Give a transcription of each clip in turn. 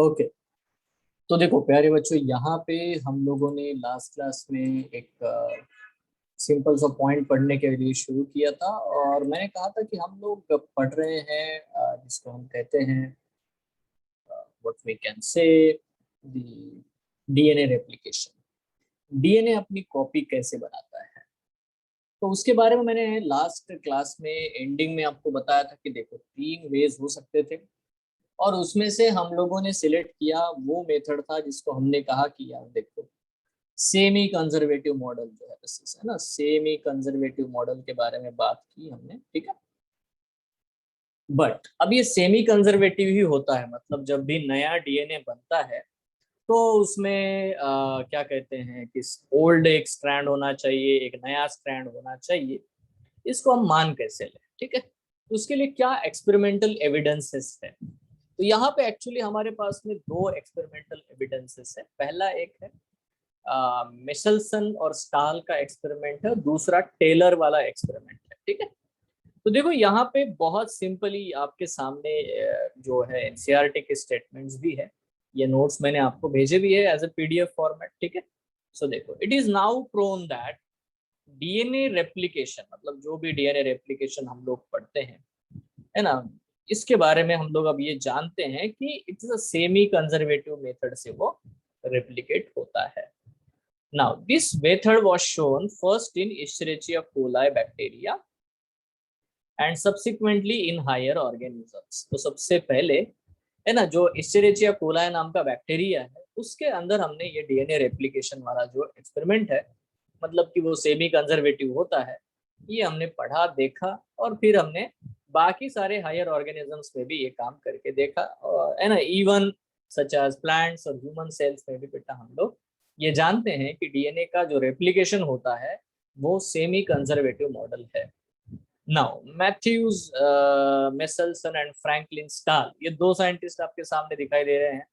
Okay, तो देखो प्यारे बच्चों, यहाँ पे हम लोगों ने लास्ट क्लास में एक सिंपल सा पॉइंट पढ़ने के लिए शुरू किया था, और मैंने कहा था कि हम लोग पढ़ रहे हैं जिसको हम कहते हैं what we can say the DNA replication. DNA अपनी कॉपी कैसे बनाता है, तो उसके बारे में मैंने लास्ट क्लास में एंडिंग में आपको बताया था कि देखो तीन वेज हो सकते थे, और उसमें से हम लोगों ने सिलेक्ट किया वो मेथड था जिसको हमने कहा कि यार देखो सेमी कंजर्वेटिव मॉडल जो है, है ना, सेमी कंजर्वेटिव मॉडल के बारे में बात की हमने, ठीक है। बट अब ये सेमी कंजर्वेटिव ही होता है, मतलब जब भी नया डीएनए बनता है तो उसमें क्या कहते हैं कि ओल्ड एक स्ट्रैंड होना चाहिए, एक नया स्ट्रैंड होना चाहिए। इसको हम मान कैसे लें, ठीक है। तो उसके लिए क्या एक्सपेरिमेंटल एविडेंसेस है, तो यहाँ पे एक्चुअली हमारे पास में दो एक्सपेरिमेंटल एविडेंसेस है। पहला एक है मिशेल्सन और स्टाल का एक्सपेरिमेंट है, दूसरा टेलर वाला एक्सपेरिमेंट है, ठीक है। तो देखो यहाँ पे बहुत सिंपली आपके सामने जो है एनसीईआरटी के स्टेटमेंट्स भी है, ये नोट्स मैंने आपको भेजे भी है एज ए पीडीएफ फॉर्मेट, ठीक है। सो देखो, it is now proven that DNA replication, मतलब जो भी डीएनए रेप्लिकेशन हम लोग पढ़ते हैं, है ना, इसके बारे में हम लोग अब ये जानते हैं कि it's a semi conservative method से वो रेप्लिकेट होता है। Now, this method was shown first in Escherichia coli bacteria and subsequently in higher organisms. तो सबसे पहले, है ना, जो Escherichia coli नाम का बैक्टीरिया है उसके अंदर हमने ये डीएनए रेप्लिकेशन वाला जो एक्सपेरिमेंट है, मतलब कि वो सेमी कंजर्वेटिव होता है, ये हमने पढ़ा देखा, और फिर हमने बाकी सारे हायर ऑर्गेनिजम्स में भी ये काम करके देखा, है ना, इवन सच एज प्लांट्स और ह्यूमन सेल्स में भी बेटा हम लोग ये जानते हैं कि डीएनए का जो रेप्लिकेशन होता है वो सेमी कंजर्वेटिव मॉडल है। Now Matthews Meselson and Franklin Stahl, ये दो साइंटिस्ट आपके सामने दिखाई दे रहे हैं,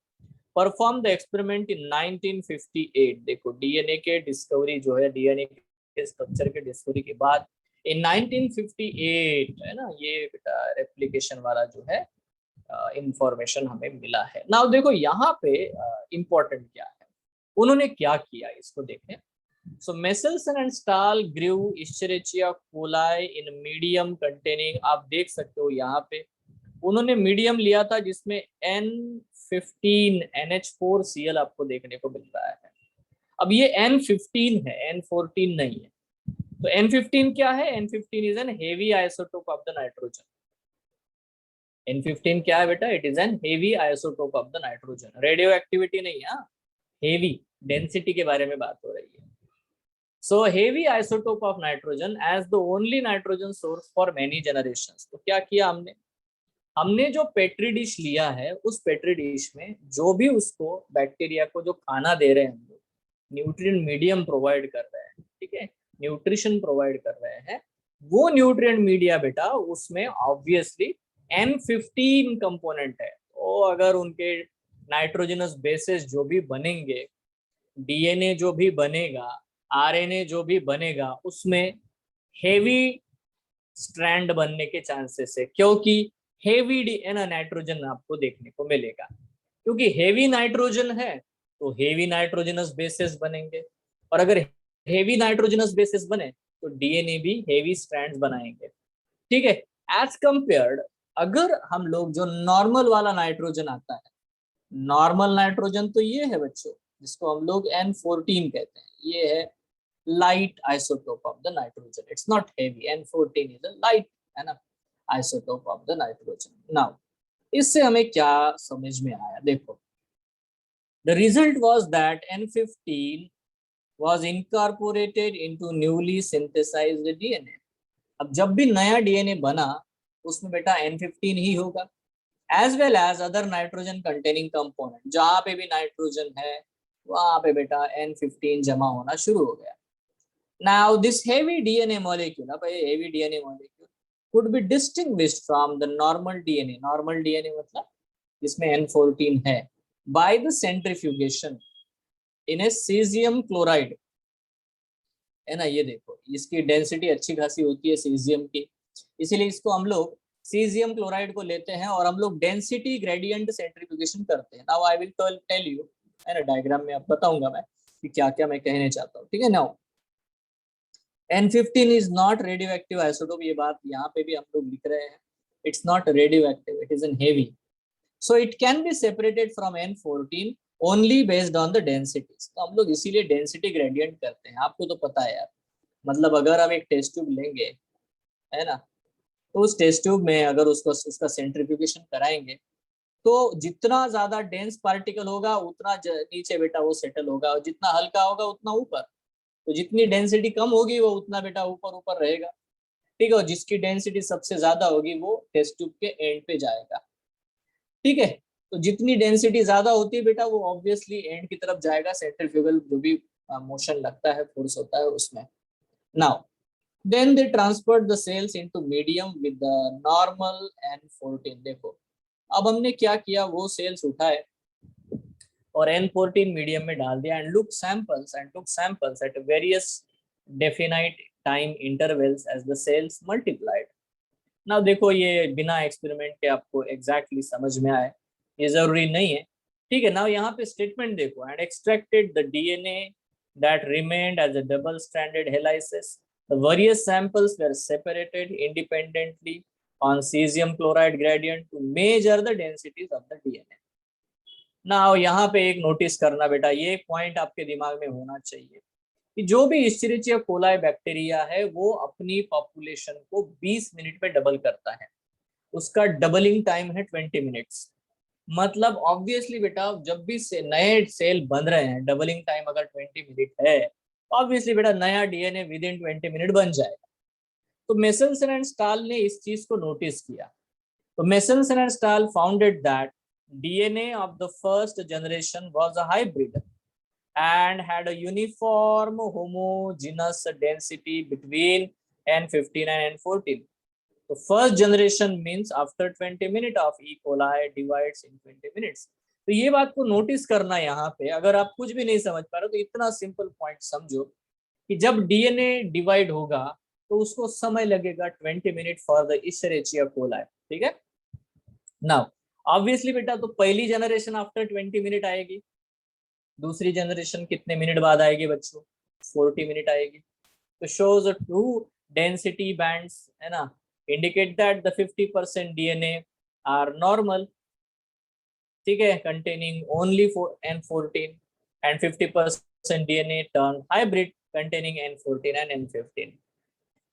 परफॉर्म द एक्सपेरिमेंट इन 1958। देखो डीएनए के डिस्कवरी जो है, डीएनए के स्ट्रक्चर के डिस्कवरी के बाद इन 1958, है ना, ये बेटा रेप्लिकेशन वाला जो है इंफॉर्मेशन हमें मिला है। नाउ देखो यहाँ पे इंपॉर्टेंट क्या है, उन्होंने क्या किया इसको देखें। So Mendelssohn and Stahl grew Escherichia coli in medium containing, आप देख सकते हो यहाँ पे उन्होंने मीडियम लिया था जिसमें N15 NH4Cl आपको देखने को मिल रहा है। अब ये N15 है, N14 नहीं है। तो N15 क्या है? N15 is an heavy isotope of the nitrogen. N15 क्या है बेटा? It is an heavy isotope of the nitrogen. Radio activity नहीं है, हेवी डेंसिटी के बारे में बात हो रही है। So heavy isotope of nitrogen as the only nitrogen source for many generations। तो क्या किया हमने? हमने जो पेट्री डिश लिया है उस पेट्री डिश में जो भी उसको बैक्टीरिया को जो खाना दे रहे हैं हम लोग, न्यूट्रिएंट मीडियम प्रोवाइड कर रहे हैं, ठीक है, न्यूट्रिशन प्रोवाइड कर रहे हैं, वो न्यूट्रिएंट मीडिया बेटा उसमें ऑब्वियसली N15 कंपोनेंट है। तो अगर उनके नाइट्रोजनस बेसिस जो भी बनेंगे, डीएनए जो भी बनेगा, आरएनए जो भी बनेगा, उसमें हेवी स्ट्रैंड बनने के चांसेस है, क्योंकि हेवी डीएनए नाइट्रोजन आपको देखने को मिलेगा। क्योंकि हेवी नाइट्रोजन है तो हेवी नाइट्रोजनस बेसिस बनेंगे, और अगर हेवी नाइट्रोजनस बेसिस बने तो डीएनए भी हेवी स्ट्रैंड्स बनाएंगे, ठीक है। एज कंपेयर्ड, अगर हम लोग जो नॉर्मल वाला नाइट्रोजन आता है, नॉर्मल नाइट्रोजन तो ये है बच्चों जिसको हम लोग N14 कहते हैं, ये है light isotope of the nitrogen, it's not heavy. N14 is a light, है ना, isotope of the nitrogen. Now इससे हमें क्या समझ में आया, देखो the result was that N15 was incorporated into newly synthesized DNA। अब जब भी नया डीएनए बना उसमें बेटा N15 ही होगा, as well as other nitrogen containing component. जहां पे भी नाइट्रोजन है वहां पे बेटा N15 जमा होना शुरू हो गया। Now this heavy DNA molecule, अब ये heavy DNA molecule could be distinguished from the normal DNA। Normal DNA मतलब जिसमें N14 है, by the centrifugation in a cesium chloride, है ना। ये देखो इसकी डेंसिटी अच्छी खासी होती है सीजियम की, इसीलिए इसको हम लोग सीजियम क्लोराइड को लेते हैं और हम लोग डेंसिटी ग्रेडियंट सेंट्रीफ्यूगेशन करते हैं। Now I will tell you, है ना, डायग्राम में अब बताऊंगा मैं कि क्या क्या मैं कहने चाहता हूँ, ठीक है। Now N15 is not radio active isotope, ये बात यहाँ पे भी हम लोग लिख रहे हैं। It's not radio active, it is an heavy, so it can be separated from N14 only based on the densities. तो हम लोग इसीलिए डेंसिटी ग्रेडियंट करते हैं, आपको तो पता है यार। मतलब अगर हम एक टेस्ट ट्यूब लेंगे, है ना, तो उस टेस्ट ट्यूब में अगर उसको उसका सेंट्रीफ्यूगेशन कराएंगे तो जितना ज्यादा डेंस पार्टिकल होगा उतना नीचे बेटा वो सेटल होगा, और जितना हल्का होगा उतना ऊपर। तो जितनी डेंसिटी कम होगी वो उतना बेटा ऊपर ऊपर रहेगा, ठीक है। और जिसकी डेंसिटी सबसे ज्यादा होगी वो टेस्ट ट्यूब के एंड पे जाएगा, ठीक है। तो जितनी डेंसिटी ज्यादा होती है बेटा वो ऑब्वियसली एंड की तरफ जाएगा, सेंट्रीफ्यूगल जो भी मोशन लगता है, फोर्स होता है उसमें। Now then they transferred the cells into medium with the normal N14। देखो अब हमने क्या किया, वो सेल्स उठाए और N14 मीडियम में डाल दिया and took samples at various definite time intervals as the cells multiplied। now देखो ये बिना एक्सपेरिमेंट के आपको एग्जैक्टली समझ में आए ये जरूरी नहीं है, ठीक है। नाउ यहाँ पे स्टेटमेंट देखो, and extracted the DNA that remained as a double stranded helices। The various samples were separated independently on cesium chloride gradient to measure the densities of the DNA। Now यहाँ पे एक notice करना बेटा, ये point आपके दिमाग में होना चाहिए कि जो भी इश्चेरिचिया कोलाई बैक्टीरिया है वो अपनी पॉपुलेशन को 20 मिनट में डबल करता है। उसका डबलिंग टाइम है 20 मिनट्स। मतलब ऑब्वियसली बेटा जब भी नए सेल बन रहे हैं, डबलिंग टाइम अगर 20 मिनट है, ऑब्वियसली बेटा नया डीएनए विद इन 20 मिनट बन जाएगा। तो मेसनसन एंड स्टाल ने इस चीज को नोटिस किया। तो Meselson and Stahl founded that DNA of the first generation was a hybrid and had a uniform homogeneous density between N15 and N14। तो first generation means after 20 minute of E coli divides in 20 minutes. तो ये बात को notice करना यहाँ पे, अगर आप कुछ भी नहीं समझ पा रहे हो तो इतना सिंपल पॉइंट समझो कि जब डीएनए डिवाइड होगा तो उसको समय लगेगा 20 मिनट फॉर द इशरेचिया कोलाई, ठीक है। नाउ ऑब्वियसली बेटा तो पहली जनरेशन आफ्टर 20 मिनट आएगी, दूसरी जनरेशन कितने मिनट बाद आएगी बच्चों, 40 मिनट आएगी। तो शोज टू डेंसिटी बैंड्स, है ना, indicate that the 50% DNA are normal, ठीक है, containing only N14, and 50% DNA turn hybrid containing N14 and N15।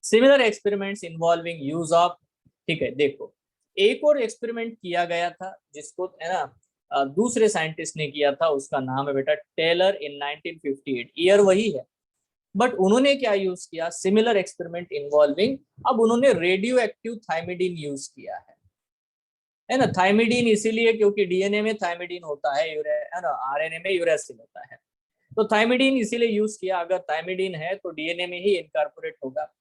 Similar experiments involving use of, ठीक है। देखो एक और एक्सपेरिमेंट किया गया था जिसको, है ना, दूसरे साइंटिस्ट ने किया था, उसका नाम है बेटा टेलर इन 1958। ईयर वही है बट उन्होंने क्या यूज किया, सिमिलर एक्सपेरिमेंट इन्वॉल्विंग, अब उन्होंने रेडियो एक्टिव थाइमिडीन यूज किया है ना। थाइमिडीन इसीलिए क्योंकि डीएनए में थाइमिडीन होता है ना, आरएनए में यूरेसिल होता है। तो थाइमिडीन इसीलिए यूज किया, अगर थाइमिडीन है तो डीएनए में ही इनकॉर्पोरेट होगा।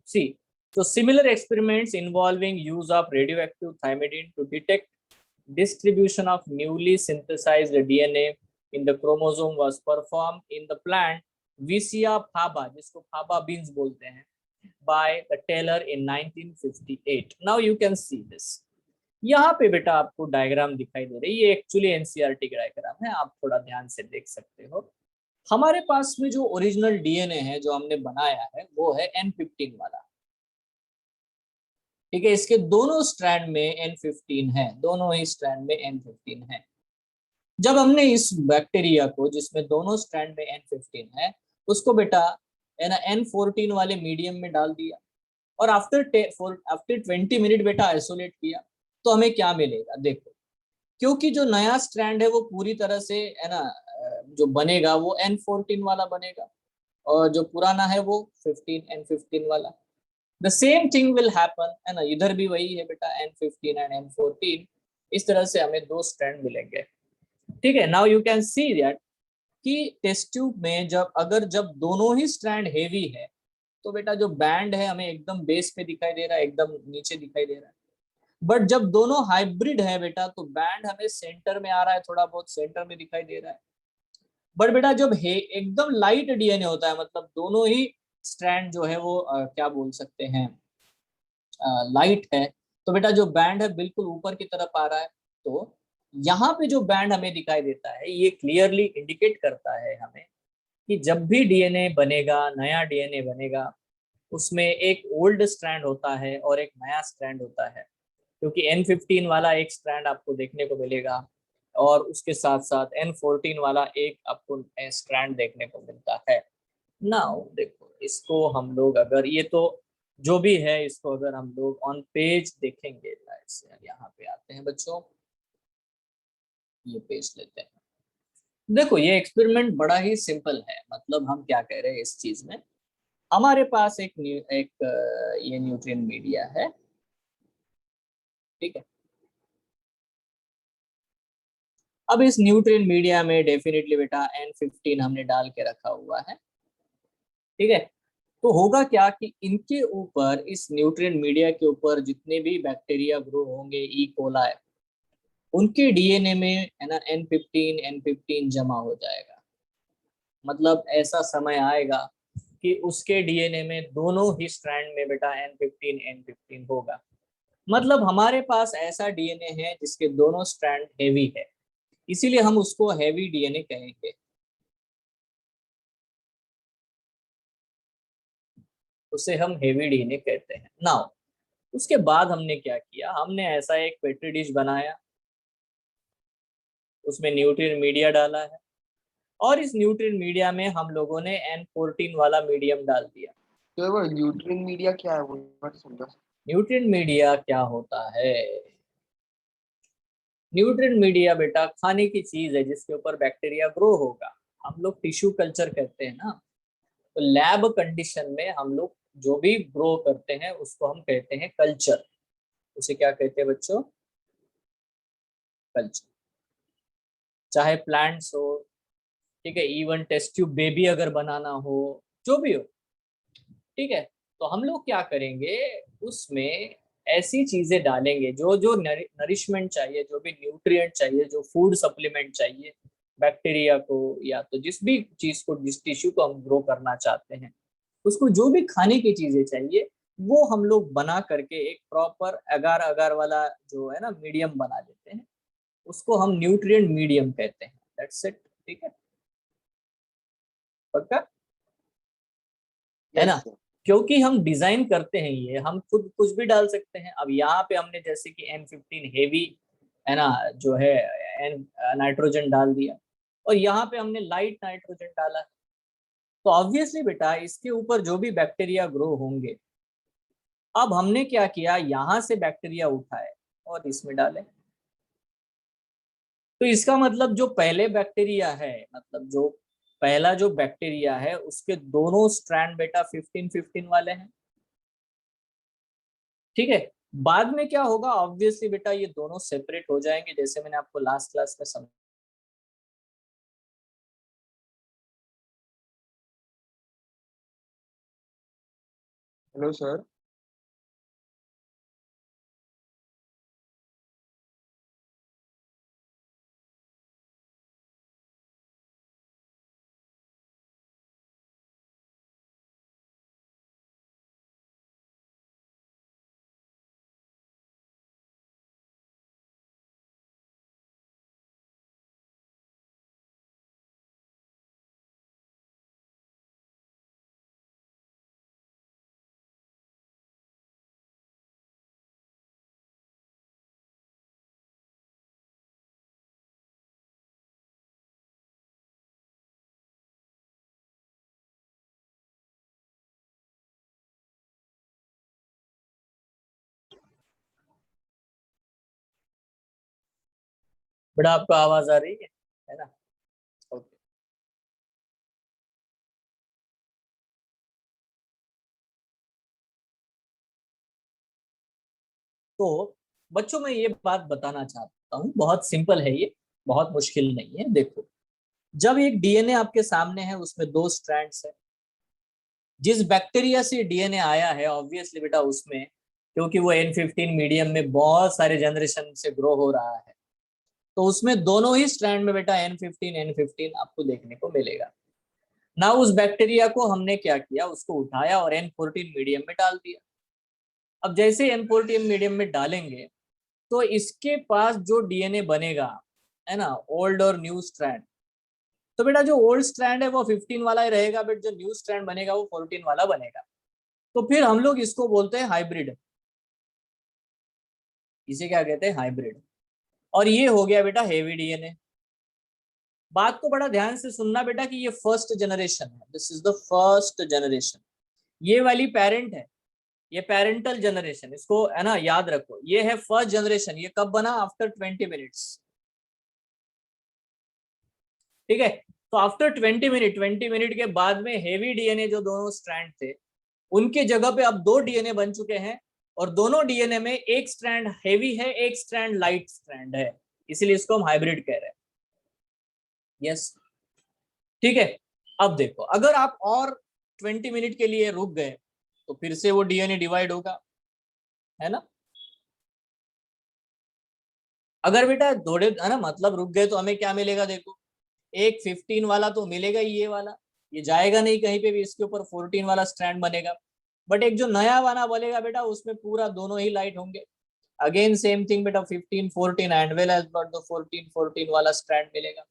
सी, so similar experiments involving use of radioactive thymidine to detect distribution of newly synthesized DNA in the chromosome was performed in the plant Vicia faba, जिसको फाबा बीन्स बोलते हैं, by the Taylor in 1958। Now you can see this। यहाँ पे बेटा आपको diagram दिखाई दे रही है, ये एक्चुअली एनसीईआरटी डायग्राम है, आप थोड़ा ध्यान से देख सकते हो। हमारे पास में जो ओरिजिनल डीएनए है जो हमने बनाया है वो है N15 वाला, ठीक है। इसके दोनों स्ट्रैंड में N15 है, दोनों ही स्ट्रैंड में N15 है। जब हमने इस बैक्टीरिया को जिसमें दोनों स्ट्रैंड में N15 है उसको बेटा, है ना, N14 वाले मीडियम में डाल दिया और आफ्टर 20 मिनट बेटा आइसोलेट किया, तो हमें क्या मिलेगा देखो। क्योंकि जो नया स्ट्रैंड है वो पूरी तरह से, है ना, जो बनेगा वो N14 वाला बनेगा और जो पुराना है वो 15 N15 वाला। The same thing will happen, है ना, इधर भी वही है बेटा, N15 एंड N14। इस तरह से हमें दो स्ट्रैंड मिलेंगे, ठीक है। Now you can see that कि टेस्ट ट्यूब में जब दोनों ही स्ट्रैंड हेवी है तो बेटा जो बैंड है हमें एकदम बेस पे दिखाई दे रहा है, एकदम नीचे दिखाई दे रहा है। बट जब दोनों हाइब्रिड है बेटा तो बैंड हमें सेंटर में आ रहा है, थोड़ा बहुत सेंटर में दिखाई दे रहा है। बट बेटा जब एकदम लाइट डीएनए होता है, मतलब दोनों ही स्ट्रैंड जो है वो क्या बोल सकते हैं, लाइट है, तो बेटा जो बैंड है बिल्कुल ऊपर की तरफ आ रहा है। तो यहाँ पे जो बैंड हमें दिखाई देता है ये क्लियरली इंडिकेट करता है हमें कि जब भी डीएनए बनेगा, नया डीएनए बनेगा, उसमें एक ओल्ड स्ट्रैंड होता है और एक नया स्ट्रैंड होता है, क्योंकि N15 वाला एक स्ट्रैंड आपको देखने को मिलेगा और उसके साथ साथ N14 वाला एक आपको स्ट्रैंड देखने को मिलता है। नाउ देखो इसको हम लोग अगर ये तो जो भी है इसको अगर हम लोग ऑन पेज देखेंगे, यहाँ पे आते हैं बच्चों, ये पेज लेते हैं। देखो ये एक्सपेरिमेंट बड़ा ही सिंपल है। मतलब हम क्या कह रहे हैं इस चीज में, हमारे पास ये न्यूट्रिएंट मीडिया है, ठीक है। अब इस न्यूट्रिएंट मीडिया में डेफिनेटली बेटा N15 हमने डाल के रखा हुआ है, ठीक है। तो होगा क्या कि इनके ऊपर, इस न्यूट्रिएंट मीडिया के ऊपर जितने भी बैक्टीरिया ग्रो होंगे, ई कोलाई, उनके डीएनए में है ना N15 जमा हो जाएगा। मतलब ऐसा समय आएगा कि उसके डीएनए में दोनों ही स्ट्रैंड में बेटा N15 होगा। मतलब हमारे पास ऐसा डीएनए है जिसके दोनों स्ट्रैंड हेवी है, इसीलिए हम उसको हैवी डीएनए कहेंगे। उसे हम हेवी डीएनए कहते हैं। नाउ उसके बाद हमने क्या किया, हमने ऐसा एक पेट्री डिश बनाया, उसमें न्यूट्रिएंट मीडिया डाला है और इस न्यूट्रिएंट मीडिया में हम लोगों ने N14 वाला मीडियम डाल दिया। तो वो न्यूट्रिएंट मीडिया क्या है वो मत समझा। न्यूट्रिएंट मीडिया क्या होता है? न्यूट्रिएंट मीडिया बेटा खाने की चीज है जिसके ऊपर बैक्टीरिया ग्रो होगा। हम लोग टिश्यू कल्चर कहते हैं ना, तो लैब कंडीशन में हम लोग जो भी ग्रो करते हैं उसको हम कहते हैं कल्चर। उसे क्या कहते हैं बच्चों? कल्चर। चाहे प्लांट्स हो, ठीक है, इवन टेस्ट ट्यूब बेबी अगर बनाना हो, जो भी हो, ठीक है। तो हम लोग क्या करेंगे, उसमें ऐसी चीजें डालेंगे जो जो नरिशमेंट चाहिए, जो भी न्यूट्रिएंट चाहिए, जो फूड सप्लीमेंट चाहिए बैक्टीरिया को, या तो जिस भी चीज को, जिस टिश्यू को हम ग्रो करना चाहते हैं, उसको जो भी खाने की चीजें चाहिए वो हम लोग बना करके एक प्रॉपर अगार अगार वाला जो है ना मीडियम बना देते हैं। उसको हम न्यूट्रिएंट मीडियम कहते हैं। दैट्स इट, ठीक है, पक्का है यस ना? सर। क्योंकि हम डिजाइन करते हैं, ये हम खुद कुछ भी डाल सकते हैं। अब यहाँ पे हमने जैसे कि N15 हेवी है ना, जो है एन नाइट्रोजन डाल दिया, और यहाँ पे हमने लाइट नाइट्रोजन डाला है। तो ऑब्वियसली बेटा इसके ऊपर जो भी बैक्टीरिया ग्रो होंगे, अब हमने क्या किया, यहाँ से बैक्टीरिया उठाए और इसमें डाले। तो इसका मतलब जो पहले बैक्टीरिया है, मतलब जो पहला जो बैक्टीरिया है उसके दोनों स्ट्रैंड बेटा 15-15 वाले हैं, ठीक है। बाद में क्या होगा, ऑब्वियसली बेटा ये दोनों सेपरेट हो जाएंगे, जैसे मैंने आपको लास्ट क्लास में समझा। Hello sir. बेटा आपको आवाज आ रही है ना? ओके। तो बच्चों मैं ये बात बताना चाहता हूँ, बहुत सिंपल है ये, बहुत मुश्किल नहीं है। देखो जब एक डीएनए आपके सामने है उसमें दो स्ट्रैंड्स है, जिस बैक्टीरिया से डीएनए आया है ऑब्वियसली बेटा उसमें, क्योंकि वो N15 मीडियम में बहुत सारे जनरेशन से ग्रो हो रहा है, तो उसमें दोनों ही स्ट्रैंड में बेटा N15 आपको देखने को मिलेगा ना। उस बैक्टीरिया को हमने क्या किया, उसको उठाया और N14 मीडियम में डाल दिया। अब जैसे N14 मीडियम में डालेंगे तो इसके पास जो डीएनए बनेगा, है ना, ओल्ड और न्यू स्ट्रैंड, तो बेटा जो ओल्ड स्ट्रैंड है वो 15 वाला ही रहेगा, बट जो न्यू स्ट्रैंड बनेगा वो 14 वाला बनेगा। तो फिर हम लोग इसको बोलते हैं हाइब्रिड। इसे क्या कहते हैं? हाइब्रिड। और ये हो गया बेटा हेवी डीएनए। बात को बड़ा ध्यान से सुनना बेटा कि ये फर्स्ट जनरेशन है, this is the first generation. ये वाली पेरेंट है, ये पेरेंटल जनरेशन, इसको है ना याद रखो। ये है फर्स्ट जनरेशन। ये कब बना? After 20 minutes. ठीक है, तो आफ्टर 20 मिनट के बाद में हेवी डीएनए जो दोनों स्ट्रैंड थे उनके जगह पे अब दो डीएनए बन चुके हैं, और दोनों डीएनए में एक स्ट्रैंड हेवी है, एक स्ट्रैंड लाइट स्ट्रैंड है, इसीलिए इसको हम हाइब्रिड कह रहे हैं। यस, ठीक है। अब देखो, अगर आप और 20 मिनट के लिए रुक गए तो फिर से वो डीएनए डिवाइड होगा, है ना। अगर बेटा थोड़े, है ना, मतलब रुक गए तो हमें क्या मिलेगा? देखो, एक 15 वाला तो मिलेगा ही, ये वाला, ये जाएगा नहीं कहीं पे भी, इसके ऊपर 14 वाला स्ट्रैंड बनेगा। बट एक जो नया वाला बनेगा बेटा, उसमें पूरा दोनों ही लाइट होंगे। अगेन सेम थिंग बेटा, 15 14 and well as but the 14 14 वाला स्ट्रैंड मिलेगा।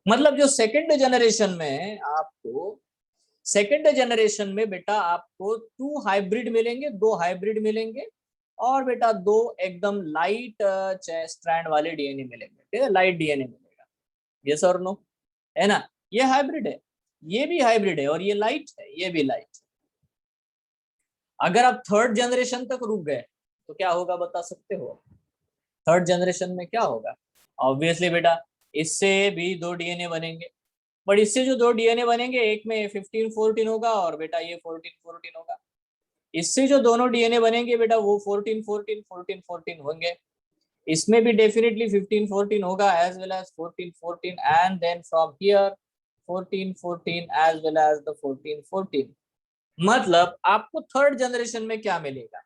मतलब जो सेकंड जनरेशन में आपको, सेकंड जनरेशन में बेटा आपको 2 हाइब्रिड मिलेंगे, 2 हाइब्रिड मिलेंगे, और बेटा 2 एकदम लाइट स्ट्रैंड वाले डीएनए मिलेंगे। ठीक है, लाइट डीएनए मिलेगा। यस और नो, है ना। ये हाइब्रिड है, ये भी हाइब्रिड है, और ये लाइट है, ये भी लाइट है। अगर आप थर्ड जनरेशन तक रुक गए तो क्या होगा बता सकते हो? थर्ड जनरेशन में क्या होगा? ऑब्वियसली बेटा इससे भी 2 डीएनए बनेंगे, बट इससे जो 2 डीएनए बनेंगे, एक में 15 14 होगा और बेटा ये 14 14 होगा। इससे जो दोनों डीएनए बनेंगे बेटा वो 14 14 14 14 होंगे। इसमें भी डेफिनेटली 15 14 होगा as well as 14 14, and then from here 14 14 as well as the 14 14। मतलब आपको थर्ड जनरेशन में क्या मिलेगा?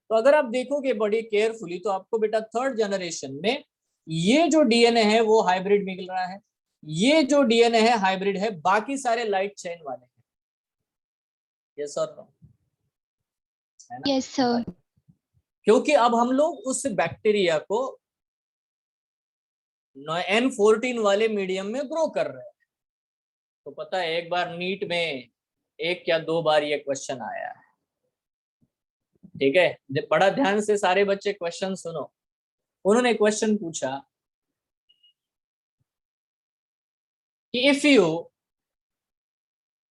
तो अगर आप देखोगे बड़ी केयरफुली तो आपको बेटा थर्ड जनरेशन में ये जो डीएनए है वो हाइब्रिड मिल रहा है, ये जो डीएनए है हाइब्रिड है, बाकी सारे लाइट चेन वाले हैं। यस और नो, है ना। Yes sir. क्योंकि अब हम लोग उस बैक्टीरिया को N14 वाले मीडियम में ग्रो कर रहे हैं। तो पता है एक बार नीट में एक या 2 बार ये क्वेश्चन आया है। ठीक है, बड़ा ध्यान से सारे बच्चे क्वेश्चन सुनो। उन्होंने क्वेश्चन पूछा कि if you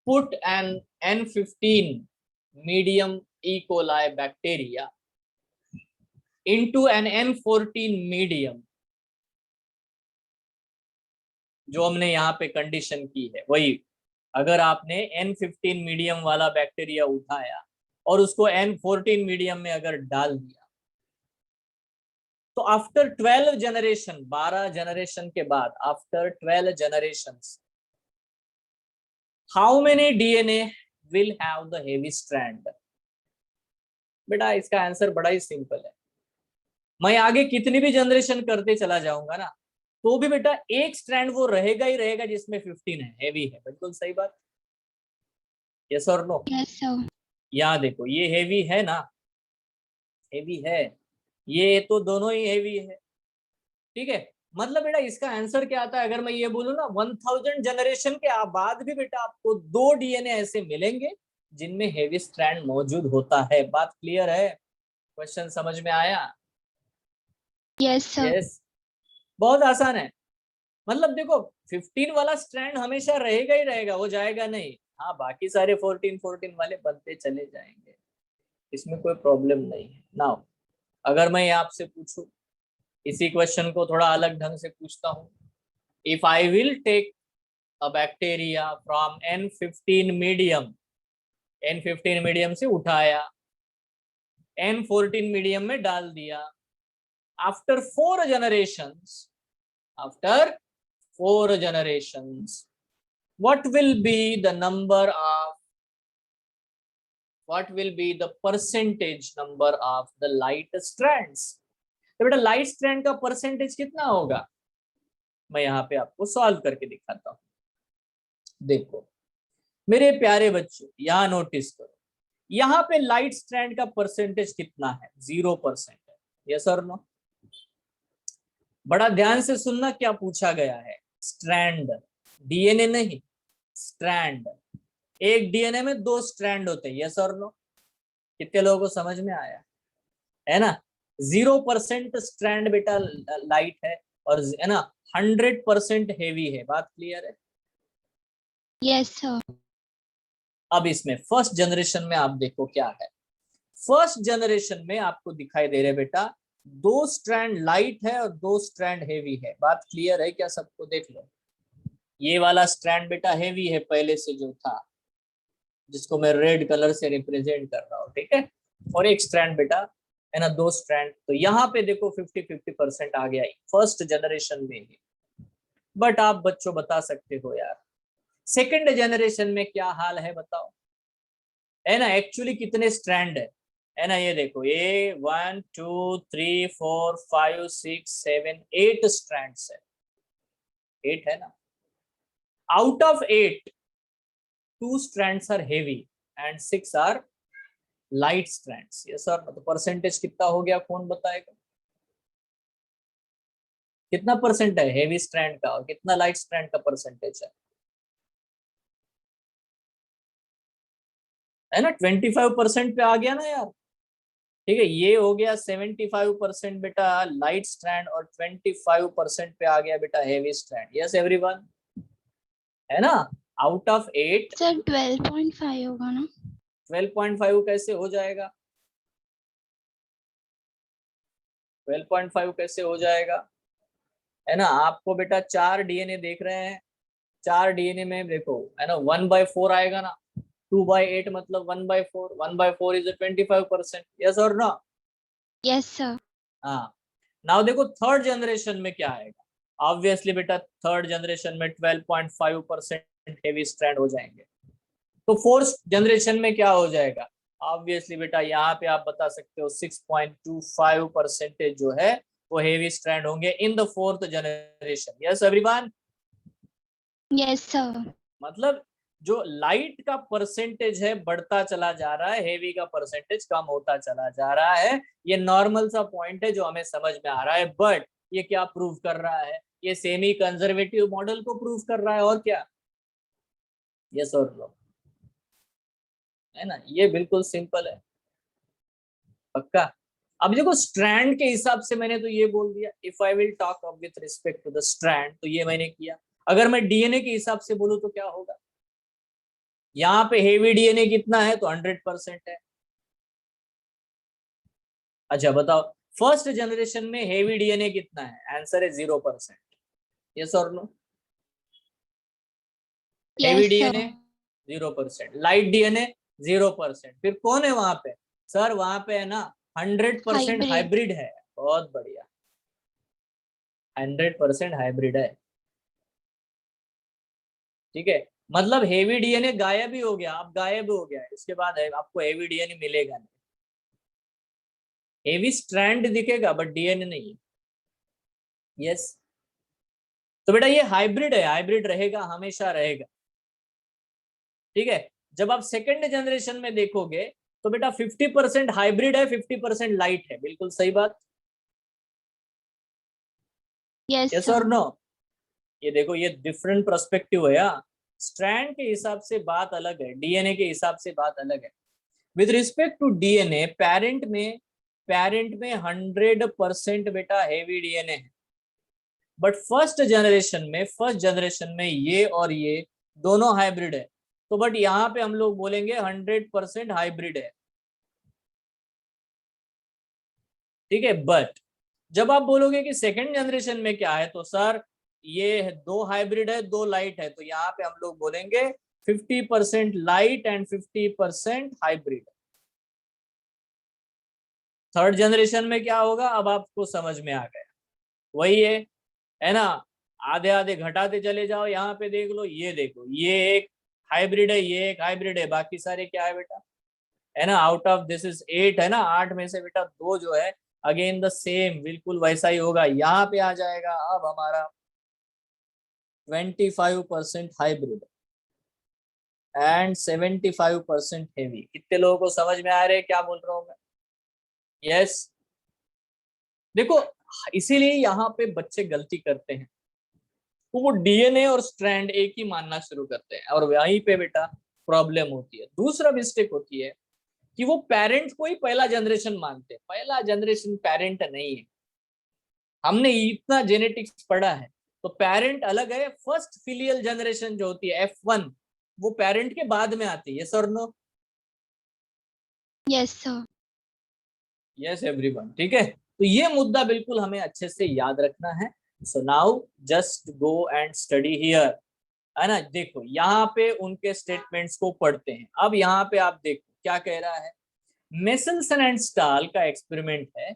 put an N15 medium E. coli bacteria into an N14 medium, जो हमने यहाँ पे कंडीशन की है वही, अगर आपने N15 मीडियम वाला बैक्टीरिया उठाया और उसको N14 मीडियम में अगर डाल दिया, तो आफ्टर 12 जनरेशन, 12 जनरेशन के बाद, after 12 generations, how many DNA will have the heavy strand? बेटा इसका आंसर बड़ा ही सिंपल है। मैं आगे कितनी भी जनरेशन करते चला जाऊंगा ना, तो भी बेटा एक स्ट्रैंड वो रहेगा ही रहेगा जिसमें 15 है, हेवी है। बिल्कुल सही बात। यस और नो? Yes sir. यहाँ देखो ये हेवी है ना, हेवी है, ये तो दोनों ही हेवी है। ठीक है, मतलब बेटा इसका आंसर क्या आता है? अगर मैं ये बोलूँ ना, 1000 जनरेशन के बाद भी बेटा आपको 2 डीएनए ऐसे मिलेंगे जिनमें हेवी स्ट्रैंड मौजूद होता है। बात क्लियर है? क्वेश्चन समझ में आया? Yes sir. यस, बहुत आसान है। मतलब देखो 15 वाला स्ट्रैंड हमेशा रहेगा ही रहेगा, वो जाएगा नहीं। हाँ, बाकी सारे 14 14 वाले बनते चले जाएंगे, इसमें कोई प्रॉब्लम नहीं है। नाउ अगर मैं आपसे पूछूं, इसी क्वेश्चन को थोड़ा अलग ढंग से पूछता हूँ, if I will take a bacteria from N15 medium, N15 medium से उठाया, N14 मीडियम में डाल दिया, after 4 generations, after 4 generations, what will be the number of, what will be the percentage number of the light strands? तो बेटा light strand का percentage कितना होगा? मैं यहाँ पे आपको सॉल्व करके दिखाता हूँ। देखो मेरे प्यारे बच्चों, यहाँ नोटिस करो, यहाँ पे लाइट स्ट्रैंड का परसेंटेज कितना है? 0% है। यस और नो? बड़ा ध्यान से सुनना क्या पूछा गया है। स्ट्रैंड, डीएनए नहीं, स्ट्रैंड। एक डीएनए में 2 स्ट्रैंड होते हैं। यस और नो? कितने लोगों को समझ में आया? है ना? 0% स्ट्रैंड बेटा लाइट है, और है ना 100% हेवी है। बात क्लियर है? Yes, sir. अब इसमें फर्स्ट जनरेशन में आप देखो क्या है। फर्स्ट जनरेशन में आपको दिखाई दे रहे बेटा 2 स्ट्रैंड लाइट है और 2 स्ट्रैंड हेवी है। बात क्लियर है क्या सबको? देख लो, ये वाला स्ट्रैंड बेटा हेवी है पहले से जो था, जिसको मैं रेड कलर से रिप्रेजेंट कर रहा हूँ, ठीक है। और एक स्ट्रैंड बेटा है ना 2 स्ट्रैंड। तो यहाँ पे देखो 50-50% आ गया फर्स्ट जनरेशन में ही। बट आप बच्चों बता सकते हो यार सेकंड जनरेशन में क्या हाल है बताओ, है ना? एक्चुअली कितने स्ट्रैंड है ना? ये देखो, ये 1 2 3 4 5 6 7 8 स्ट्रैंड्स है। 8 है ना? Out of 8 2 strands are heavy and 6 are light strands. yes sir? तो परसेंटेज कितना हो गया, कौन बताएगा? कितना परसेंट है हेवी स्ट्रैंड का और कितना लाइट स्ट्रैंड का परसेंटेज है ना? 25% पे आ गया ना यार। ठीक है, ये हो गया 75% बेटा लाइट स्ट्रैंड और 25% पे आ गया बेटा हेवी स्ट्रैंड। यस एवरीवन, है ना? आउट ऑफ 8 Sir, 12.5 होगा ना? 12.5 कैसे हो जाएगा? 12.5 कैसे हो जाएगा? है ना? आपको बेटा 4 डीएनए देख रहे हैं, 4 डीएनए में देखो है ना 1/4 आएगा ना। 2/8 मतलब 1/4, 1/4 इज 25%। यस और नो? Yes, sir. हाँ। नाउ देखो थर्ड जनरेशन में क्या आएगा। ऑब्वियसली बेटा थर्ड जनरेशन में 12.5% हेवी स्ट्रैंड हो जाएंगे। तो फोर्थ जनरेशन में क्या हो जाएगा? ऑब्वियसली बेटा यहाँ पे आप बता सकते हो 6.25% जो है वो हेवी स्ट्रैंड होंगे in the fourth generation. Yes everyone? Yes, sir. मतलब जो लाइट का परसेंटेज है बढ़ता चला जा रहा है, हेवी का परसेंटेज कम होता चला जा रहा है। ये नॉर्मल सा पॉइंट है जो हमें समझ में आ रहा है। बट ये क्या प्रूव कर रहा है? ये सेमी कंजर्वेटिव मॉडल को प्रूव कर रहा है, और क्या? यस और नो? है ना? ये बिल्कुल सिंपल है। पक्का? अब देखो स्ट्रैंड के हिसाब से मैंने तो ये बोल दिया, if I will talk up with respect to the strand, तो ये मैंने किया। अगर मैं डीएनए के हिसाब से बोलूं तो क्या होगा? यहाँ पे हेवी डीएनए कितना है? तो 100% है। अच्छा बताओ फर्स्ट जनरेशन में हेवी डीएनए कितना है? आंसर है 0%। यस और no? Heavy Yes, DNA sir. 0%, light DNA 0%। फिर कौन है वहां पे? सर वहां पे है ना 100% Hybrid. हाइब्रिड है। बहुत बढ़िया, 100% हाइब्रिड है। ठीक है, मतलब हेवी डीएनए गायब ही हो गया, अब गायब हो गया है, इसके बाद आपको हेवी डीएनए मिलेगा नहीं। हेवी स्ट्रैंड दिखेगा बट डीएनए नहीं। यस, तो बेटा ये हाइब्रिड है, हाइब्रिड रहेगा, हमेशा रहेगा। ठीक है, जब आप सेकेंड जनरेशन में देखोगे तो बेटा 50% हाइब्रिड है, 50% लाइट है। बिल्कुल सही बात। Yes, yes sir. और नो? ये देखो ये डिफरेंट पर्सपेक्टिव है। स्ट्रैंड के हिसाब से बात अलग है, डीएनए के हिसाब से बात अलग है। With respect to DNA parent में 100% बेटा हेवी डीएनए है। बट फर्स्ट जनरेशन में ये और ये दोनों हाइब्रिड है। तो बट यहाँ पे हम लोग बोलेंगे 100% हाइब्रिड है। ठीक है, बट जब आप बोलोगे कि सेकेंड जनरेशन में क्या है, तो सर ये 2 हाइब्रिड है 2 लाइट है, तो यहाँ पे हम लोग बोलेंगे 50% light and 50% hybrid. Third generation में क्या होगा अब आपको समझ में आ गया। वही है ना? आधे आधे घटाते चले जाओ, यहाँ पे देख लो, ये देखो ये एक हाइब्रिड है, ये एक हाइब्रिड है, बाकी सारे क्या है बेटा? है ना? आउट ऑफ दिस इज 8 है ना, 8 में से बेटा 2 जो है अगेन द सेम, बिल्कुल वैसा ही होगा। यहाँ पे आ जाएगा अब हमारा 25% हाइब्रिड। And 75% heavy. कितने लोगों को समझ में आ रहे हैं क्या बोल रहा हूं मैं? यस। देखो, इसीलिए यहाँ पे बच्चे गलती करते हैं, तो वो डीएनए और स्ट्रैंड एक ही मानना शुरू करते हैं और वहीं पे बेटा प्रॉब्लम होती है। दूसरा मिस्टेक होती है कि वो पेरेंट को ही पहला जनरेशन मानते हैं। पहला जनरेशन पेरेंट नहीं है। हमने इतना जेनेटिक्स पढ़ा है, तो पेरेंट अलग है। फर्स्ट फिलियल जनरेशन जो होती है F1, वो पेरेंट के बाद में आती है। यस और no? Yes, sir. Yes everyone, ठीक है। तो ये मुद्दा बिल्कुल हमें अच्छे से याद रखना है। So now just go and study here, है ना। देखो यहाँ पे उनके स्टेटमेंट्स को पढ़ते हैं। अब यहाँ पे आप देखो क्या कह रहा है। मेसल्सन एंड स्टाल का एक्सपेरिमेंट है,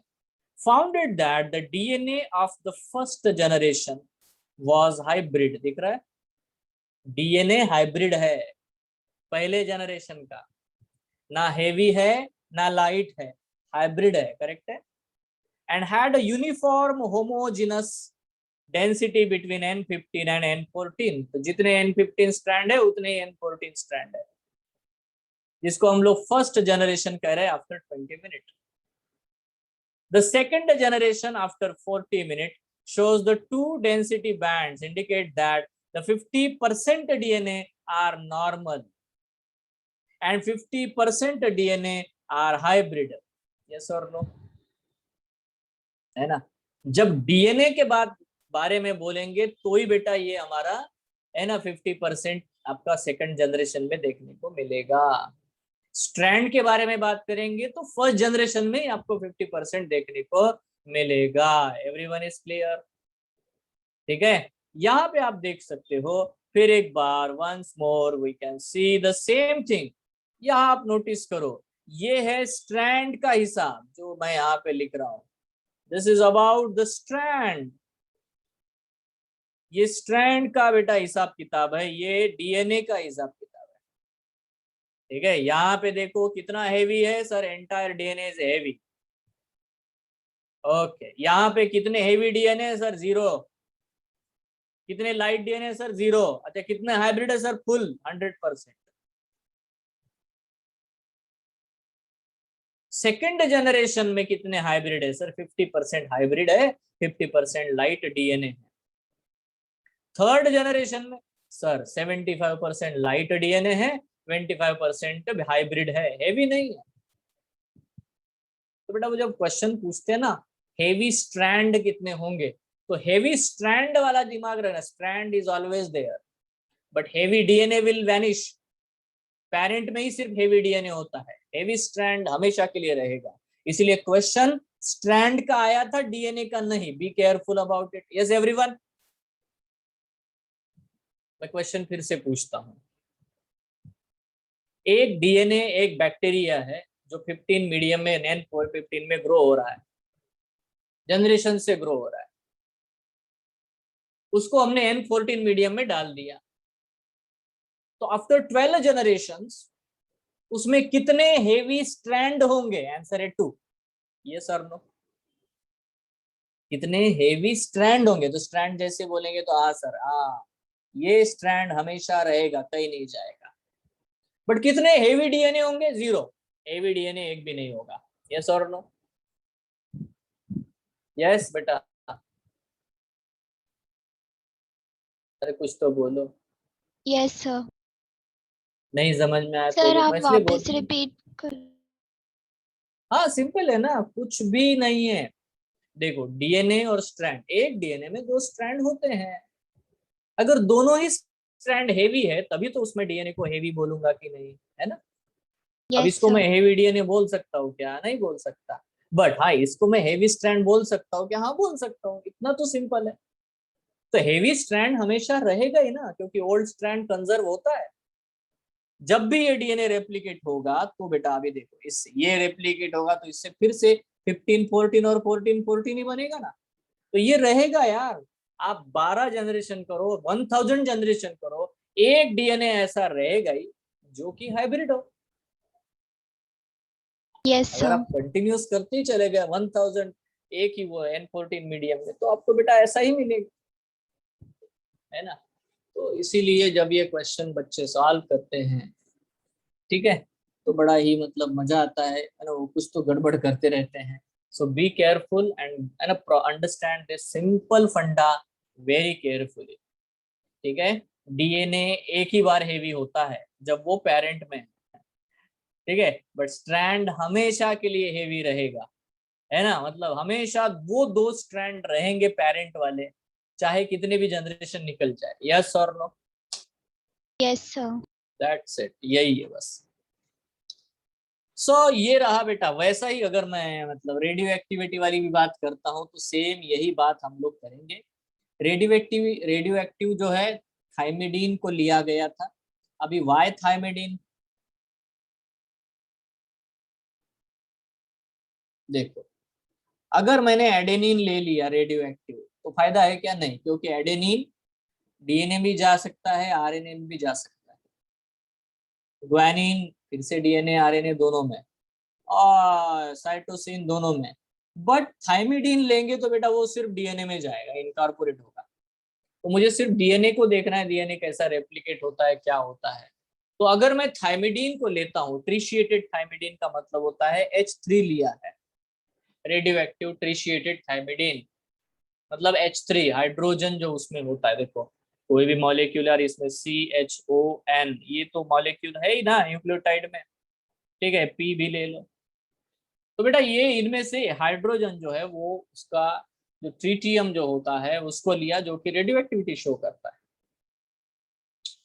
founded that the DNA of the first generation was hybrid. दिख रहा है, डीएनए हाइब्रिड है पहले जनरेशन का, ना हेवी है ना लाइट है, हाइब्रिड है, करेक्ट है। And had a uniform homogeneous density between N15 and N14। तो जितने N15 स्ट्रैंड है उतने N14 स्ट्रैंड है, जिसको हम लोग फर्स्ट जनरेशन कह रहे हैं after 20 minute. The second generation after 40 minute shows the two density bands indicate that the 50% DNA are normal and 50% DNA are hybrid. Yes or no? है ना। जब डीएनए के बारे में बोलेंगे तो ही बेटा ये हमारा, है ना, 50% आपका सेकंड जनरेशन में देखने को मिलेगा। स्ट्रैंड के बारे में बात करेंगे तो फर्स्ट जनरेशन में आपको 50% देखने को मिलेगा। Everyone is clear? ठीक है। यहाँ पे आप देख सकते हो फिर एक बार, once more we can see the same thing. यहाँ आप नोटिस करो, ये है स्ट्रैंड का हिसाब जो मैं यहाँ पे लिख रहा हूं। This is about the strand. ये स्ट्रैंड का बेटा हिसाब किताब है, ये डीएनए का हिसाब किताब है। ठीक है, यहाँ पे देखो कितना हेवी है sir, entire DNA is heavy. Okay, यहाँ पे कितने हेवी डीएनए सर? 0। कितने लाइट डीएनए सर? 0। अच्छा, कितने हाइब्रिड है सर? फुल 100%। सेकेंड जनरेशन में कितने हाइब्रिड है सर? 50% हाइब्रिड है, 50% लाइट डीएनए है। थर्ड जनरेशन में सर 75% लाइट डीएनए है, 25% हाइब्रिड है, हेवी नहीं है। तो बेटा वो जब क्वेश्चन पूछते हैं ना हेवी स्ट्रैंड कितने होंगे, तो हेवी स्ट्रैंड वाला दिमाग रखना। Strand is always there but heavy DNA will vanish. Parent में ही सिर्फ हेवी डीएनए होता है, हेवी स्ट्रैंड हमेशा के लिए रहेगा। इसलिए क्वेश्चन स्ट्रैंड का आया था, डीएनए का नहीं। Be careful about it. Yes everyone? मैं क्वेश्चन फिर से पूछता हूं। एक डीएनए एक बैक्टीरिया है जो 15 मीडियम में N15 में ग्रो हो रहा है, जनरेशन से ग्रो हो रहा है। उसको हमने N14 मीडियम में डाल दिया, तो आफ्टर 12 जनरेशंस उसमें कितने हेवी स्ट्रैंड होंगे? आंसर है 2। यस और नो? कितने हेवी स्ट्रैंड होंगे? तो स्ट्रैंड जैसे बोलेंगे तो हाँ सर, हाँ ये स्ट्रैंड हमेशा रहेगा, कहीं नहीं जाएगा। बट कितने हेवी डीएनए होंगे? 0। हेवी डीएनए एक भी नहीं होगा। यस और नो? यस बेटा, अरे कुछ तो बोलो। Yes, sir. नहीं समझ में आया Sir, तो आप मैं इसलिए वापस बोलता हूँ। रिपीट कर। हाँ सिंपल है ना, कुछ भी नहीं है। देखो डीएनए और स्ट्रैंड, एक डीएनए में 2 स्ट्रैंड होते हैं। अगर दोनों ही स्ट्रैंड हेवी है तभी तो उसमें डीएनए को हेवी बोलूंगा कि नहीं, है ना। अब Yes, इसको मैं sir. हेवी डीएनए बोल सकता हूँ क्या? नहीं बोल सकता। बट हाँ, इसको मैं हेवी स्ट्रैंड बोल सकता हूँ क्या? हाँ बोल सकता हूँ। इतना तो सिंपल है। तो हेवी स्ट्रैंड हमेशा रहेगा ही ना, क्योंकि ओल्ड स्ट्रैंड कंजर्व होता है। जब भी ये डीएनए रेप्लिकेट होगा तो बेटा अभी देखो, इससे ये रेप्लिकेट होगा तो इससे फिर से 15 14 और 14 14 ही बनेगा ना। तो ये रहेगा यार। आप 12 जनरेशन करो, 1000 जनरेशन करो, एक डीएनए ऐसा रहेगा ही जो कि हाइब्रिड हो। Yes, अगर sir. आप कंटिन्यूस करते ही चले गए 1000 एक ही वो N14 मीडियम में, तो आपको बेटा ऐसा ही मिलेगा, है ना। तो इसीलिए जब ये क्वेश्चन बच्चे सॉल्व करते हैं, ठीक है, तो बड़ा ही मतलब मजा आता है ना, वो कुछ तो गड़बड़ करते रहते हैं। So be careful and understand this simple funda very carefully, ठीक है। डीएनए एक ही बार हेवी होता है जब वो पेरेंट में है, ठीक है, बट स्ट्रैंड हमेशा के लिए हेवी रहेगा, है ना, मतलब हमेशा वो दो स्ट्रैंड रहेंगे पेरेंट वाले, चाहे कितने भी जनरेशन निकल जाए। यस और no? Yes sir. That's it, यही है बस। ये रहा बेटा। वैसा ही अगर मैं मतलब रेडियो एक्टिविटी वाली भी बात करता हूँ तो सेम यही बात हम लोग करेंगे। रेडियो एक्टिव जो है थाइमिडीन को लिया गया था। अभी वाई थाइमिडीन, देखो अगर मैंने एडेनिन ले लिया रेडियो एक्टिव तो फायदा है क्या? नहीं, क्योंकि एडेनिन डीएनए भी जा सकता है, आरएनए में भी जा सकता है। ग्वानिन फिर से डीएनए आरएनए दोनों में, और साइटोसिन दोनों में। बट थाइमिडीन लेंगे तो बेटा वो सिर्फ डीएनए में जाएगा, इनकॉर्पोरेट होगा। तो मुझे सिर्फ डीएनए को देखना है, डीएनए कैसा रेप्लिकेट होता है, क्या होता है। तो अगर मैं थाइमिडीन को लेता हूँ, ट्रिशिएटेड थाइमिडीन का मतलब होता है H3 लिया है, रेडियो एक्टिव ट्रिशिएटेड थाइमिडीन, मतलब H3 हाइड्रोजन जो उसमें होता है। देखो कोई भी मॉलिक्यूलर इसमें CHON, ये तो मॉलिक्यूल है ही ना न्यूक्लियोटाइड में, ठीक है, P भी ले लो। तो बेटा ये इनमें से हाइड्रोजन जो है वो उसका जो ट्रिटियम जो होता है उसको लिया, जो कि रेडियो एक्टिविटी शो करता है,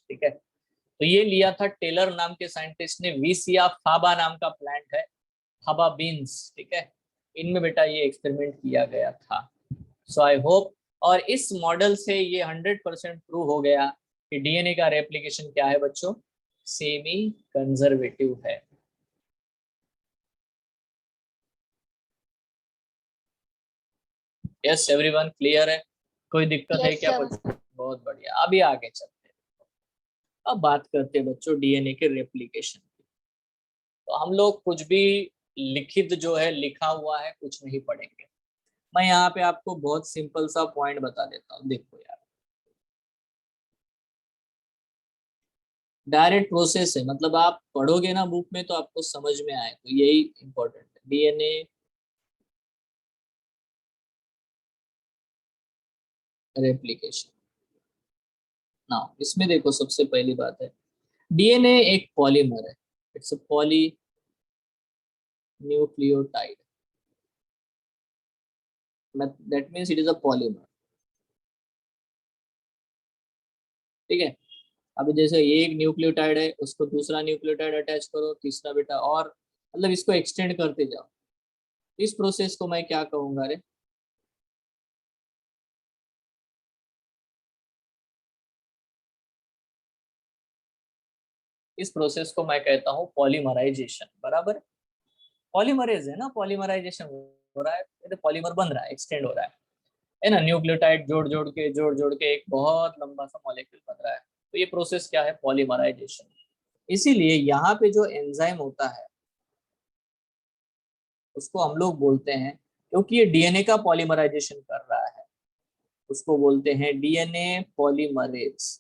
ठीक है। तो ये लिया था टेलर नाम के साइंटिस्ट ने। विसिया फाबा नाम का प्लांट है, फाबा बीन्स, ठीक है, इनमें बेटा ये एक्सपेरिमेंट किया गया था। सो आई होप, और इस मॉडल से ये 100% प्रूव हो गया कि डीएनए का रेप्लिकेशन क्या है बच्चों, सेमी कंजर्वेटिव है। यस एवरीवन, क्लियर है? कोई दिक्कत है यस क्या सर। बच्चों? बहुत बढ़िया, अभी आगे चलते हैं। अब बात करते हैं बच्चों डीएनए के रेप्लिकेशन की। तो हम लोग कुछ भी लिखित जो है लिखा हुआ है कुछ नहीं पढ़ेंगे। मैं यहाँ पे आपको बहुत सिंपल सा पॉइंट बता देता हूँ। देखो यार, डायरेक्ट प्रोसेस है, मतलब आप पढ़ोगे ना बुक में तो आपको समझ में आए, तो यही इंपॉर्टेंट है। डीएनए रेप्लिकेशन ना, इसमें देखो सबसे पहली बात है डीएनए एक पॉलीमर है, it's a poly nucleotide, that means it is a polymer, ठीक है। अभी जैसे एक न्यूक्लियोटाइड है, उसको दूसरा न्यूक्लियोटाइड अटैच करो, तीसरा बेटा, और मतलब इसको एक्सटेंड करते जाओ। इस प्रोसेस को मैं क्या कहूंगा रे? इस प्रोसेस को मैं कहता हूँ पॉलीमराइजेशन, बराबर। पॉलीमरेज है ना, पॉलीमराइजेशन हो रहा है, तो पॉलीमर बन रहा है, एक्सटेंड हो रहा है ना, न्यूक्लियोटाइड जोड़ जोड़ के एक बहुत लंबा सा मॉलिक्यूल बन रहा है। तो ये प्रोसेस क्या है? पॉलीमराइजेशन। इसीलिए यहाँ पे जो एंजाइम होता है उसको हम लोग बोलते हैं, क्योंकि ये डीएनए का पॉलीमराइजेशन कर रहा है, उसको बोलते हैं डीएनए पॉलीमरेज।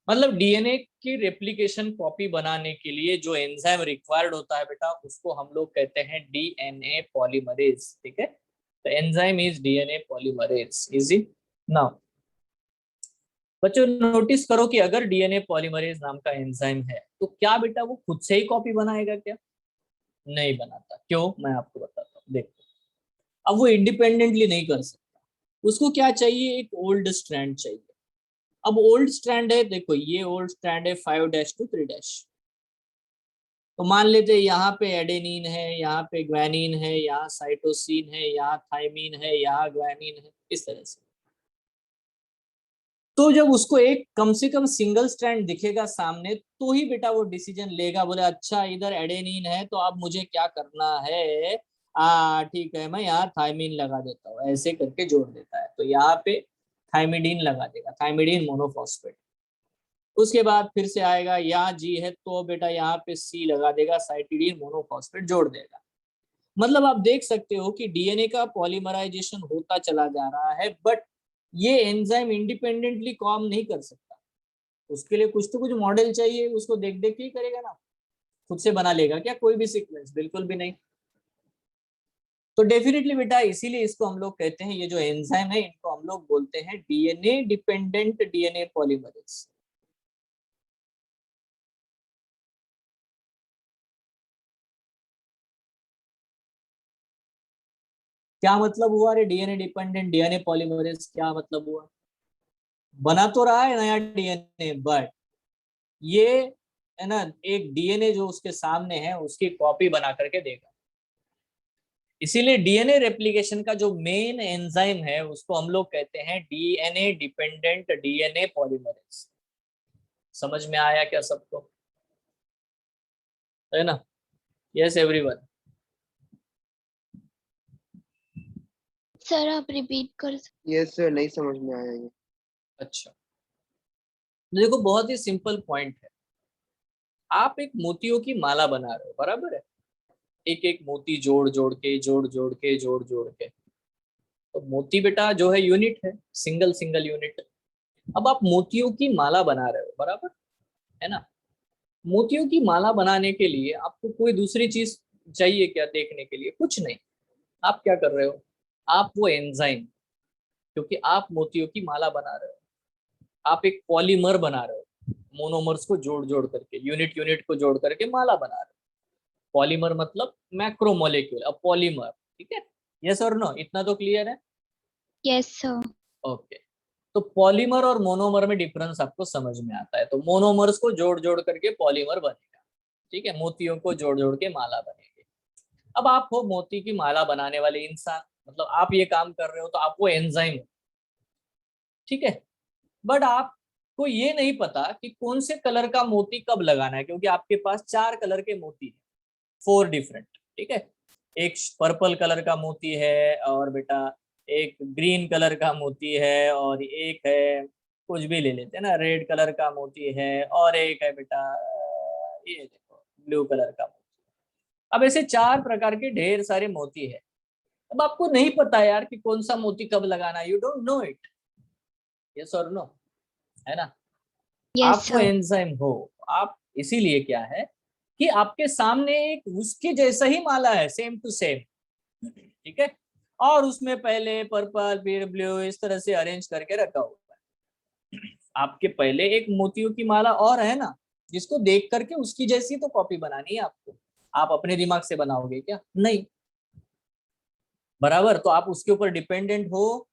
मतलब डीएनए की रेप्लिकेशन कॉपी बनाने के लिए जो एंजाइम रिक्वायर्ड होता है बेटा, उसको हम लोग कहते हैं डीएनए पॉलीमरेज, ठीक है। तो enzyme is DNA polymerase, easy. Now बच्चों नोटिस करो कि अगर डीएनए पॉलीमरेज नाम का एंजाइम है तो क्या बेटा वो खुद से ही कॉपी बनाएगा क्या? नहीं बनाता। क्यों? मैं आपको बताता हूँ, देखो। अब वो इंडिपेंडेंटली नहीं कर सकता, उसको क्या चाहिए? एक ओल्ड स्ट्रैंड चाहिए। अब ओल्ड स्ट्रैंड है, देखो ये ओल्ड स्ट्रैंड है 5' to 3'। तो मान लेते हैं यहाँ पे एडेनिन है, यहाँ पे ग्वानिन है, यहाँ साइटोसिन है, यहाँ थाइमिन है, यहाँ ग्वानिन है, इस तरह से। तो जब उसको एक कम से कम सिंगल स्ट्रैंड दिखेगा सामने तो ही बेटा वो डिसीजन लेगा, बोले अच्छा इधर एडेनिन है तो अब मुझे क्या करना है, ठीक है मैं यहाँ थाइमिन लगा देता हूँ, ऐसे करके जोड़ देता है। तो यहाँ पे थाइमिडीन लगा देगा, थाइमिडीन मोनोफॉस्फेट। उसके बाद फिर से आएगा, यहाँ जी है तो बेटा यहाँ पे सी लगा देगा, साइटिडीन मोनोफॉस्फेट जोड़ देगा। मतलब आप देख सकते हो कि डीएनए का पॉलीमराइजेशन होता चला जा रहा है, बट ये एंजाइम इंडिपेंडेंटली काम नहीं कर सकता, उसके लिए कुछ तो कुछ मॉडल चाहिए, उसको देख देख के ही करेगा ना। खुद से बना लेगा क्या कोई भी सीक्वेंस? बिल्कुल भी नहीं। तो डेफिनेटली बेटा, इसीलिए इसको हम लोग कहते हैं, ये जो एंजाइम है इनको हम लोग बोलते हैं डीएनए डिपेंडेंट डीएनए पॉलीमरेज। क्या मतलब हुआ रे डीएनए डिपेंडेंट डीएनए पॉलीमरेज? क्या मतलब हुआ? बना तो रहा है नया डीएनए, बट ये है ना, एक डीएनए जो उसके सामने है उसकी कॉपी बना करके देगा। इसीलिए डीएनए रेप्लिकेशन का जो मेन एंजाइम है उसको हम लोग कहते हैं डीएनए डिपेंडेंट डीएनए पॉलीमरेज। समझ में आया क्या सबको? है ना? Yes everyone. सर आप रिपीट कर सकते? यस सर, नहीं समझ में आया ये। अच्छा, देखो बहुत ही सिंपल पॉइंट है। आप एक मोतियों की माला बना रहे हो, बराबर है? एक एक मोती जोड़ जोड़ के जोड़ जोड़ के जोड़ जोड़ के। तो मोती बेटा जो है यूनिट है, सिंगल सिंगल यूनिट। अब आप मोतियों की माला बना रहे हो, बराबर है ना? मोतियों की माला बनाने के लिए आपको कोई दूसरी चीज चाहिए क्या देखने के लिए? कुछ नहीं। आप क्या कर रहे हो? आप वो एंजाइम, क्योंकि आप मोतियों की माला बना रहे हो, आप एक पॉलीमर बना रहे हो, मोनोमर्स को जोड़ जोड़ करके, यूनिट यूनिट को जोड़ करके माला बना रहे हो। पॉलीमर मतलब मैक्रोमोलेक्यूल, अब पॉलीमर, ठीक है? यस और नो, इतना तो क्लियर है? Yes sir. ओके। तो पॉलीमर और मोनोमर में डिफरेंस आपको समझ में आता है। तो मोनोमर्स को जोड़ जोड़ करके पॉलीमर बनेगा, ठीक है? मोतियों को जोड़ जोड़ के माला बनेगी। अब आप हो मोती की माला बनाने वाले इंसान, मतलब आप ये काम कर रहे हो, तो आप वो एंजाइम हो, ठीक है? बट आपको ये नहीं पता कि कौन से कलर का मोती कब लगाना है, क्योंकि आपके पास 4 कलर के मोती है, 4 डिफरेंट, ठीक है? एक पर्पल कलर का मोती है, और बेटा एक ग्रीन कलर का मोती है, और एक है, कुछ भी ले लेते हैं ना, रेड कलर का मोती है, और एक है बेटा ये देखो ब्लू कलर का मोती। अब ऐसे 4 प्रकार के ढेर सारे मोती है। अब आपको नहीं पता यार कि कौन सा मोती कब लगाना है, you don't know it. Yes और नो, है ना? यस आप वो सर। एंजाइम हो। आप इसीलिए क्या है कि आपके सामने एक उसके जैसा ही माला है, सेम टू सेम, ठीक है? और उसमें पहले पर्पल फिर ब्लू इस तरह से अरेंज करके रखा हुआ है। आपके पहले एक मोतियों की माला और है ना, जिसको देख करके उसकी जैसी तो कॉपी बनानी है आपको। आप अपने दिमाग से बनाओगे क्या? नहीं, बराबर? तो आप उसके ऊपर डिपेंडेंट हो,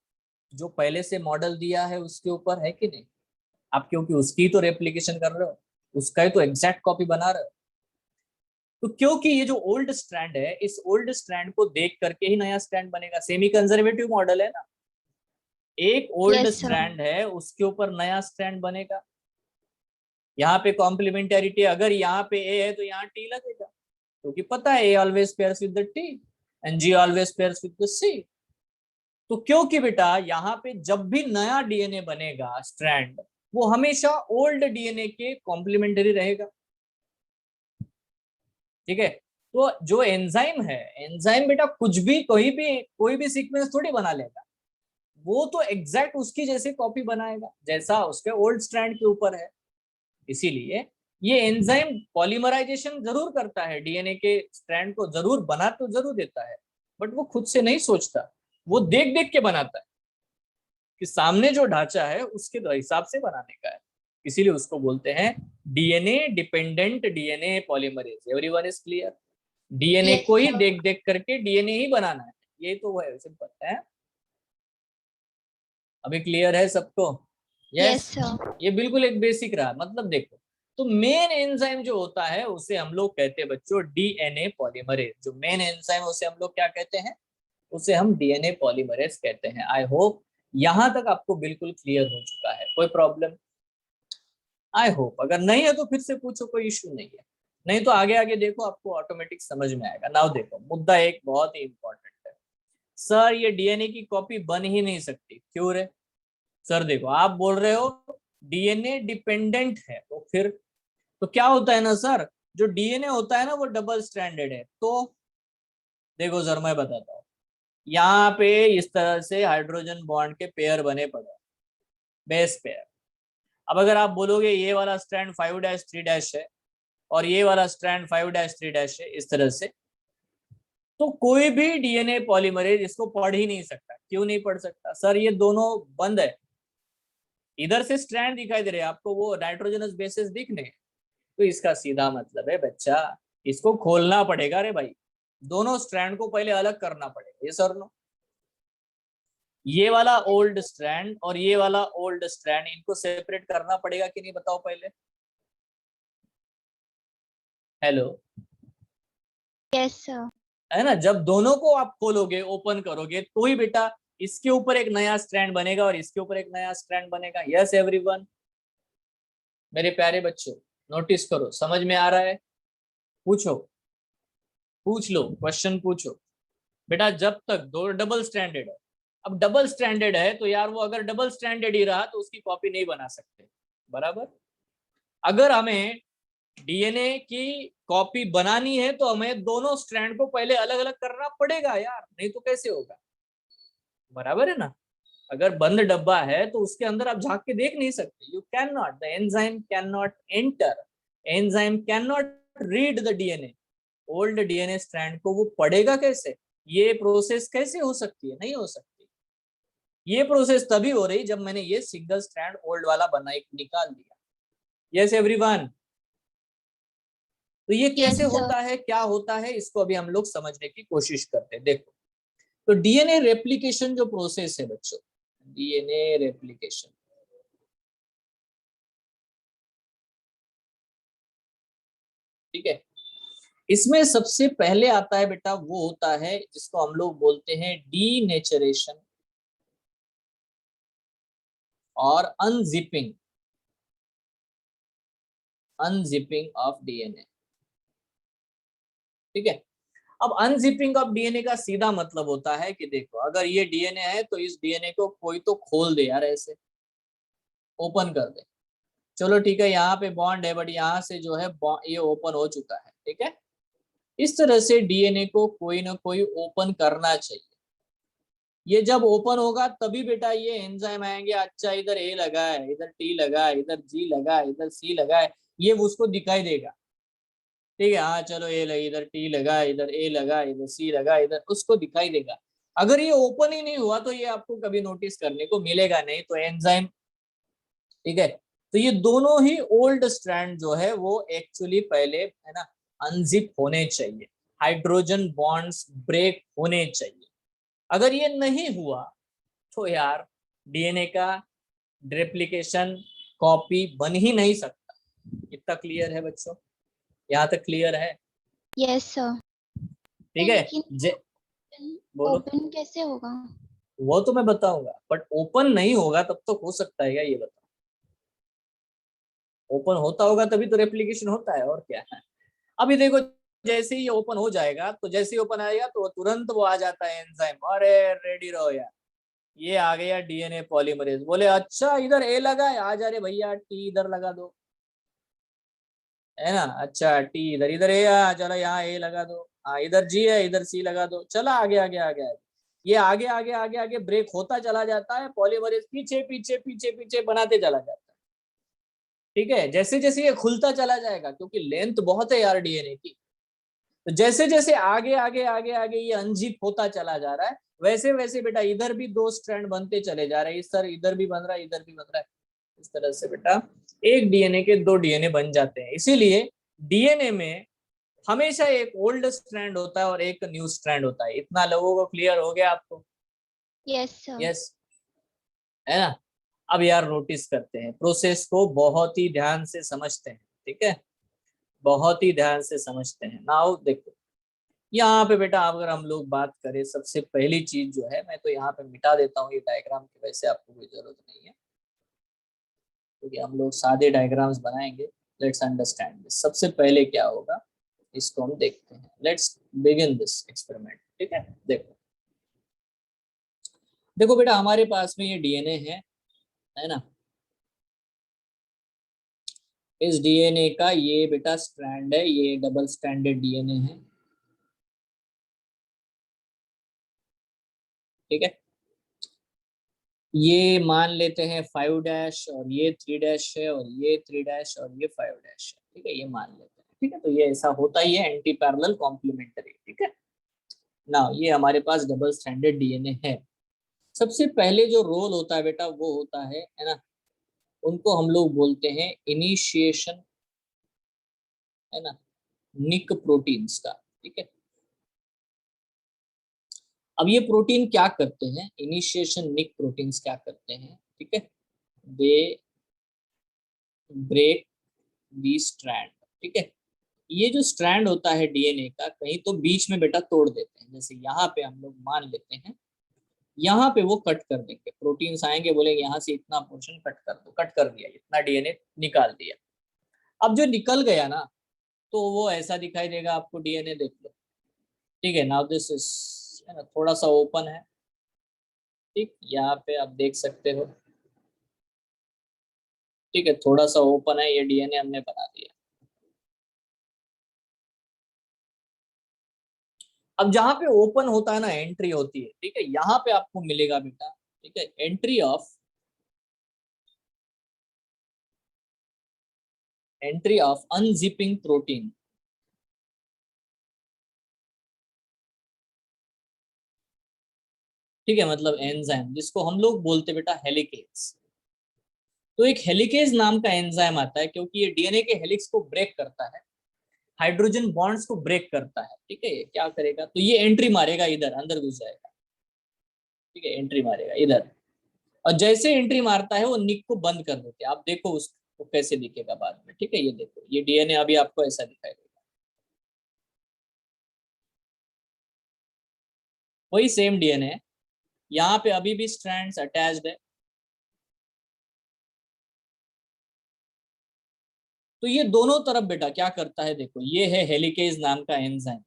जो पहले से मॉडल दिया है उसके ऊपर, है कि नहीं? आप क्योंकि उसकी तो रेप्लिकेशन कर रहे हो, उसका ही तो एग्जैक्ट कॉपी बना रहे हो। तो क्योंकि ये जो ओल्ड स्ट्रैंड है, इस ओल्ड स्ट्रैंड को देख करके ही नया स्ट्रैंड बनेगा। सेमी कंजर्वेटिव मॉडल है ना, एक ओल्ड यस सर। स्ट्रैंड है उसके ऊपर नया स्ट्रैंड बनेगा। यहाँ पे कॉम्प्लीमेंटेरिटी, अगर यहाँ पे ए है तो यहाँ टी लगेगा, क्योंकि पता है A always pairs with the T and G always pairs with the C. तो क्योंकि बेटा यहाँ पे जब भी नया डीएनए बनेगा स्ट्रैंड, वो हमेशा ओल्ड डीएनए के कॉम्प्लीमेंटरी रहेगा, ठीक है? तो जो एंजाइम है, एंजाइम बेटा कुछ भी कोई भी सीक्वेंस थोड़ी बना लेगा, वो तो एग्जैक्ट उसकी जैसे कॉपी बनाएगा जैसा उसके ओल्ड स्ट्रैंड के ऊपर है। इसीलिए ये एंजाइम पॉलीमराइजेशन जरूर करता है, डीएनए के स्ट्रैंड को जरूर बना तो जरूर देता है, बट वो खुद से नहीं सोचता, वो देख देख के बनाता है कि सामने जो ढांचा है उसके हिसाब से बनाने का है। इसीलिए उसको बोलते हैं DNA dependent DNA polymerase. Everyone is clear? DNA yes को ही सर। देख देख करके डीएनए ही बनाना है, ये तो है, सिंपल है। अभी क्लियर है सबको? Yes yes. सर। ये बिल्कुल एक बेसिक रहा, मतलब देखो, तो मेन एंजाइम जो होता है उसे हम लोग कहते हैं बच्चों डीएनए पॉलीमरेज। जो मेन एंजाइम उसे हम लोग क्या कहते हैं? उसे हम डीएनए पॉलीमरेज कहते हैं। आई होप यहां तक आपको बिल्कुल क्लियर हो चुका है, कोई प्रॉब्लम? आई होप, अगर नहीं है तो फिर से पूछो, कोई इश्यू नहीं है। नहीं तो आगे आगे देखो, आपको ऑटोमेटिक समझ में आएगा। नाउ देखो, मुद्दा एक बहुत ही इंपॉर्टेंट है। सर ये डीएनए की कॉपी बन ही नहीं सकती, क्यों रे? सर देखो, आप बोल रहे हो डीएनए डिपेंडेंट है, तो फिर तो क्या होता है ना सर, जो डीएनए होता है ना वो डबल स्ट्रैंडेड है। तो देखो सर मैं बताता हूँ, यहाँ पे इस तरह से हाइड्रोजन बॉन्ड के पेयर बने पड़े, बेस पेयर। अब अगर आप बोलोगे ये वाला स्ट्रैंड 5-3 है और ये वाला स्ट्रैंड 5-3 है इस तरह से, तो कोई भी डीएनए पॉलीमरेज इसको पढ़ ही नहीं सकता। क्यों नहीं पढ़ सकता? सर ये दोनों बंद है, इधर से स्ट्रैंड दिखाई दे रहे हैं आपको, वो नाइट्रोजनस बेसेस दिख रहे हैं, तो इसका सीधा मतलब है बच्चा इसको खोलना पड़ेगा रे भाई, दोनों स्ट्रैंड को पहले अलग करना पड़ेगा। ये सर नो, ये वाला ओल्ड स्ट्रैंड और ये वाला ओल्ड स्ट्रैंड, इनको सेपरेट करना पड़ेगा कि नहीं बताओ पहले। Hello, yes sir. है ना? जब दोनों को आप खोलोगे, ओपन करोगे, तो ही बेटा इसके ऊपर एक नया स्ट्रैंड बनेगा और इसके ऊपर एक नया स्ट्रैंड बनेगा। यस एवरीवन, मेरे प्यारे बच्चों नोटिस करो, समझ में आ रहा है? पूछो, पूछ लो, क्वेश्चन पूछो बेटा। जब तक दो डबल स्टैंडर्ड है, अब डबल स्टैंडर्ड है तो यार वो अगर डबल स्टैंडर्ड ही रहा तो उसकी कॉपी नहीं बना सकते, बराबर। अगर हमें डीएनए की कॉपी बनानी है तो हमें दोनों स्ट्रैंड को पहले अलग अलग करना पड़ेगा यार, नहीं तो कैसे होगा, बराबर है ना? अगर बंद डब्बा है तो उसके अंदर आप झांक के देख नहीं सकते। You can not, the enzyme can not enter, enzyme can not read the DNA. Old DNA strand को वो पढ़ेगा कैसे? ये प्रोसेस कैसे हो सकती है? नहीं हो सकती। ये प्रोसेस तभी हो रही जब मैंने ये सिंगल स्ट्रैंड ओल्ड वाला बना निकाल दिया। यस एवरीवन, तो ये यस कैसे सर। होता है, क्या होता है, इसको अभी हम लोग समझने की कोशिश करते हैं। देखो, तो डीएनए रेप्लिकेशन जो प्रोसेस है बच्चों, डीएनए रेप्लिकेशन, ठीक है, इसमें सबसे पहले आता है बेटा, वो होता है जिसको हम लोग बोलते हैं डीनेचरेशन और अनजिपिंग, अनजिपिंग ऑफ डीएनए, ठीक है। अब अनजिपिंग ऑफ डीएनए का सीधा मतलब होता है कि देखो, अगर ये डीएनए है तो इस डीएनए को कोई तो खोल दे यार, ऐसे ओपन कर दे। चलो ठीक है, यहाँ पे बॉन्ड है बट यहाँ से जो है ये ओपन हो चुका है, ठीक है। इस तरह से डीएनए को कोई ना कोई ओपन करना चाहिए। ये जब ओपन होगा तभी बेटा ये एंजाइम आएंगे, अच्छा इधर ए लगा है, इधर टी लगा है, इधर जी लगा है, इधर सी लगा है, ये उसको दिखाई देगा, ठीक है। हाँ चलो, ए लगा, इधर टी लगा, इधर ए लगा, इधर सी लगा, इधर उसको दिखाई देगा। अगर ये ओपन ही नहीं हुआ तो ये आपको कभी नोटिस करने को मिलेगा नहीं, तो एंजाइम, ठीक है। तो ये दोनों ही ओल्ड स्ट्रैंड जो है वो एक्चुअली पहले, है ना, अनजिप होने चाहिए, हाइड्रोजन बॉन्ड्स ब्रेक होने चाहिए। अगर ये नहीं हुआ तो यार डीएनए का रेप्लिकेशन कॉपी बन ही नहीं सकता। इतना क्लियर है बच्चों? यहाँ तक क्लियर है? Yes sir. ठीक है। लेकिन बोलो, ओपन कैसे होगा? वो तो मैं बताऊंगा, बट ओपन नहीं होगा तब तो हो सकता है क्या, ये बताओ? ओपन होता होगा तभी तो रेप्लिकेशन होता है, और क्या है। अभी देखो, जैसे ही ये ओपन हो जाएगा, तो जैसे ही ओपन आएगा तो तुरंत वो आ जाता है एंजाइम, अरे रेडी रहो यार, ये आ गया डीएनए पॉलीमरेज। बोले अच्छा इधर ए लगा है, आ जा रे भैया टी इधर लगा दो, है ना, अच्छा टी इधर, इधर ए चलो यहाँ ए लगा दो, हाँ इधर जी है, इधर सी लगा दो, चला आगे आगे आगे आगे। ये आगे आगे आगे आगे ब्रेक होता चला जाता है, पॉलीमरेज पीछे पीछे पीछे पीछे बनाते चला जाता है, ठीक है। जैसे जैसे ये खुलता चला जाएगा, क्योंकि लेंथ बहुत है यार डीएनए की, तो जैसे जैसे आगे आगे आगे आगे ये अनजिप होता चला जा रहा है, वैसे वैसे बेटा इधर भी दो स्ट्रैंड बनते चले जा रहे हैं। इस तरह इधर भी बन रहा है, इधर भी बन रहा है। इस तरह से बेटा एक डीएनए के दो डीएनए बन जाते हैं। इसीलिए डीएनए में हमेशा एक ओल्ड स्ट्रैंड होता है और एक न्यू स्ट्रैंड होता है। इतना लोगों को क्लियर हो गया आपको? Yes sir. यस, है ना? अब यार नोटिस करते हैं, प्रोसेस को बहुत ही ध्यान से समझते हैं, ठीक है, बहुत ही ध्यान से समझते हैं। नाउ देखो, यहाँ पे बेटा अगर हम लोग बात करें, सबसे पहली चीज जो है, मैं तो यहाँ पे मिटा देता हूँ ये डायग्राम की, वैसे आपको कोई जरूरत नहीं है, क्योंकि हम लोग सादे डायग्राम्स बनाएंगे। Let's understand this. सबसे पहले क्या होगा इसको हम देखते हैं। लेट्स बिगिन दिस एक्सपेरिमेंट, ठीक है। देखो, देखो बेटा हमारे पास में ये डीएनए है ना। इस डीएनए का ये बेटा स्ट्रैंड है, ये डबल स्ट्रैंडेड डीएनए है, ठीक है। ये मान लेते हैं 5 डैश और ये 3 डैश है और ये 3 डैश और ये 5 डैश है, ठीक है, ये मान लेते हैं, ठीक है। तो ये ऐसा होता ही है एंटी पैरेलल कॉम्प्लीमेंट्री, ठीक है ना। ये हमारे पास डबल स्ट्रैंडेड डीएनए है। सबसे पहले जो रोल होता है बेटा वो होता है ना, उनको हम लोग बोलते हैं इनिशिएशन, है ना, निक प्रोटीन्स का, ठीक है। अब ये प्रोटीन क्या करते हैं, इनिशिएशन निक प्रोटीन्स क्या करते हैं, ठीक है, दे ब्रेक दी स्ट्रैंड, ठीक है। ये जो स्ट्रैंड होता है डीएनए का कहीं तो बीच में बेटा तोड़ देते हैं, जैसे यहाँ पे हम लोग मान लेते हैं, यहाँ पे वो कट कर देंगे, प्रोटीन्स आएंगे बोलेंगे यहाँ से इतना पोर्शन कट कर दो, कट कर दिया, इतना डीएनए निकाल दिया। अब जो निकल गया ना तो वो ऐसा दिखाई देगा आपको, डीएनए देख लो, ठीक है। नाउ दिस इज, है ना, थोड़ा सा ओपन है, ठीक, यहाँ पे आप देख सकते हो, ठीक है, थोड़ा सा ओपन है, ये डीएनए हमने बना दिया। अब जहां पे ओपन होता है ना, एंट्री होती है, ठीक है, यहाँ पे आपको मिलेगा बेटा, ठीक है, एंट्री ऑफ अनजिपिंग प्रोटीन, ठीक है, मतलब एंजाइम जिसको हम लोग बोलते बेटा हेलिकेज। तो एक हेलिकेज नाम का एंजाइम आता है क्योंकि ये डीएनए के हेलिक्स को ब्रेक करता है, हाइड्रोजन बॉन्ड्स को ब्रेक करता है, ठीक है। ये क्या करेगा, तो ये एंट्री मारेगा, इधर अंदर घुस जाएगा, ठीक है, एंट्री मारेगा इधर, और जैसे एंट्री मारता है वो निक को बंद कर देते हैं। आप देखो उसको कैसे दिखेगा बाद में, ठीक है, ये देखो, ये डीएनए अभी आपको ऐसा दिखाई देगा, वही सेम डीएनए है, यहाँ पे अभी भी स्ट्रैंड्स अटैच्ड है। तो ये दोनों तरफ बेटा क्या करता है, देखो, ये है हेलिकेज नाम का एंजाइम,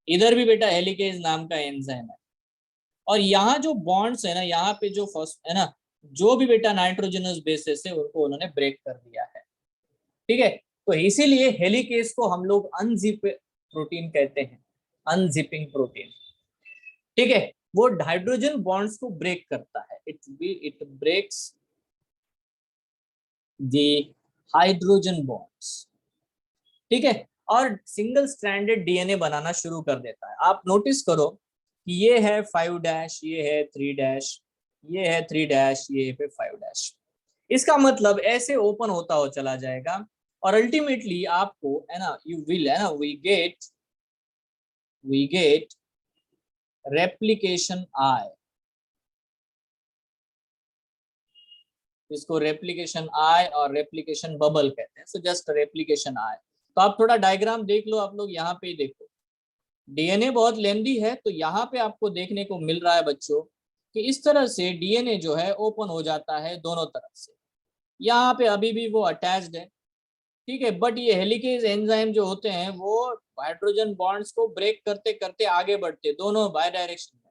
इधर भी बेटा हेलिकेज नाम का एंजाइम है, और यहाँ जो बॉन्ड्स है ना, यहाँ पे जो फर्स्ट है ना, जो भी बेटा नाइट्रोजनस बेसेस है उनको उन्होंने ब्रेक कर दिया है, ठीक है। तो इसीलिए हेलिकेज को हम लोग अनजिप प्रोटीन कहते हैं, अनजिपिंग प्रोटीन, ठीक है। वो हाइड्रोजन बॉन्ड्स को ब्रेक करता है, it breaks the hydrogen bonds, ठीक है, और सिंगल स्ट्रैंडेड डीएनए बनाना शुरू कर देता है। आप नोटिस करो कि ये है 5 डैश, ये है 3 डैश, ये है 3 डैश, ये है 5 डैश। इसका मतलब ऐसे ओपन होता हो चला जाएगा, और अल्टीमेटली आपको, है ना, यू विल, है ना, वी गेट रेप्लिकेशन आई, इसको रेप्लिकेशन आई और रेप्लिकेशन बबल कहते हैं। सो जस्ट रेप्लिकेशन आई। तो आप थोड़ा डायग्राम देख लो, आप लोग यहाँ पे देखो, डीएनए बहुत लेंदी है, तो यहाँ पे आपको देखने को मिल रहा है बच्चों कि इस तरह से डीएनए जो है ओपन हो जाता है दोनों तरफ से। यहाँ पे अभी भी वो अटैच्ड है, ठीक है, बट ये हेलिकेज एंजाइम जो होते हैं वो हाइड्रोजन बॉन्ड्स को ब्रेक करते करते आगे बढ़ते, दोनों बाय डायरेक्शन में,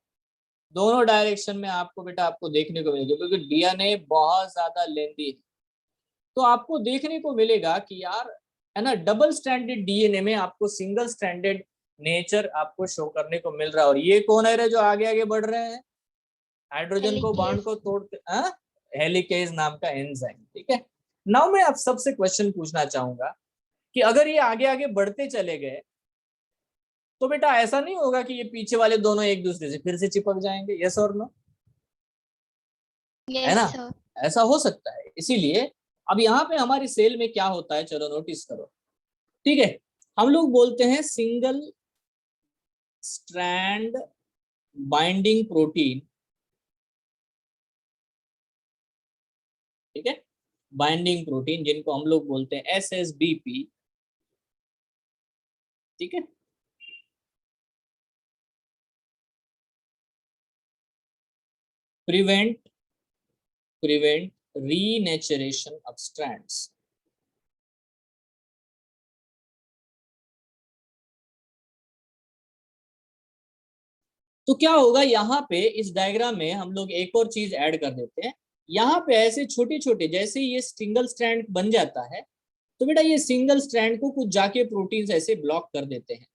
दोनों डायरेक्शन में आपको बेटा आपको देखने को मिलेगा, क्योंकि डीएनए बहुत ज्यादा लेंदी है। तो आपको देखने को मिलेगा कि यार, है ना, डबल स्ट्रैंडेड डीएनए में आपको सिंगल स्ट्रैंडेड नेचर आपको शो करने को मिल रहा है। और ये कौन है रे जो आगे आगे बढ़ रहे हैं, हाइड्रोजन को बॉन्ड को तोड़ते, हेलिकेज नाम का एंजाइम, ठीक है। नाउ मैं आप सबसे क्वेश्चन पूछना चाहूंगा कि अगर ये आगे आगे बढ़ते चले गए तो बेटा ऐसा नहीं होगा कि ये पीछे वाले दोनों एक दूसरे से फिर से चिपक जाएंगे, यस और नो, है ना, ऐसा हो सकता है। इसीलिए अब यहाँ पे हमारी सेल में क्या होता है, चलो नोटिस करो, ठीक है, हम लोग बोलते हैं सिंगल स्ट्रैंड बाइंडिंग प्रोटीन, ठीक है, बाइंडिंग प्रोटीन जिनको हम लोग बोलते हैं SSBP, ठीक है। Prevent renaturation of strands. तो क्या होगा, यहाँ पे इस डायग्राम में हम लोग एक और चीज ऐड कर देते हैं। यहाँ पे ऐसे छोटे छोटे, जैसे ये सिंगल स्ट्रैंड बन जाता है तो बेटा ये सिंगल स्ट्रैंड को कुछ जाके प्रोटीन्स ऐसे ब्लॉक कर देते हैं,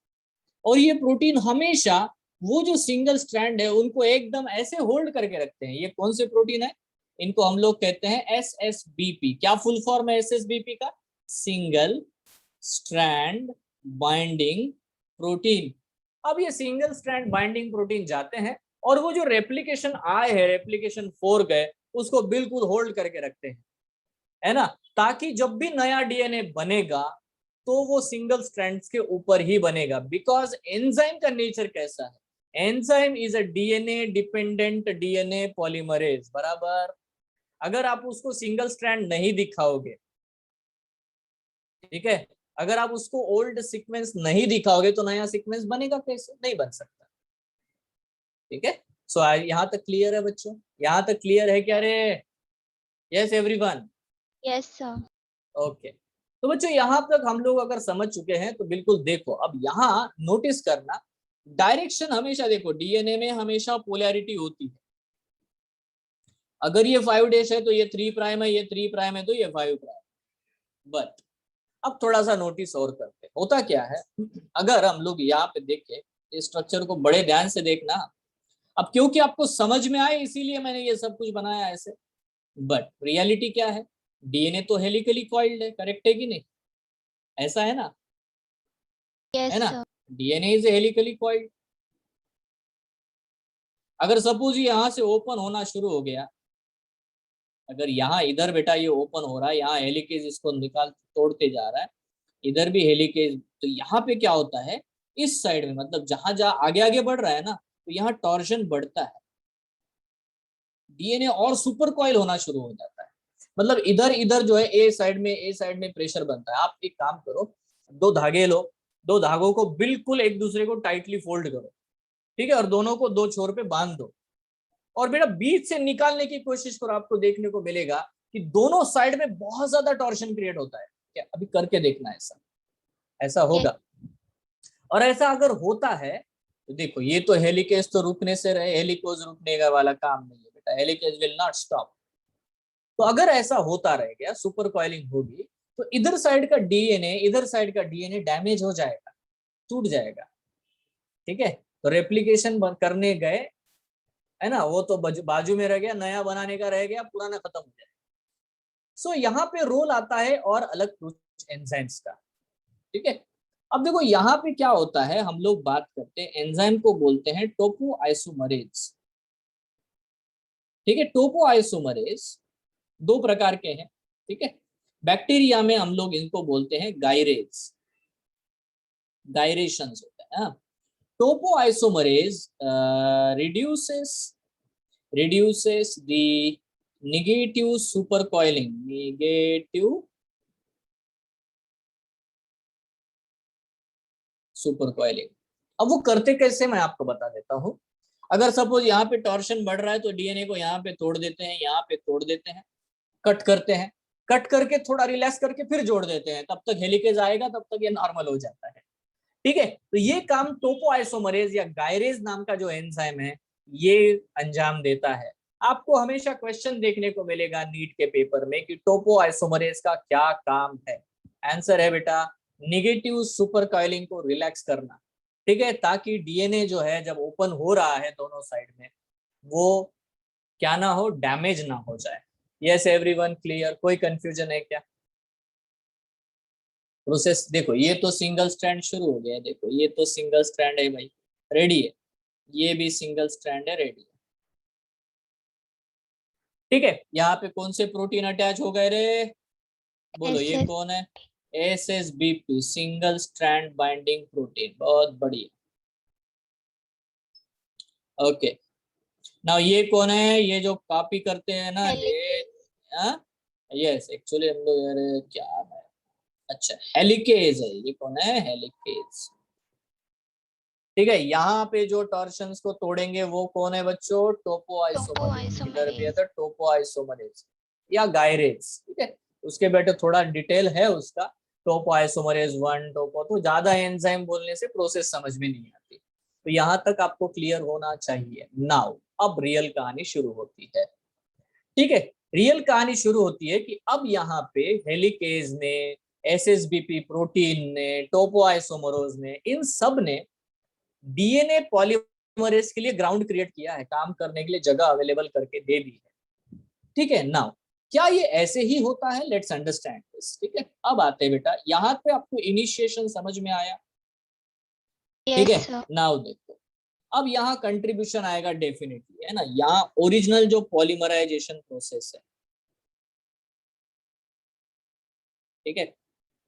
और ये प्रोटीन हमेशा वो जो सिंगल स्ट्रैंड है उनको एकदम ऐसे होल्ड करके रखते हैं। ये कौन से प्रोटीन है? इनको हम लोग कहते हैं SSBP। क्या फुल फॉर्म है SSBP का? Single strand binding protein. अब ये सिंगल स्ट्रैंड बाइंडिंग प्रोटीन जाते हैं और वो जो रेप्लिकेशन आए है, रेप्लिकेशन 4 गए, उसको बिल्कुल होल्ड करके रखते हैं, है ना, ताकि जब भी नया डीएनए बनेगा तो वो सिंगल स्ट्रैंड्स के ऊपर ही बनेगा। बिकॉज एंजाइम का नेचर कैसा है? Enzyme is a DNA dependent DNA polymerase, बराबर। अगर आप उसको सिंगल स्ट्रैंड नहीं दिखाओगे, ठीक है, अगर आप उसको ओल्ड सीक्वेंस नहीं दिखाओगे तो नया सीक्वेंस बनेगा कैसे? नहीं बन सकता। ठीक है, सो यहाँ तक क्लियर है बच्चों? यहाँ तक क्लियर है क्या रे? Yes everyone? Yes sir. Okay, तो बच्चों यहाँ तक हम लोग अगर समझ चुके हैं तो बिल्कुल देखो, अब यहाँ नोटिस करना, डायरेक्शन हमेशा देखो, डीएनए में हमेशा पोलैरिटी होती है। अगर ये 5' है तो ये 3' है, ये 3' है तो ये 5'। बट अब थोड़ा सा नोटिस और करते हैं, होता क्या है, अगर हम लोग यहाँ पे देखें, इस स्ट्रक्चर को बड़े ध्यान से देखना। अब क्योंकि आपको समझ में आए इसीलिए मैंने ये सब कुछ बनाया ऐसे, बट रियलिटी क्या है? डीएनए तो हेलिकली कॉइल्ड है, करेक्ट है कि नहीं? ऐसा है ना? यस है ना? Sir. DNA is helically coiled. अगर सपोज यहाँ से ओपन होना शुरू हो गया, अगर यहाँ इधर बेटा ये ओपन हो रहा है, यहाँ हेलिकेज इसको निकाल तोड़ते जा रहा है, इधर भी हेलिकेज, तो यहाँ पे क्या होता है, इस साइड में, मतलब जहां जहां आगे आगे बढ़ रहा है ना, तो यहाँ टॉर्शन बढ़ता है, डीएनए और सुपर कॉइल होना शुरू हो जाता है। मतलब इधर इधर जो है ए साइड में प्रेशर बनता है। आप एक काम करो, 2 धागे लो, 2 धागों को बिल्कुल एक दूसरे को टाइटली फोल्ड करो, ठीक है, और दोनों को 2 छोर पे बांध दो, और बेटा बीच से निकालने की कोशिश करो। आपको देखने को मिलेगा कि दोनों साइड में बहुत ज्यादा टॉर्शन क्रिएट होता है। क्या अभी करके देखना, ऐसा ऐसा होगा? और ऐसा अगर होता है तो देखो, ये तो हेलिकेज तो रुकने से रहे, हेलिकोज रुकने का वाला काम नहीं है बेटा, हेलिकेज विल नॉट स्टॉप। तो अगर ऐसा होता रह गया, सुपर कॉइलिंग होगी, तो इधर साइड का डीएनए डैमेज हो जाएगा, टूट जाएगा। ठीक है, तो रेप्लिकेशन करने गए, है ना, वो तो बाजू में रह गया, नया बनाने का रह गया, पुराना खत्म हो जाएगा। सो यहाँ पे रोल आता है और अलग कुछ एंजाइम्स का। ठीक है, अब देखो यहाँ पे क्या होता है, हम लोग बात करते हैं एंजाइम को बोलते हैं टोपोआइसोमरेज। ठीक है, टोपोआइसोमरेज 2 प्रकार के हैं। ठीक है, बैक्टीरिया में हम लोग इनको बोलते हैं गायरेज, गायरेशंस होते हैं। Topoisomerase reduces the negative supercoiling, अब वो करते कैसे, मैं आपको बता देता हूं। अगर सपोज यहाँ पे टॉर्शन बढ़ रहा है तो डीएनए को यहाँ पे तोड़ देते हैं, यहाँ पे तोड़ देते हैं, कट करते हैं, कट करके थोड़ा रिलैक्स करके फिर जोड़ देते हैं, तब तक हेलिकेज आएगा, तब तक ये नॉर्मल हो जाता है। ठीक है, तो ये काम टोपोआइसोमरेज या गायरेज नाम का जो एंजाइम है ये अंजाम देता है। आपको हमेशा क्वेश्चन देखने को मिलेगा नीट के पेपर में कि टोपोआइसोमरेज का क्या काम है। आंसर है बेटा, नेगेटिव सुपर कॉइलिंग को रिलैक्स करना। ठीक है, ताकि डीएनए जो है जब ओपन हो रहा है दोनों साइड में, वो क्या ना हो, डैमेज ना हो जाए। Yes everyone, clear? कोई कंफ्यूजन है क्या? प्रोसेस देखो, ये तो सिंगल स्ट्रैंड शुरू हो गया है, देखो ये तो सिंगल स्ट्रैंड है भाई, रेडी है, ये भी सिंगल स्ट्रैंड है, रेडी है। ठीक है, यहाँ पे कौन से प्रोटीन अटैच हो गए रे? बोलो, ये कौन है? SSBP, single strand binding protein, बहुत बढ़िया। ओके, नाउ ये कौन है? ये जो कॉपी करते हैं ना ये, यस, एक्चुअली हम लोग यार क्या है, अच्छा हेलिकेज है, ये कौन है? हेलिकेज। ठीक है, यहाँ पे जो टॉर्शंस को तोड़ेंगे वो कौन है बच्चों? टोपोआइसोमरेज। इधर भी है तो टोपोआइसोमरेज या गायरेज। ठीक है, उसके बेटे थोड़ा डिटेल है उसका, टोपोआइसोमरेज 1 टोपो, तो ज्यादा एंजाइम बोलने से प्रोसेस समझ में नहीं आती। तो यहाँ तक आपको क्लियर होना चाहिए। नाउ अब रियल कहानी शुरू होती है। ठीक है, रियल कहानी शुरू होती है कि अब यहाँ पे हेलिकेज ने, SSBP प्रोटीन ने, टोपोआइसोमरेज ने, इन सब ने डीएनए पॉलीमरेज पॉलीमरेज के लिए ग्राउंड क्रिएट किया है, काम करने के लिए जगह अवेलेबल करके दे दी है। ठीक है, नाउ क्या ये ऐसे ही होता है? Let's understand this. ठीक है, अब आते हैं बेटा, यहाँ पे आपको इनिशिएशन समझ में आया? ठीक Yes, है, sir. नाउ देखो, अब यहाँ कंट्रीब्यूशन आएगा डेफिनेटली, है ना। यहाँ ओरिजिनल जो पॉलीमराइजेशन प्रोसेस है, ठीक है,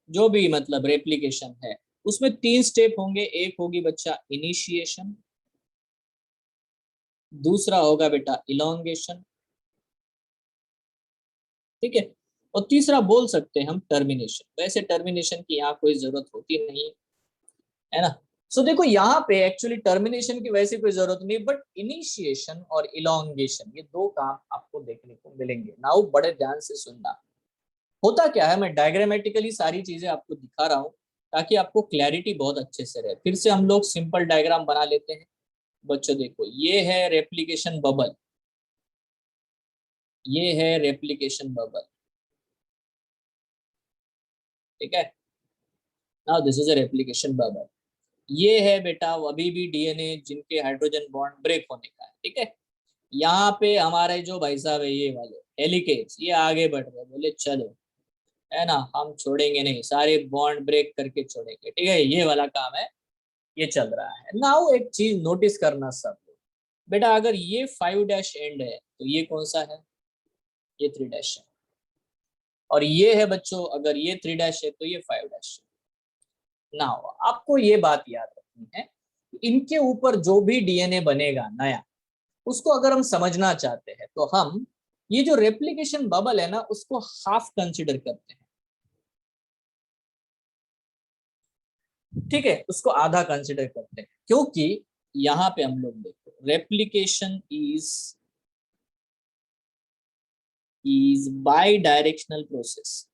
जो भी मतलब रेप्लिकेशन है, उसमें 3 स्टेप होंगे। एक होगी बच्चा इनिशिएशन, दूसरा होगा बेटा इलोंगेशन, ठीक है, और तीसरा बोल सकते हैं हम टर्मिनेशन। वैसे टर्मिनेशन की यहाँ कोई जरूरत होती नहीं है ना। सो देखो, यहाँ पे एक्चुअली टर्मिनेशन की वैसे कोई जरूरत नहीं, बट इनिशिएशन और इलोंगेशन, ये 2 काम आपको देखने को मिलेंगे। नाउ बड़े ध्यान से सुनना। होता क्या है, मैं डायग्रामेटिकली सारी चीजें आपको दिखा रहा हूँ ताकि आपको क्लैरिटी बहुत अच्छे से रहे। फिर से हम लोग सिंपल डायग्राम बना लेते हैं। बच्चों देखो, ये है रेप्लिकेशन बबल, ये है रेप्लिकेशन बबल, ठीक है। Now this is a replication bubble. ये है बेटा अभी भी डीएनए जिनके हाइड्रोजन बॉन्ड ब्रेक होने का है, ठीक है। यहाँ पे हमारे जो भाई साहब है, ये वाले हेलिकेज, ये आगे बढ़ रहे, बोले चलो, है ना, हम छोड़ेंगे नहीं, सारे बॉन्ड ब्रेक करके छोड़ेंगे, ठीक है। ये वाला काम है, ये चल रहा है। नाउ एक चीज नोटिस करना सब लोग, बेटा अगर ये 5 डैश एंड है तो ये कौन सा है? ये 3 डैश है। और ये है बच्चों, अगर ये 3 डैश है तो ये 5 डैश है। नाउ आपको ये बात याद रखनी है, इनके ऊपर जो भी डीएनए बनेगा नया, उसको अगर हम समझना चाहते हैं तो हम ये जो रेप्लिकेशन बबल है ना, उसको हाफ कंसिडर करते हैं, ठीक है, उसको आधा कंसिडर करते हैं। क्योंकि यहाँ पे हम लोग देखो, replication is by directional process.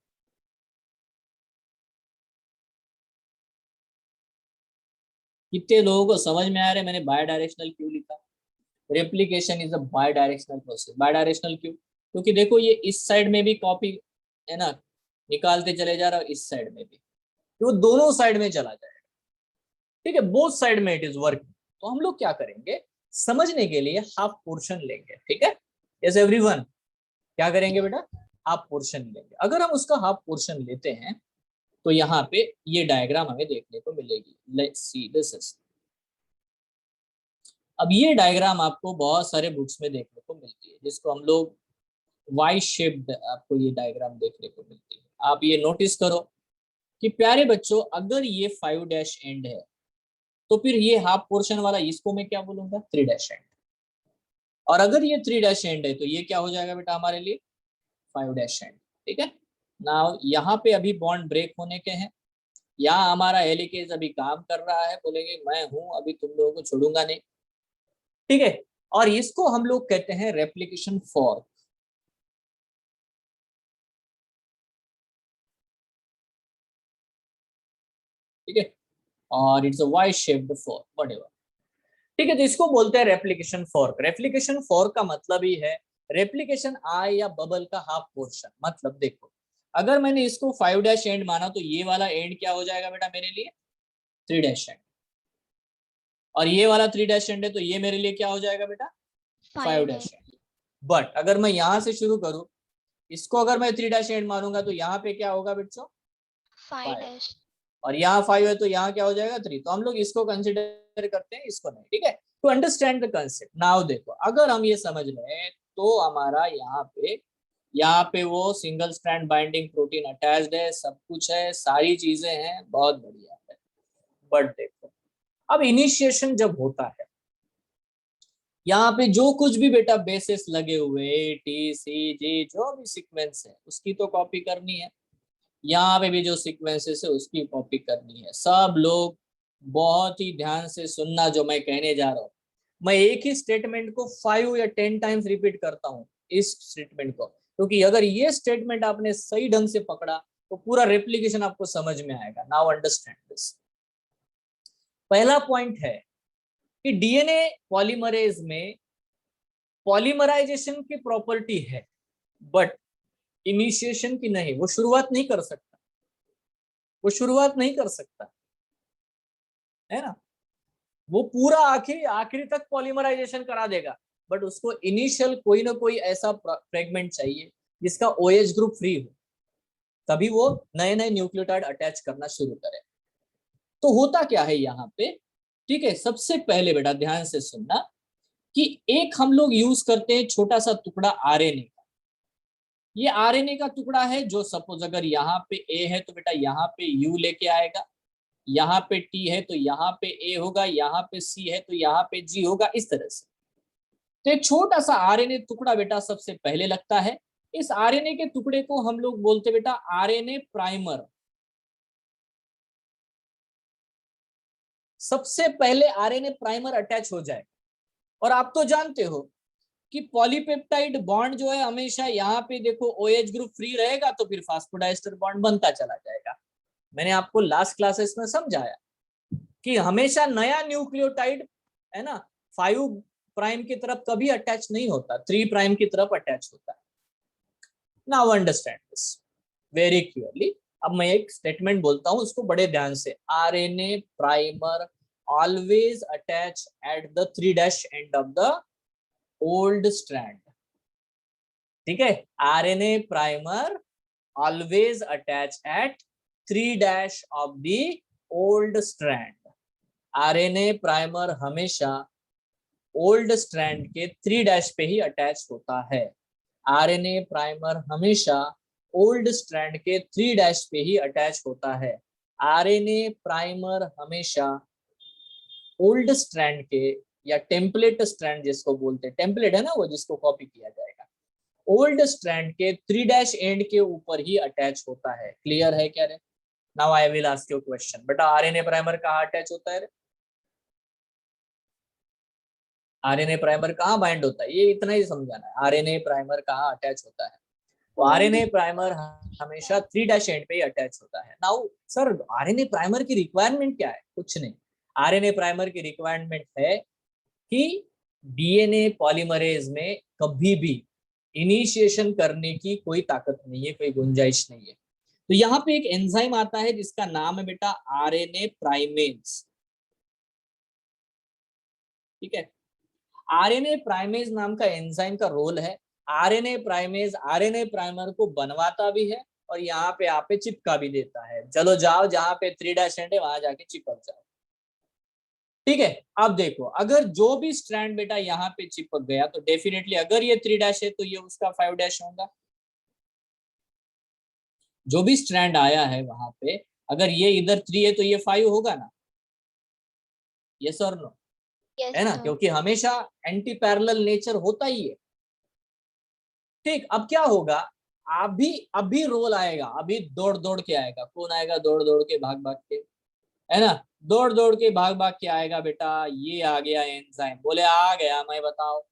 कितने लोगों को समझ में आ रहा है मैंने बाय डायरेक्शनल क्यों लिखा? Replication is a bidirectional process. Bidirectional क्यों? क्योंकि देखो, ये इस साइड में भी कॉपी, है ना, निकालते चले जा रहा है, इस साइड में भी, वो दोनों साइड में चला जाएगा, ठीक है, बोथ साइड में इट इज वर्किंग। तो हम लोग क्या करेंगे, समझने के लिए हाफ पोर्शन लेंगे, ठीक है। यस एवरीवन, क्या करेंगे बेटा? हाफ पोर्शन लेंगे। अगर हम उसका हाफ पोर्शन लेते हैं तो यहाँ पे ये डायग्राम हमें देखने को मिलेगी। Let's see this is. अब ये डायग्राम आपको बहुत सारे बुक्स में देखने को मिलती है, जिसको हम लोग वाई शेप्ड, आपको ये डायग्राम देखने को मिलती है। आप ये नोटिस करो कि प्यारे बच्चों, अगर ये 5 डैश एंड है तो फिर ये हाफ पोर्शन वाला, इसको मैं क्या बोलूंगा? 3 डैश एंड। और अगर ये 3 डैश एंड है तो ये क्या हो जाएगा बेटा हमारे लिए? 5 डैश एंड, ठीक है। नाउ यहाँ पे अभी बॉन्ड ब्रेक होने के हैं, यहाँ हमारा हेलिकेज अभी काम कर रहा है, बोलेंगे मैं हूं, अभी तुम लोगों को छोड़ूंगा नहीं, ठीक है। और इसको हम लोग कहते हैं रेप्लिकेशन फॉर्क, ठीक है, और it's a Y shaped fork, whatever, ठीक है। तो इसको बोलते हैं रेप्लिकेशन फॉर्क। रेप्लिकेशन फॉर्क का मतलब ही है रेप्लिकेशन आई या बबल का हाफ पोर्शन। मतलब देखो, अगर मैंने इसको 5 डैश एंड माना तो ये वाला एंड क्या हो जाएगा बेटा मेरे लिए? 3 डैश एंड। और ये वाला 3 डैश एंड है तो ये मेरे लिए क्या हो जाएगा बेटा? 5 डैश एंड। बट अगर मैं यहां से शुरू करूं, इसको अगर मैं 3 डैश एंड मानूंगा तो यहाँ पे क्या होगा बच्चों? 5 dash. और यहाँ 5 है तो यहाँ क्या हो जाएगा? 3। तो हम लोग इसको कंसिडर करते हैं, इसको नहीं, ठीक है। To understand the concept, now देखो, अगर हम ये समझ लें तो हमारा यहाँ पे वो single strand binding protein attached है, सब कुछ है, सारी चीजें हैं, बहुत बढ़िया है। बट देखो, अब इनिशिएशन जब होता है, यहाँ पे जो कुछ भी बेटा बेसिस लगे हुए ATCG जो भी सीक्वेंस है उसकी तो कॉपी करनी है, यहाँ पे भी जो सीक्वेंसेस है उसकी कॉपी करनी है। सब लोग बहुत ही ध्यान से सुनना जो मैं कहने जा रहा हूँ। मैं एक ही स्टेटमेंट को 5 या 10 टाइम्स रिपीट करता हूँ, इस स्टेटमेंट को, क्योंकि अगर ये स्टेटमेंट आपने सही ढंग से पकड़ा तो पूरा रेप्लिकेशन आपको समझ में आएगा। Now understand this. पहला पॉइंट है कि डीएनए पॉलीमरेज में पॉलीमराइजेशन की प्रॉपर्टी है, बट इनिशिएशन की नहीं। वो शुरुआत नहीं कर सकता, वो शुरुआत नहीं कर सकता, है ना। वो पूरा आखिरी तक पॉलीमराइजेशन करा देगा, बट उसको इनिशियल कोई ना कोई ऐसा फ्रेगमेंट चाहिए जिसका OH ग्रुप फ्री हो, तभी वो नए नए न्यूक्लियोटाइड अटैच करना शुरू करे। तो होता क्या है यहाँ पे, ठीक है, सबसे पहले बेटा ध्यान से सुनना कि एक हम लोग यूज करते हैं छोटा सा टुकड़ा आरएनए का। ये आरएनए का टुकड़ा है जो सपोज अगर यहाँ पे ए है तो बेटा यहाँ पे यू लेके आएगा, यहाँ पे टी है तो यहाँ पे ए होगा, यहाँ पे सी है तो यहाँ पे जी होगा, इस तरह से। तो एक छोटा सा आरएनए टुकड़ा बेटा सबसे पहले लगता है। इस आरएनए के टुकड़े को हम लोग बोलते बेटा आरएनए प्राइमर। सबसे पहले आरएनए प्राइमर अटैच हो जाए। और आप तो जानते हो कि पॉलीपेप्टाइड बॉन्ड जो है हमेशा यहाँ पे देखो OH ग्रुप फ्री रहेगा तो फिर फास्फोडाइस्टर बॉन्ड बनता चला जाएगा। मैंने आपको लास्ट क्लासेस में समझाया कि हमेशा नया न्यूक्लियोटाइड है ना 5 प्राइम की तरफ कभी अटैच नहीं होता, 3 प्राइम की तरफ अटैच होता है। Now understand this very clearly. अब मैं एक स्टेटमेंट बोलता हूं, उसको बड़े ध्यान से। RNA primer always attach at the 3' end of the old strand. ठीक है, RNA primer always attach eight 3' of the old strand. RNA primer हमेशा ओल्ड स्ट्रैंड के 3' पे ही अटैच होता है। आरएनए प्राइमर हमेशा ओल्ड स्ट्रैंड के 3' पे ही अटैच होता है। आरएनए प्राइमर हमेशा ओल्ड स्ट्रैंड के या टेम्पलेट स्ट्रैंड जिसको बोलते हैं, टेम्पलेट है ना वो जिसको कॉपी किया जाएगा, ओल्ड स्ट्रैंड के 3' एंड के ऊपर ही अटैच होता है। क्लियर है क्या रे? Now I will ask you question, बेटा आरएनए प्राइमर कहाँ अटैच होता है रे? आरएनए प्राइमर कहाँ बाइंड होता है, ये इतना ही समझाना है। आरएनए प्राइमर कहाँ अटैच होता है? तो आरएनए प्राइमर हमेशा 3' एंड पे ही अटैच होता है। नाउ सर आरएनए प्राइमर की रिक्वायरमेंट क्या है? कुछ नहीं, आरएनए प्राइमर की रिक्वायरमेंट है कि डीएनए पॉलीमरेज में कभी भी इनिशिएशन करने की कोई ताकत नहीं है, कोई गुंजाइश नहीं है। तो यहाँ पे एक एंजाइम आता है जिसका नाम है बेटा आरएनए प्राइमेज। ठीक है, आरएनए प्राइमेज नाम का एंजाइम का रोल है। आरएनए प्राइमेज आरएनए प्राइमर को बनवाता भी है और यहाँ पे आप पे चिपका भी देता है। चलो जाओ जहां पे 3' एंड है वहां जाके चिपक जाओ। ठीक है, अब देखो अगर जो भी स्ट्रैंड बेटा यहाँ पे चिपक गया तो डेफिनेटली अगर ये 3' है तो ये उसका 5' होगा। जो भी स्ट्रैंड आया है वहां पे अगर ये इधर 3 है तो ये 5 होगा ना? यस और नो? है ना, क्योंकि हमेशा एंटी पैरेलल नेचर होता ही है। ठीक, अब क्या होगा, अभी रोल आएगा, अभी दौड़ दौड़ के आएगा। कौन आएगा? दौड़ दौड़ के भाग भाग के, है ना, दौड़ दौड़ के भाग भाग के आएगा बेटा। ये आ गया एंजाइम, बोले आ गया, मैं बताओ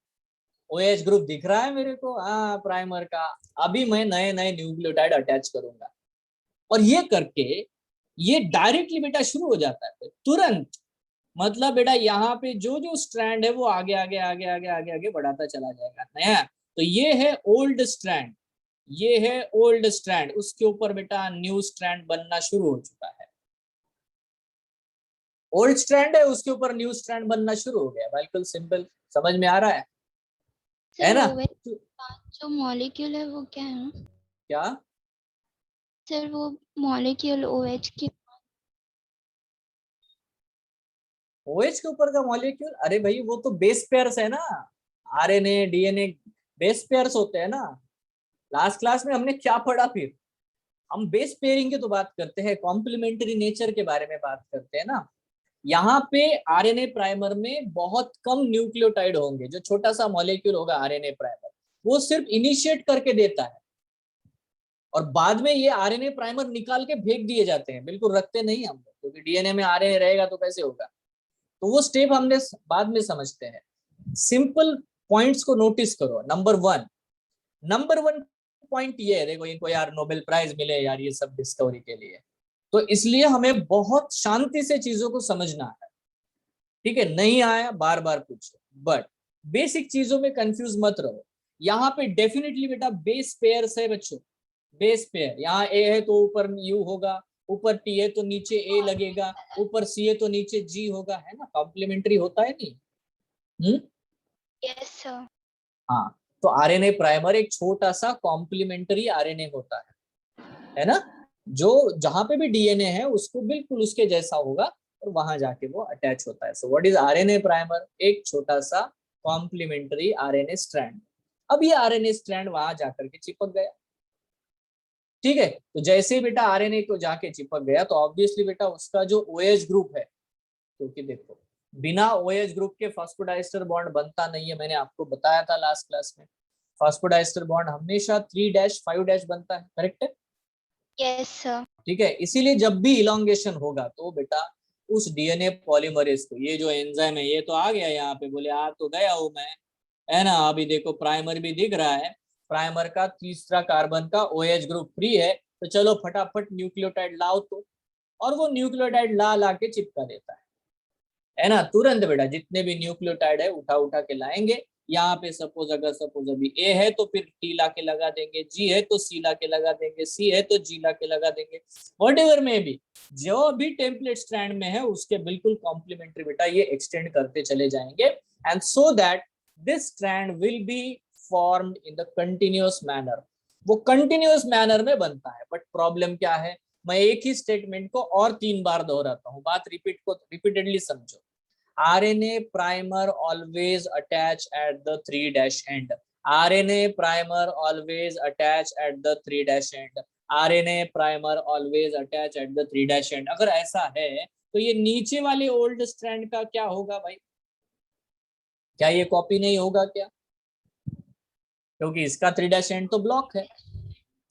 OH ग्रुप दिख रहा है मेरे को, हाँ प्राइमर का। अभी मैं नए नए न्यूक्लियोटाइड अटैच करूंगा और ये करके ये डायरेक्टली बेटा शुरू हो जाता है तुरंत। मतलब बेटा यहाँ पे जो जो स्ट्रैंड है वो आगे आगे आगे आगे आगे आगे बढ़ाता चला जाएगा नया। तो ये है ओल्ड स्ट्रैंड, ये है ओल्ड स्ट्रैंड, उसके ऊपर बेटा न्यू स्ट्रैंड बनना शुरू हो चुका है। ओल्ड स्ट्रैंड है उसके ऊपर न्यू स्ट्रैंड बनना शुरू हो गया। बिल्कुल सिंपल, समझ में आ रहा है ना? जो मॉलिक्यूल है वो क्या है? क्या सर वो मॉलिक्यूल OH की OH के ऊपर का मॉलिक्यूल? अरे भाई वो तो बेस पेयर्स है ना, आरएनए डीएनए बेस पेयर्स होते हैं ना। लास्ट क्लास में हमने क्या पढ़ा? फिर हम बेस पेयरिंग की तो बात करते हैं, कॉम्प्लीमेंट्री नेचर के बारे में बात करते हैं ना। यहाँ पे आरएनए प्राइमर में बहुत कम न्यूक्लियोटाइड होंगे। जो छोटा सा मॉलिक्यूल होगा आरएनए प्राइमर वो सिर्फ इनिशिएट करके देता है और बाद में ये आरएनए प्राइमर निकाल के फेंक दिए जाते हैं। बिल्कुल रखते नहीं हम लोग, क्योंकि डीएनए में आरएनए रहेगा तो कैसे होगा। तो वो स्टेप हमने बाद में समझते हैं। सिंपल पॉइंट्स को नोटिस करो। नंबर वन पॉइंट ये है, देखो इनको यार नोबेल प्राइज मिले यार ये सब डिस्कवरी के लिए, तो इसलिए हमें बहुत शांति से चीजों को समझना है। ठीक है, नहीं आया बार बार पूछो, बट बेसिक चीजों में कंफ्यूज मत रहो। यहाँ पे डेफिनेटली बेटा बेस पेयर्स है बच्चों, बेस पेयर। यहाँ ए है तो ऊपर यू होगा, ऊपर टी है तो नीचे ए लगेगा, ऊपर सी है तो नीचे जी होगा, है ना, कॉम्प्लीमेंट्री होता है नहीं। Yes sir. हाँ, तो आरएनए प्राइमर एक छोटा सा कॉम्प्लीमेंट्री आरएनए होता है ना, जो जहां पे भी डीएनए है उसको बिल्कुल उसके जैसा होगा और वहां जाके वो अटैच होता है। So what is RNA primer? एक छोटा सा कॉम्प्लीमेंट्री आरएनए स्ट्रैंड। अब ये आरएनए स्ट्रैंड वहां जाकर के चिपक गया, ठीक है। तो जैसे ही बेटा आरएनए को जाके चिपक गया तो ऑब्वियसली बेटा उसका जो ओएच ग्रुप है, क्योंकि देखो बिना ओएच ग्रुप के फास्फोडाइस्टर बॉन्ड बनता नहीं है, मैंने आपको बताया था लास्ट क्लास में। फास्फोडाइस्टर बॉन्ड हमेशा 3-5 बनता है, करेक्ट है? Yes sir. ठीक है, इसीलिए जब भी इलोंगेशन होगा तो बेटा उस डीएनए पॉलीमरेज को, ये जो एंजाइम है ये तो आ गया यहाँ पे, बोले आ तो गया हूं मैं, है ना। अभी देखो प्राइमर भी दिख रहा है, प्राइमर का तीसरा कार्बन का OH ग्रुप फ्री है, तो चलो फटाफट न्यूक्लियोटाइड लाओ तो, और वो न्यूक्लियोटाइड ला के चिपका देता है ना, तुरंत बेटा जितने भी न्यूक्लियोटाइड है उठा उठा के लाएंगे। यहाँ पे सपोज अभी ए है तो फिर टी ला के लगा देंगे, जी है तो सी ला के लगा देंगे, सी है तो जी ला के लगा देंगे, व्हाटएवर में भी जो भी टेम्पलेट स्ट्रैंड में है उसके बिल्कुल कॉम्प्लीमेंट्री बेटा ये एक्सटेंड करते चले जाएंगे, and so that this strand will be formed in the continuous manner. वो कंटिन्यूअस मैनर में बनता है, बट प्रॉब्लम क्या है, मैं एक ही स्टेटमेंट को और 3 बार दोहराता हूँ, बात रिपीटेडली समझो। RNA primer always attach at the 3' end. RNA primer always attach at the 3' end. RNA primer always attach at the 3' end. अगर ऐसा है तो ये नीचे वाले ओल्ड स्ट्रैंड का क्या होगा भाई? क्या ये कॉपी नहीं होगा क्या? क्योंकि इसका 3' एंड तो ब्लॉक है,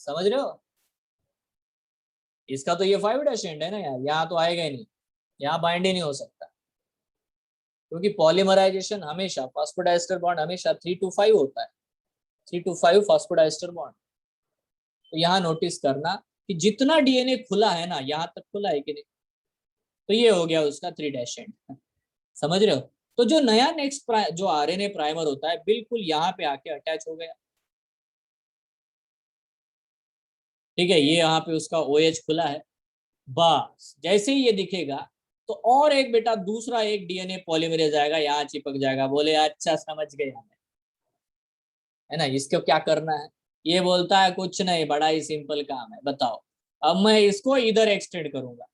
समझ रहे हो? इसका तो ये 5' एंड है ना यार, यहाँ तो आएगा ही नहीं, यहाँ बाइंड ही नहीं हो सकता, क्योंकि पॉलीमराइजेशन हमेशा फास्फोडाइस्टर बॉन्ड हमेशा 3-5 होता है, 3-5 फास्फोडाइस्टर बॉन्ड। तो यहाँ नोटिस करना कि जितना डीएनए खुला है ना, यहाँ तक खुला है कि नहीं, तो ये हो गया उसका 3' एंड, समझ रहे हो? तो जो नया नेक्स्ट जो आरएनए प्राइमर होता है बिल्कुल यहाँ पे आके अटैच हो गया, ठीक है। ये यहाँ पे उसका OH खुला है, बस जैसे ही ये दिखेगा तो और एक बेटा दूसरा एक डीएनए पॉलीमरेज आएगा, यहाँ चिपक जाएगा, बोले अच्छा समझ गए हमें, है ना। इसको क्या करना है, ये बोलता है कुछ नहीं, बड़ा ही सिंपल काम है, बताओ। अब मैं इसको इधर एक्सटेंड करूंगा,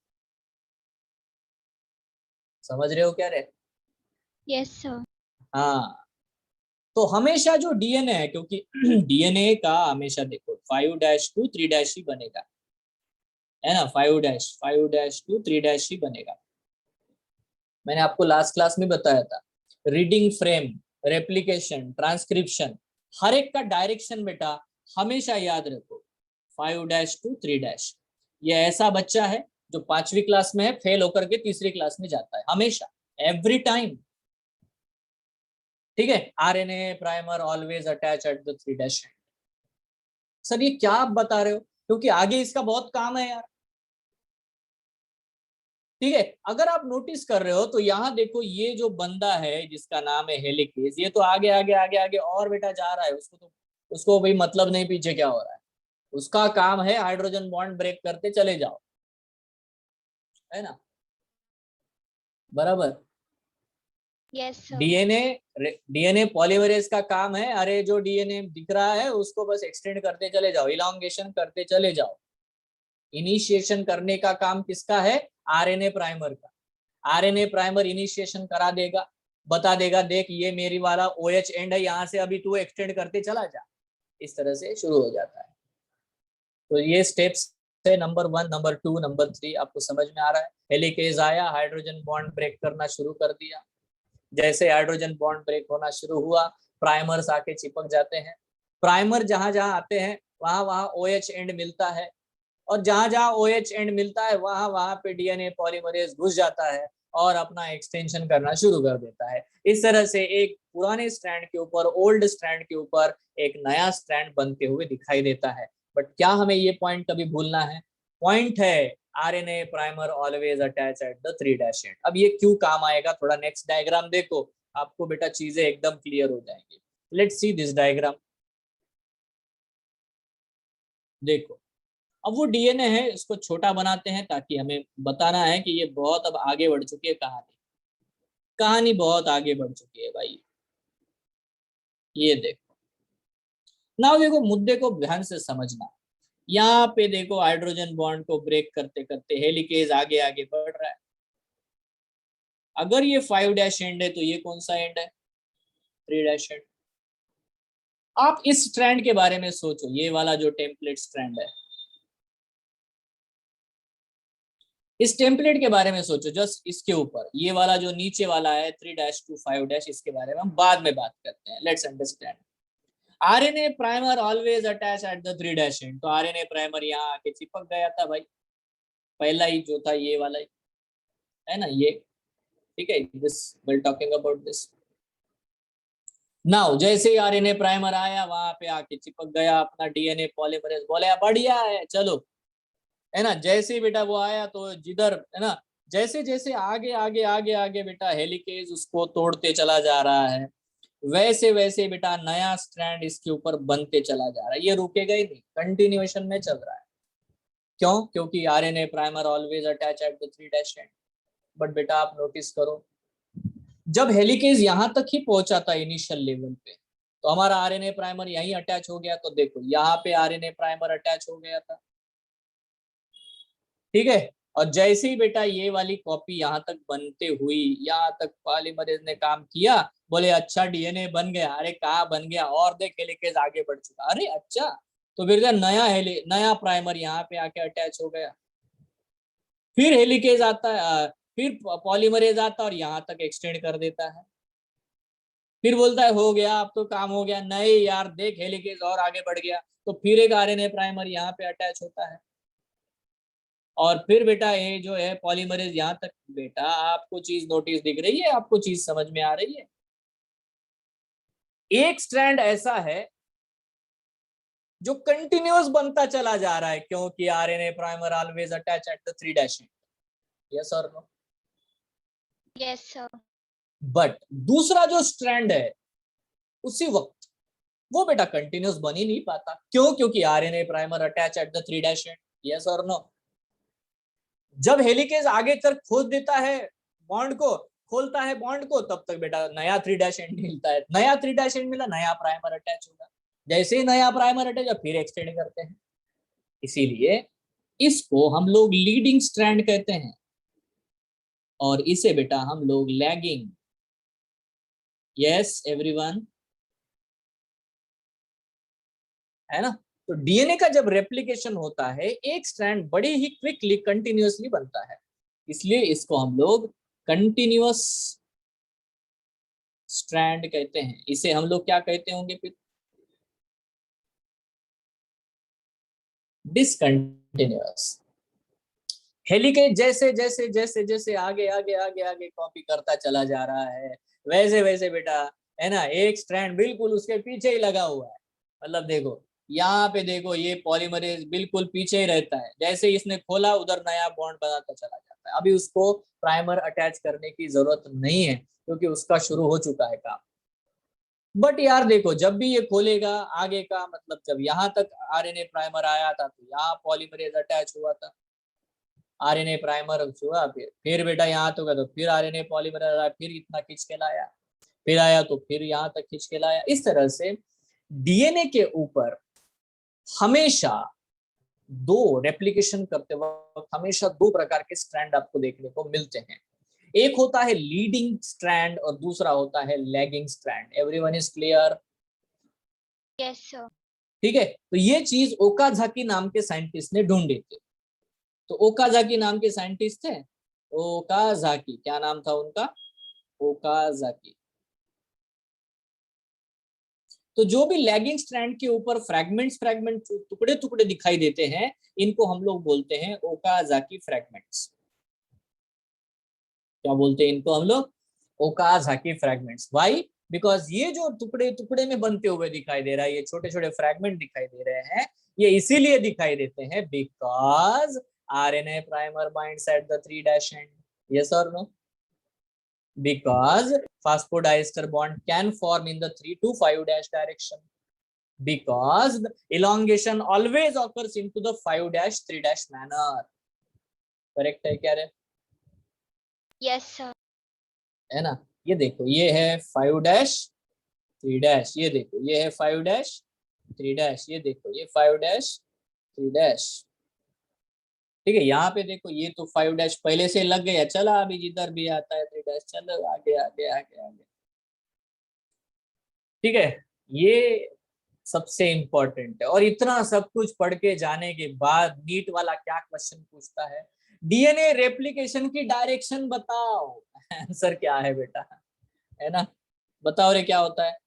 समझ रहे हो क्या रे? Yes sir. हाँ, तो हमेशा जो डीएनए है, क्योंकि डीएनए का हमेशा देखो 5' 3' ही बनेगा, है ना, 5' 3' ही बनेगा। मैंने आपको लास्ट क्लास में बताया था, रीडिंग फ्रेम, रेप्लिकेशन, ट्रांसक्रिप्शन, हर एक का डायरेक्शन बेटा हमेशा याद रखो 5' 3'। ये ऐसा बच्चा है जो 5वीं क्लास में है, फेल होकर के तीसरी क्लास में जाता है हमेशा, एवरी टाइम, ठीक है। RNA primer always attach at the 3' and. Sir ये क्या आप बता रहे हो, क्योंकि आगे इसका बहुत काम है यार, ठीक है। अगर आप नोटिस कर रहे हो तो यहाँ देखो ये जो बंदा है जिसका नाम है हेलिकेज, ये तो आगे आगे आगे आगे और बेटा जा रहा है, उसको भाई मतलब नहीं पीछे क्या हो रहा है, उसका काम है हाइड्रोजन बॉन्ड ब्रेक करते चले जाओ, है ना, बराबर। Yes sir. डीएनए पॉलीमरेज का काम है, अरे जो डीएनए दिख रहा है उसको बस एक्सटेंड करते चले जाओ, इलांगेशन करते चले जाओ। इनिशिएशन करने का काम किसका है? आरएनए प्राइमर का। आरएनए प्राइमर इनिशिएशन करा देगा, बता देगा देख ये मेरी वाला OH एंड है, यहाँ से अभी तू एक्सटेंड करते चला जा, इस तरह से शुरू हो जाता है। तो ये स्टेप्स है, नंबर 1, नंबर 2, नंबर 3, आपको समझ में आ रहा है? हेलिकेज आया, हाइड्रोजन बॉन्ड ब्रेक करना शुरू कर दिया, जैसे हाइड्रोजन बॉन्ड ब्रेक होना शुरू हुआ प्राइमर्स आके चिपक जाते हैं, प्राइमर जहां जहां आते हैं वहां वहां OH एंड मिलता है, और जहां जहां OH एंड मिलता है वहां वहां पे डीएनए पॉलीमरेज घुस जाता है और अपना एक्सटेंशन करना शुरू कर देता है। इस तरह से एक पुराने स्ट्रैंड के ऊपर, ओल्ड स्ट्रैंड के ऊपर एक नया स्ट्रैंड बनते हुए दिखाई देता है। बट क्या हमें ये पॉइंट कभी भूलना है? पॉइंट है RNA primer always attach at the 3' and. अब ये क्यों काम आएगा, थोड़ा नेक्स्ट डायग्राम देखो, आपको बेटा चीजें एकदम क्लियर हो जाएंगी। Let's see this diagram. देखो अब वो डीएनए है, इसको छोटा बनाते हैं ताकि हमें बताना है कि ये बहुत अब आगे बढ़ चुकी है कहानी। कहानी बहुत आगे बढ़ चुकी है भाई। ये देखो, ना देखो मुद्दे को ध्यान से समझना। यहाँ पे देखो हाइड्रोजन बॉन्ड को ब्रेक करते करते हेलिकेज आगे आगे बढ़ रहा है। अगर ये 5' एंड है तो ये कौन सा एंड है? 3' एंड। आप इस स्ट्रैंड के बारे में सोचो, ये वाला जो टेम्पलेट स्ट्रैंड है, इस टेम्पलेट के बारे में सोचो। जस्ट इसके ऊपर ये वाला जो नीचे वाला है 3' to 5', इसके बारे में हम बाद में बात करते हैं। Let's understand. RNA primer always attach at the 3' and. तो आरएनए प्राइमर यहाँ आके चिपक गया था भाई, पहला ही जो था ये वाला ही है ना, ये। ठीक है, this will talking about this now. जैसे ही आरएनए प्राइमर आया वहां पे आके चिपक गया अपना डीएनए पॉलीमरेज, बोले बढ़िया है चलो, है ना। जैसे ही बेटा वो आया तो जिधर, है ना, जैसे जैसे आगे आगे आगे आगे बेटा हेलिकेज उसको तोड़ते चला जा रहा है, वैसे वैसे बेटा नया स्ट्रैंड इसके ऊपर बनते चला जा रहा है। ये रुकेगा ही नहीं, कंटिन्यूएशन में चल रहा है। क्यों? क्योंकि RNA primer always attach at the 3' and. But बेटा आप नोटिस करो, जब हेलिकेज यहां तक ही पहुंचा था इनिशियल लेवल पे, तो हमारा आरएनए प्राइमर यहीं अटैच हो गया। तो देखो यहाँ पे आरएनए प्राइमर अटैच हो गया था, ठीक है। और जैसे ही बेटा ये वाली कॉपी यहाँ तक बनते हुई, यहाँ तक पॉलीमरेज ने काम किया, बोले अच्छा डीएनए बन गया। अरे कहाँ बन गया, और देख हेलिकेज आगे बढ़ चुका। अरे अच्छा, तो फिर नया प्राइमर यहाँ पे आके अटैच हो गया। फिर हेलिकेज आता है, फिर पॉलीमरेज आता है और यहाँ तक एक्सटेंड कर देता है। फिर बोलता है हो गया, अब तो काम हो गया। नहीं यार, देख हेलिकेज और आगे बढ़ गया। तो फिर एक आरएनए प्राइमर यहाँ पे अटैच होता है, और फिर बेटा ये जो है पॉलीमरेज यहाँ तक। बेटा आपको चीज नोटिस दिख रही है, आपको चीज समझ में आ रही है? एक स्ट्रैंड ऐसा है जो कंटिन्यूअस बनता चला जा रहा है, क्योंकि RNA primer always attach at the 3' and. Yes और नो? Yes, sir. बट दूसरा जो स्ट्रैंड है उसी वक्त वो बेटा कंटिन्यूअस बन ही नहीं पाता। क्यों? क्योंकि RNA primer attach at the 3' and. Yes और नो? जब हेलिकेज आगे तक खोद देता है बॉन्ड को, खोलता है बॉन्ड को, तब तक बेटा नया 3' एंड मिलता है। नया 3' एंड मिला, नया प्राइमर अटैच होगा। जैसे ही नया प्राइमर अटैच, फिर एक्सटेंड करते हैं। इसीलिए इसको हम लोग लीडिंग स्ट्रैंड कहते हैं, और इसे बेटा हम लोग लैगिंग। यस एवरीवन, है ना। तो डीएनए का जब रेप्लिकेशन होता है, एक स्ट्रैंड बड़ी ही क्विकली कंटिन्यूअसली बनता है, इसलिए इसको हम लोग कंटिन्यूअस स्ट्रैंड कहते हैं। इसे हम लोग क्या कहते होंगे फिर? डिसकंटिन्यूअस। हेलिकेज जैसे जैसे जैसे जैसे आगे आगे आगे आगे कॉपी करता चला जा रहा है, वैसे वैसे बेटा, है ना, एक स्ट्रैंड बिल्कुल उसके पीछे ही लगा हुआ है। मतलब देखो यहाँ पे देखो, ये पॉलीमरेज बिल्कुल पीछे ही रहता है। जैसे इसने खोला, उधर नया बॉन्ड बनाता चला जाता है। अभी उसको प्राइमर अटैच करने की जरूरत नहीं है, क्योंकि उसका शुरू हो चुका है काम। बट यार देखो, जब भी ये खोलेगा आगे का, मतलब जब यहाँ तक आरएनए प्राइमर आया था तो यहाँ पॉलीमरेज अटैच हुआ था, आरएनए प्राइमर हुआ, फिर बेटा यहाँ तो तो फिर आरएनए पॉलीमर आया, फिर इतना खींच के लाया, फिर आया तो फिर यहाँ तक खींच के लाया। इस तरह से डीएनए के ऊपर हमेशा दो रेप्लिकेशन करते वक्त हमेशा दो प्रकार के स्ट्रैंड आपको देखने को मिलते हैं। एक होता है लीडिंग स्ट्रैंड और दूसरा होता है lagging strand. Everyone is clear? Yes, sir. ठीक है, तो ये चीज ओकाजाकी नाम के साइंटिस्ट ने ढूंढी थी। तो ओकाजाकी नाम के साइंटिस्ट थे, ओकाजाकी, क्या नाम था उनका? ओकाजाकी। तो जो भी लैगिंग स्ट्रैंड के ऊपर फ्रैगमेंट्स टुकड़े टुकड़े दिखाई देते हैं, इनको हम लोग बोलते हैं ओकाजाकी फ्रैगमेंट्स। क्या बोलते हैं इनको हम लोग? Okazaki fragments. व्हाई? बिकॉज ये जो टुकड़े टुकड़े में बनते हुए दिखाई दे रहा है, ये छोटे छोटे फ्रैगमेंट दिखाई दे रहे हैं, ये इसीलिए दिखाई देते हैं because RNA primer binds at the 3' and. Yes और no? Because phosphodiester bond can form in the 3 to 5' direction. because the elongation always occurs into the 5-3- manner. Correct है क्या रे? Yes, sir. है ना? ये देखो, ये है 5-3-, ये देखो ये है 5-3-, ये देखो ये 5-3-। ठीक है, यहाँ पे देखो ये तो 5- पहले से लग गया, चला अभी जिधर भी आता है 3-, चलो आगे आगे आगे आगे। ठीक है, ये सबसे इंपॉर्टेंट है। और इतना सब कुछ पढ़ के जाने के बाद नीट वाला क्या क्वेश्चन पूछता है, डीएनए रेप्लिकेशन की डायरेक्शन बताओ। आंसर क्या है बेटा, है ना? बताओ रे क्या होता है?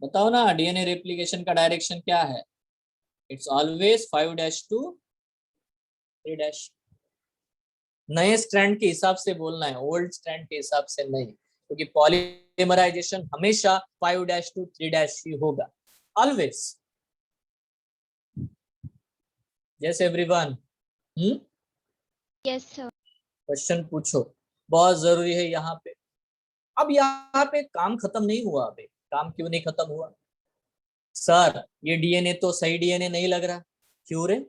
बताओ ना, डीएनए रेप्लिकेशन का डायरेक्शन क्या है? It's always 5-2 3-। नए स्ट्रैंड के हिसाब से बोलना है, ओल्ड स्ट्रैंड के हिसाब से नहीं, क्योंकि पॉलीमराइजेशन हमेशा 5-2 3- ही होगा, always. Yes everyone? Yes, sir. Question पूछो, बहुत जरूरी है यहाँ पे। अब यहाँ पे काम खत्म नहीं हुआ। अभी काम क्यों नहीं खत्म हुआ? सर ये डीएनए तो सही डीएनए नहीं लग रहा, क्यों रे?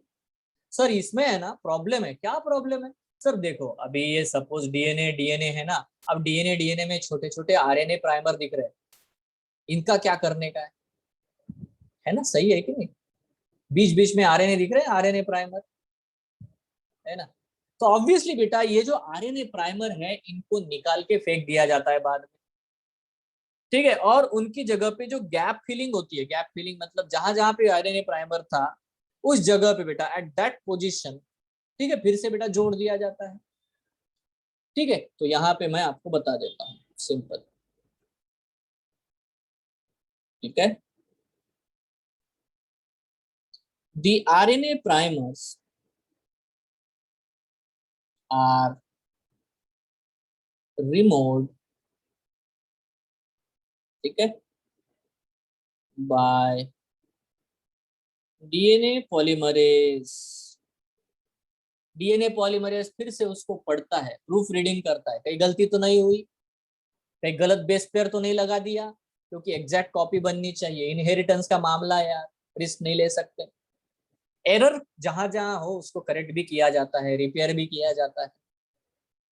सर इसमें है ना प्रॉब्लम है। क्या प्रॉब्लम है? सर देखो, अभी ये सपोज डीएनए डीएनए है ना, अब डीएनए डीएनए में छोटे छोटे आरएनए प्राइमर दिख रहे हैं, इनका क्या करने का है ना? सही है कि नहीं? बीच बीच में आरएनए दिख रहे हैं, आरएनए प्राइमर, है ना? तो ऑब्वियसली बेटा ये जो आरएनए प्राइमर है इनको निकाल के फेंक दिया जाता है बाद में। ठीक है, और उनकी जगह पे जो गैप फिलिंग होती है, गैप फिलिंग मतलब जहां जहां पे आरएनए प्राइमर था उस जगह पे बेटा एट दैट पोजीशन, ठीक है, फिर से बेटा जोड़ दिया जाता है। ठीक है, तो यहाँ पे मैं आपको बता देता हूँ सिंपल। ठीक है, the RNA primers are removed, ठीक है, by DNA polymerase. DNA polymerase फिर से उसको पढ़ता है, प्रूफ रीडिंग करता है, कहीं गलती तो नहीं हुई, कहीं गलत बेस पेयर तो नहीं लगा दिया, क्योंकि एग्जैक्ट कॉपी बननी चाहिए। इनहेरिटेंस का मामला है यार, रिस्क नहीं ले सकते। एरर जहां जहां हो उसको करेक्ट भी किया जाता है, रिपेयर भी किया जाता है।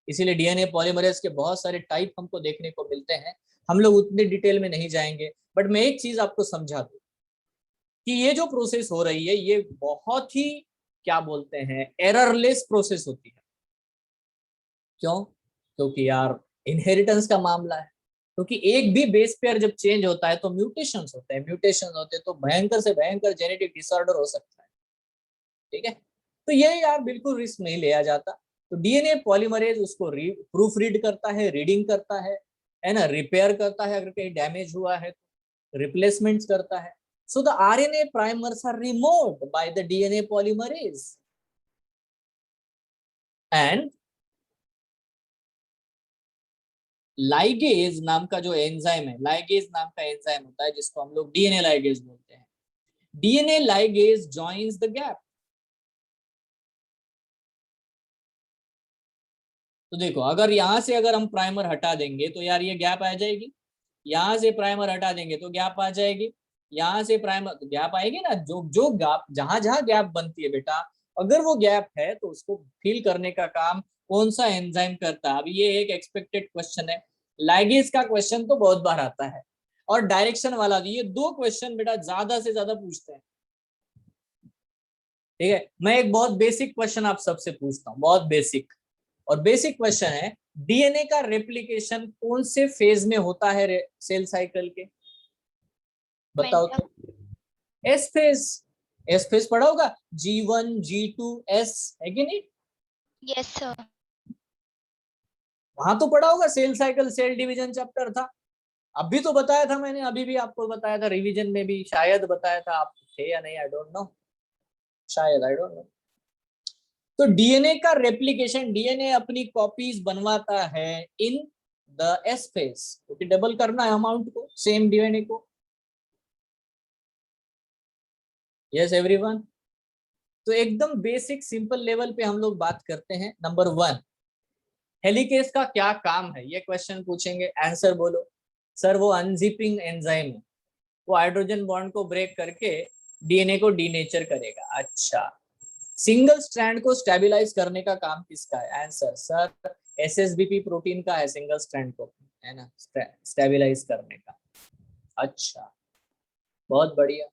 इसीलिए डीएनए पॉलीमरेज के बहुत सारे टाइप हमको देखने को मिलते हैं। हम लोग उतने डिटेल में नहीं जाएंगे, बट मैं एक चीज आपको समझा दूं कि ये जो प्रोसेस हो रही है ये बहुत ही, क्या बोलते हैं, एररलेस प्रोसेस होती है। क्यों? क्योंकि यार इनहेरिटेंस का मामला है। क्योंकि एक भी बेस पेयर जब चेंज होता है तो म्यूटेशंस होते हैं, म्यूटेशंस होते हैं तो भयंकर से भयंकर जेनेटिक डिसऑर्डर हो सकता है। ठीक है, तो ये यार बिल्कुल रिस्क नहीं लिया जाता। तो डीएनए पॉलीमरेज उसको प्रूफ रीड करता है, रीडिंग करता है ना, रिपेयर करता है, अगर कहीं डैमेज हुआ है तो रिप्लेसमेंट्स करता है। So the RNA primers are removed by the DNA polymerase and ligase नाम का जो एंजाइम है, लाइगेज नाम का एंजाइम होता है जिसको हम लोग डीएनए लाइगेज बोलते हैं, DNA ligase joins the gap. तो देखो, अगर यहां से अगर हम प्राइमर हटा देंगे तो यार ये गैप आ जाएगी, यहाँ से प्राइमर हटा देंगे तो गैप आ जाएगी, यहाँ से प्राइमर तो गैप आएगी ना। जो जो गैप, जहां जहां गैप बनती है बेटा, अगर वो गैप है तो उसको फिल करने का काम कौन सा एंजाइम करता है? अब ये एक एक्सपेक्टेड क्वेश्चन है। लाइगेज का क्वेश्चन तो बहुत बार आता है, और डायरेक्शन वाला भी। ये दो क्वेश्चन बेटा ज्यादा से ज्यादा पूछते हैं। ठीक है, मैं एक बहुत बेसिक क्वेश्चन आप सबसे पूछता हूँ, बहुत बेसिक, और बेसिक क्वेश्चन है, डीएनए का रेप्लिकेशन कौन से फेज में होता है सेल साइकिल के? बताओ Mental. तो। एस फेज, एस फेज पढ़ा होगा, G1 G2 S, है कि नहीं? Yes, sir. वहां तो पढ़ा होगा, cell cycle cell division chapter था। अभी तो बताया था मैंने, अभी भी आपको बताया था, रिवीजन में भी शायद बताया था, आप थे या नहीं, आई डोंट नो, शायद, आई डोंट नो। तो डीएनए का रेप्लिकेशन, डीएनए अपनी कॉपीज बनवाता है इन द एस फेज, क्योंकि डबल करना है अमाउंट को, सेम डीएनए को। Yes everyone? तो एकदम बेसिक सिंपल लेवल पे हम लोग बात करते हैं। नंबर 1, हेलिकेस का क्या काम है, ये क्वेश्चन पूछेंगे, आंसर बोलो। सर वो अनजिपिंग एंजाइम है, वो हाइड्रोजन बॉन्ड को ब्रेक करके डीएनए को डीनेचर करेगा। अच्छा, सिंगल स्ट्रैंड को स्टेबलाइज करने का काम किसका है, आंसर सर एसएसबीपी प्रोटीन का है, सिंगल स्ट्रैंड को, है ना, स्टेबलाइज करने का। अच्छा, बहुत बढ़िया।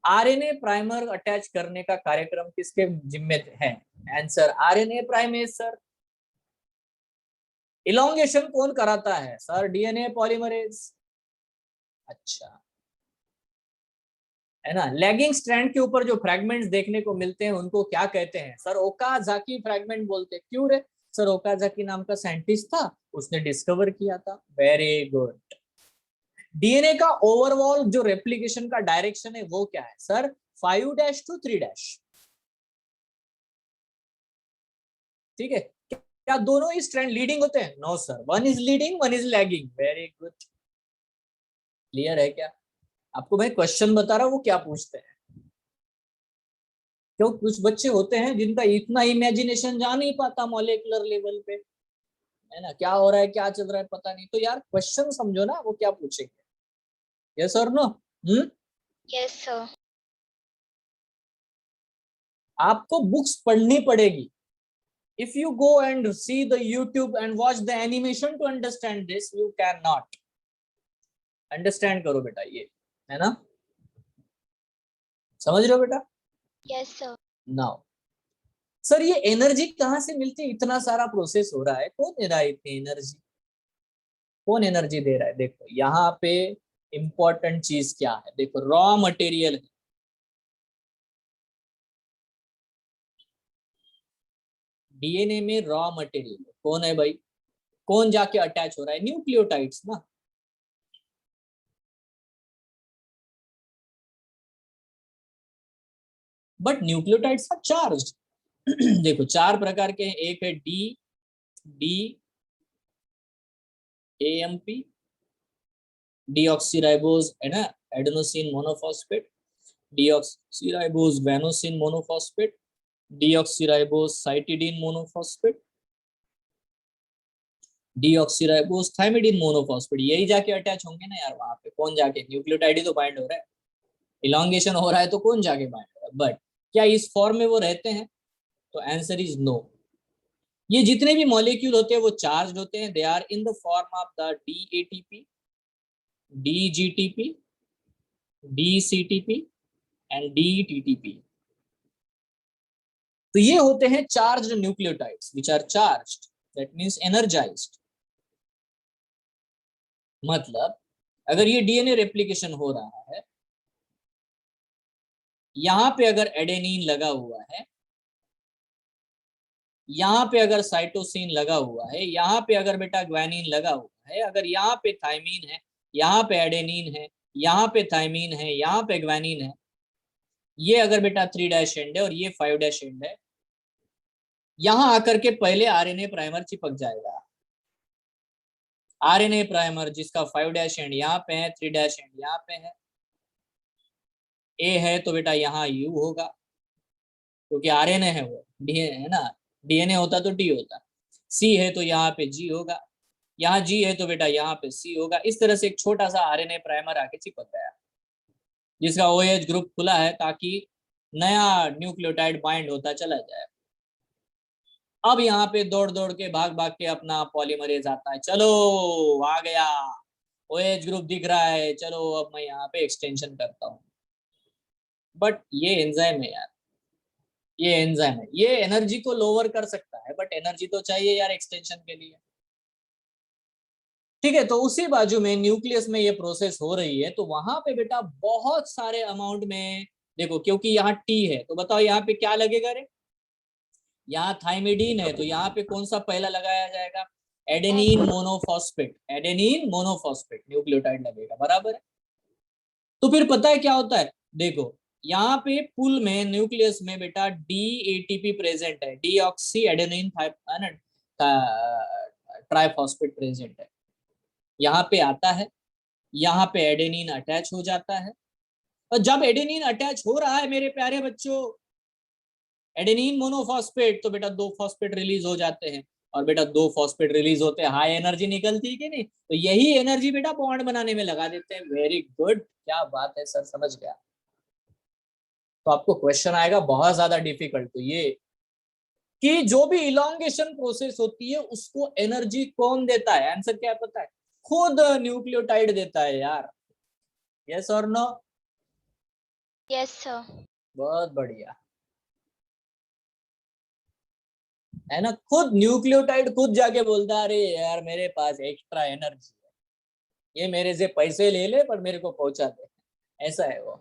आरएनए प्राइमर अटैच करने का कार्यक्रम किसके जिम्मे है, answer RNA primase sir. Elongation कौन कराता है, सर डीएनए पॉलीमरेज। अच्छा, है ना। लैगिंग स्ट्रैंड के ऊपर जो फ्रैगमेंट्स देखने को मिलते हैं उनको क्या कहते हैं, सर ओकाजाकी फ्रैगमेंट बोलते हैं। क्यों रे, सर ओकाजाकी नाम का साइंटिस्ट था, उसने डिस्कवर किया था। Very good. डीएनए का ओवरऑल जो रेप्लिकेशन का डायरेक्शन है वो क्या है, सर 5' to 3'। ठीक है, क्या दोनों ही स्ट्रैंड लीडिंग होते हैं, no sir, one is leading one is lagging. Very good, clear है क्या। आपको मैं क्वेश्चन बता रहा हूं वो क्या पूछते हैं, क्यों कुछ बच्चे होते हैं जिनका इतना इमेजिनेशन जा नहीं पाता मॉलिक्यूलर लेवल पे, है ना, क्या हो रहा है क्या चल रहा है पता नहीं। तो यार क्वेश्चन समझो ना, वो क्या पूछेंगे, यस और नो। Yes, sir. आपको बुक्स पढ़नी पड़ेगी। If you go and see the YouTube and watch the animation to understand this, you can not understand. करो बेटा, ये है ना, समझ रहे हो बेटा। Yes, sir. नाउ सर ये एनर्जी कहाँ से मिलती है, इतना सारा प्रोसेस हो रहा है, कौन दे रहा है इतनी एनर्जी, कौन एनर्जी दे रहा है। देखो यहाँ पे इंपॉर्टेंट चीज क्या है, देखो रॉ मटेरियल है। डीएनए में रॉ मटेरियल कौन है भाई, कौन जाके अटैच हो रहा है, न्यूक्लियोटाइड्स ना। But nucleotides are charge. देखो 4 प्रकार के हैं, एक है डी डी एएमपी, डीऑक्सीराइबोज, है ना, adenosine monophosphate, deoxyribose guanosine monophosphate, deoxyribose cytidine monophosphate, deoxyribose thymidine monophosphate. यही जाके अटैच होंगे ना यार वहां पे, कौन जाके, न्यूक्लियोटाइड ही तो बाइंड हो रहा है, इलॉन्गेशन हो रहा है तो कौन जाके बाइंड हो रहा है। बट क्या इस फॉर्म में वो रहते हैं, तो आंसर इज नो। ये जितने भी मॉलिक्यूल होते हैं वो चार्ज होते हैं, they are in the form of the dATP, dGTP, dCTP and dTTP. तो ये होते हैं charged nucleotides which are charged, that means energized. मतलब अगर ये डीएनए रेप्लिकेशन हो रहा है, यहां पे अगर एडेनिन लगा हुआ है, यहाँ पे अगर साइटोसिन लगा हुआ है, यहाँ पे अगर बेटा ग्वानिन लगा हुआ है, अगर यहाँ पे थाइमीन है, यहाँ पे एडेनिन है, यहाँ पे थाइमीन है, यहाँ पे ग्वानिन है, ये अगर बेटा 3' एंड है और ये 5' एंड है, यहाँ आकर के पहले आरएनए प्राइमर चिपक जाएगा। आरएनए प्राइमर जिसका 5' एंड यहाँ पे है, 3' एंड यहाँ पे है, ए है तो बेटा यहाँ यू होगा क्योंकि आरएनए है, वो डीएनए है ना, डीएनए होता तो डी होता। सी है तो यहाँ पे जी होगा, यहाँ जी है तो बेटा यहाँ पे सी होगा। इस तरह से एक छोटा सा आरएनए प्राइमर आके चिपक गया जिसका ओएच ग्रुप खुला है ताकि नया न्यूक्लियोटाइड बाइंड होता चला जाए। अब यहाँ पे दौड़ दौड़ के भाग भाग के अपना पॉलीमरेज आता है, चलो आ गया, ओएच ग्रुप दिख रहा है, चलो अब मैं यहाँ पे एक्सटेंशन करता हूँ। बट ये एंजाइम है यार, ये एंजाइम है, ये एनर्जी को लोअर कर सकता है, बट एनर्जी तो चाहिए यार एक्सटेंशन के लिए। ठीक है, तो उसी बाजू में न्यूक्लियस में ये प्रोसेस हो रही है, तो वहां पे बेटा बहुत सारे अमाउंट में, देखो क्योंकि यहाँ टी है तो बताओ यहाँ पे क्या लगेगा रे, यहाँ थाइमिडीन है तो यहाँ पे कौन सा पहला लगाया जाएगा, adenine monophosphate, adenine monophosphate nucleotide लगेगा, बराबर है। तो फिर पता है क्या होता है, देखो यहाँ पे पुल में न्यूक्लियस में बेटा डीएटीपी प्रेजेंट है, डीऑक्सी एडेनिन ट्राइफॉस्फेट प्रेजेंट है, यहाँ पे आता है, यहाँ पे एडेनिन अटैच हो जाता है, और जब एडेनिन अटैच हो रहा है मेरे प्यारे बच्चों, एडेनिन मोनोफॉस्फेट, तो बेटा 2 फॉस्फेट रिलीज हो जाते हैं, और बेटा 2 फॉस्फेट रिलीज होते हैं, हाई एनर्जी निकलती है कि नहीं, तो यही एनर्जी बेटा बॉन्ड बनाने में लगा देते हैं। वेरी गुड, क्या बात है सर, समझ गया। तो आपको क्वेश्चन आएगा बहुत ज्यादा डिफिकल्ट, तो ये कि जो भी इलॉन्गेशन प्रोसेस होती है उसको एनर्जी कौन देता है, आंसर क्या है पता है, खुद न्यूक्लियोटाइड देता है यार। यस और नो? Yes, sir. बहुत बढ़िया, है ना, खुद न्यूक्लियोटाइड खुद जाके बोलता है अरे यार मेरे पास एक्स्ट्रा एनर्जी है, ये मेरे से पैसे ले ले पर मेरे को पहुंचा दे, ऐसा है वो।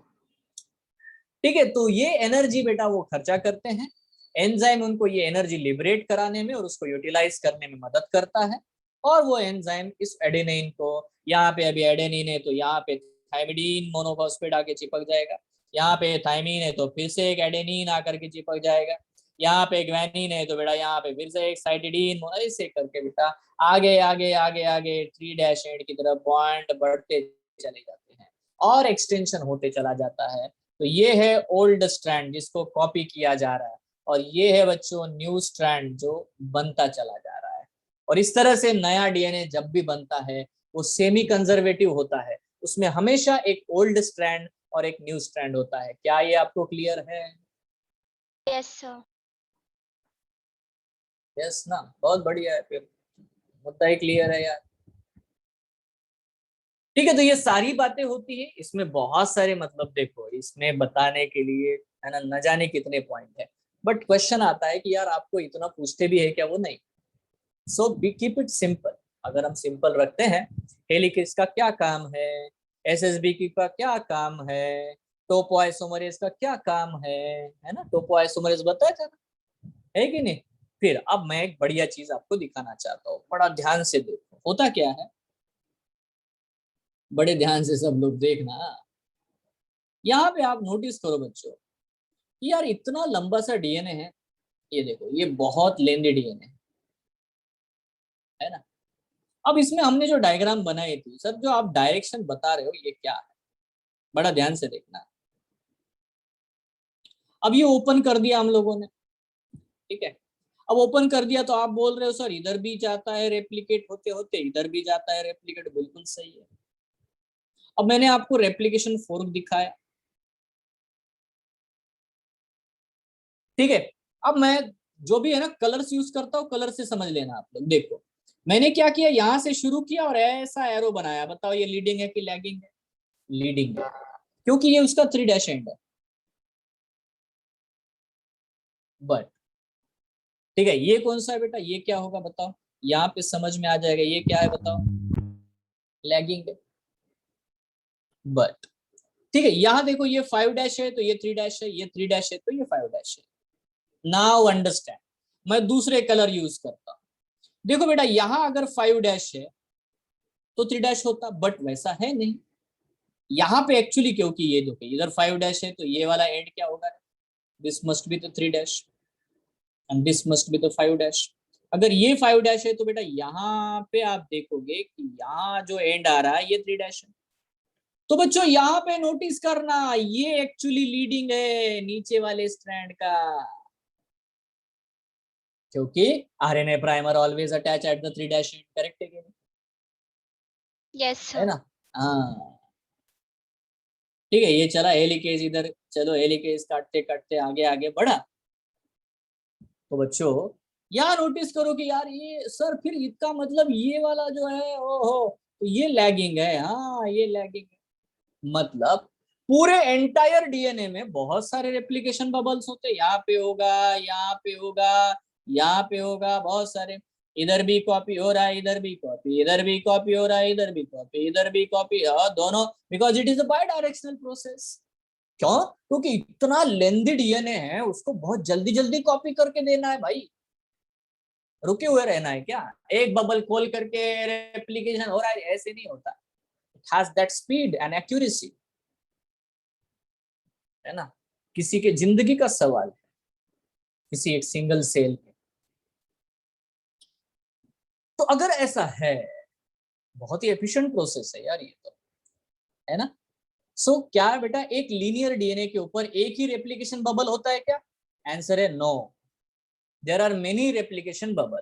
ठीक है, तो ये एनर्जी बेटा वो खर्चा करते हैं, एंजाइम उनको ये एनर्जी लिबरेट कराने में और उसको यूटिलाइज करने में मदद करता है, और वो एंजाइम इस एडेनिन को, यहाँ पे अभी एडेनिन है तो यहाँ पे थाइमिडीन मोनोफॉस्फेट आके चिपक जाएगा, यहाँ पे थाइमीन है तो फिर से एक एडेनिन आकर के चिपक जाएगा, यहाँ पे ग्वानिन है तो बेटा यहाँ पे फिर से एक साइटिडीन, ऐसे करके बेटा आगे आगे आगे आगे 3' एंड की तरफ बॉन्ड बढ़ते चले जाते हैं और एक्सटेंशन होते चला जाता है। तो ये है ओल्ड स्ट्रैंड जिसको कॉपी किया जा रहा है, और ये है बच्चों न्यू स्ट्रैंड जो बनता चला जा रहा है। और इस तरह से नया डीएनए जब भी बनता है वो सेमी कंजर्वेटिव होता है, उसमें हमेशा एक ओल्ड स्ट्रैंड और एक न्यू स्ट्रैंड होता है। क्या ये आपको क्लियर है? Yes, sir. यस ना, बहुत बढ़िया है, फिर मुद्दा ही क्लियर है यार। ठीक है, तो ये सारी बातें होती है, इसमें बहुत सारे मतलब देखो इसमें बताने के लिए, है ना, न जाने कितने पॉइंट है, बट क्वेश्चन आता है कि यार आपको इतना पूछते भी है क्या वो, नहीं। सो बी कीप इट सिंपल। अगर हम सिंपल रखते हैं, हेलिकेज का क्या काम है, एसएसबी का क्या काम है, टोपोआइसोमरेज का क्या काम है ना, टोपोआइसोमरेज बताया था ना, है कि नहीं। फिर अब मैं एक बढ़िया चीज आपको दिखाना चाहता हूँ, बड़ा ध्यान से देखो होता क्या है, बड़े ध्यान से सब लोग देखना। यहाँ पे आप नोटिस करो बच्चों कि यार इतना लंबा सा डीएनए है, ये देखो ये बहुत लेंदी डीएनए है ना। अब इसमें हमने जो डायग्राम बनाई थी सर, जो आप डायरेक्शन बता रहे हो ये क्या है, बड़ा ध्यान से देखना। अब ये ओपन कर दिया हम लोगों ने, ठीक है, अब ओपन कर दिया तो आप बोल रहे हो सर इधर भी जाता है रेप्लिकेट होते होते, इधर भी जाता है रेप्लिकेट, बिल्कुल सही है। अब मैंने आपको रेप्लिकेशन फोर्क दिखाया, ठीक है। अब मैं जो भी है ना कलर्स यूज करता हूँ, कलर से समझ लेना आप लोग। देखो मैंने क्या किया, यहां से शुरू किया और ऐसा एरो बनाया, बताओ ये लीडिंग है कि लैगिंग है? लीडिंग है, क्योंकि ये उसका 3' एंड है। बट ठीक है, ये कौन सा है बेटा, ये क्या होगा बताओ, यहाँ पे समझ में आ जाएगा ये क्या है बताओ, लैगिंग है। बट ठीक है, यहाँ देखो ये 5' है तो ये 3' है, ये 3' है तो ये 5' है। नाउ अंडरस्टैंड, मैं दूसरे कलर यूज करता हूँ। देखो बेटा यहाँ अगर 5' है तो 3' होता, बट वैसा है नहीं यहाँ पे एक्चुअली, क्योंकि ये देखो इधर 5' है तो ये वाला एंड क्या होगा, this must be the 3' and this must be the 5'। अगर ये 5' है तो बेटा यहाँ पे आप देखोगे कि यहाँ जो एंड आ रहा है ये 3' है। तो बच्चों यहाँ पे नोटिस करना, ये एक्चुअली लीडिंग है नीचे वाले स्ट्रैंड का, क्योंकि RNA primer always attach at the 3' and, correct है कि नहीं? Yes, है sir. ना, हाँ। ठीक है, ये चला हेलिकेज इधर, चलो हेलिकेज काटते काटते आगे आगे बढ़ा। तो बच्चों यहाँ नोटिस करो कि यार ये सर फिर इसका मतलब ये वाला जो है ओहो, तो ये लैगिंग है, हाँ ये लैगिंग है। मतलब पूरे एंटायर डीएनए में बहुत सारे रेप्लिकेशन बबल्स होते हैं, यहाँ पे होगा, यहाँ पे होगा, यहाँ पे होगा, बहुत सारे, इधर भी कॉपी हो रहा है, इधर भी कॉपी, इधर भी कॉपी हो रहा है, इधर भी कॉपी, इधर भी कॉपी, दोनों, because it is a by directional process. क्यों? क्योंकि इतना लेंदी डीएनए है, उसको बहुत जल्दी जल्दी कॉपी करके देना है भाई, रुके हुए रहना है क्या? एक बबल खोल करके रेप्लिकेशन हो रहा है, ऐसे नहीं होता। It has that speed and accuracy, है ना। किसी के जिंदगी का सवाल है, किसी एक सिंगल सेल में। तो अगर ऐसा है, बहुत ही एफिशिएंट प्रोसेस है यार ये तो, है ना। सो क्या है बेटा, एक लीनियर डीएनए के ऊपर एक ही रेप्लिकेशन बबल होता है क्या? आंसर है no, there are many replication bubble.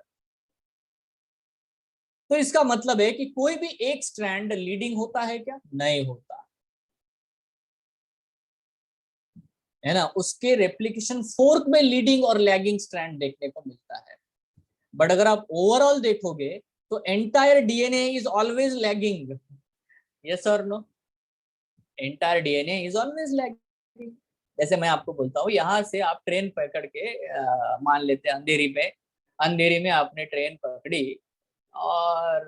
तो इसका मतलब है कि कोई भी एक स्ट्रैंड लीडिंग होता है क्या? नहीं होता है ना। उसके रेप्लिकेशन फोर्क में लीडिंग और लैगिंग स्ट्रैंड देखने को मिलता है। बट अगर आप ओवरऑल देखोगे तो entire DNA is always lagging. Yes और no? Entire DNA is always lagging. जैसे मैं आपको बोलता हूँ, यहाँ से आप ट्रेन पकड़ के मान लेते हैं अंधेरी में आपने ट्रेन पकड़ी, और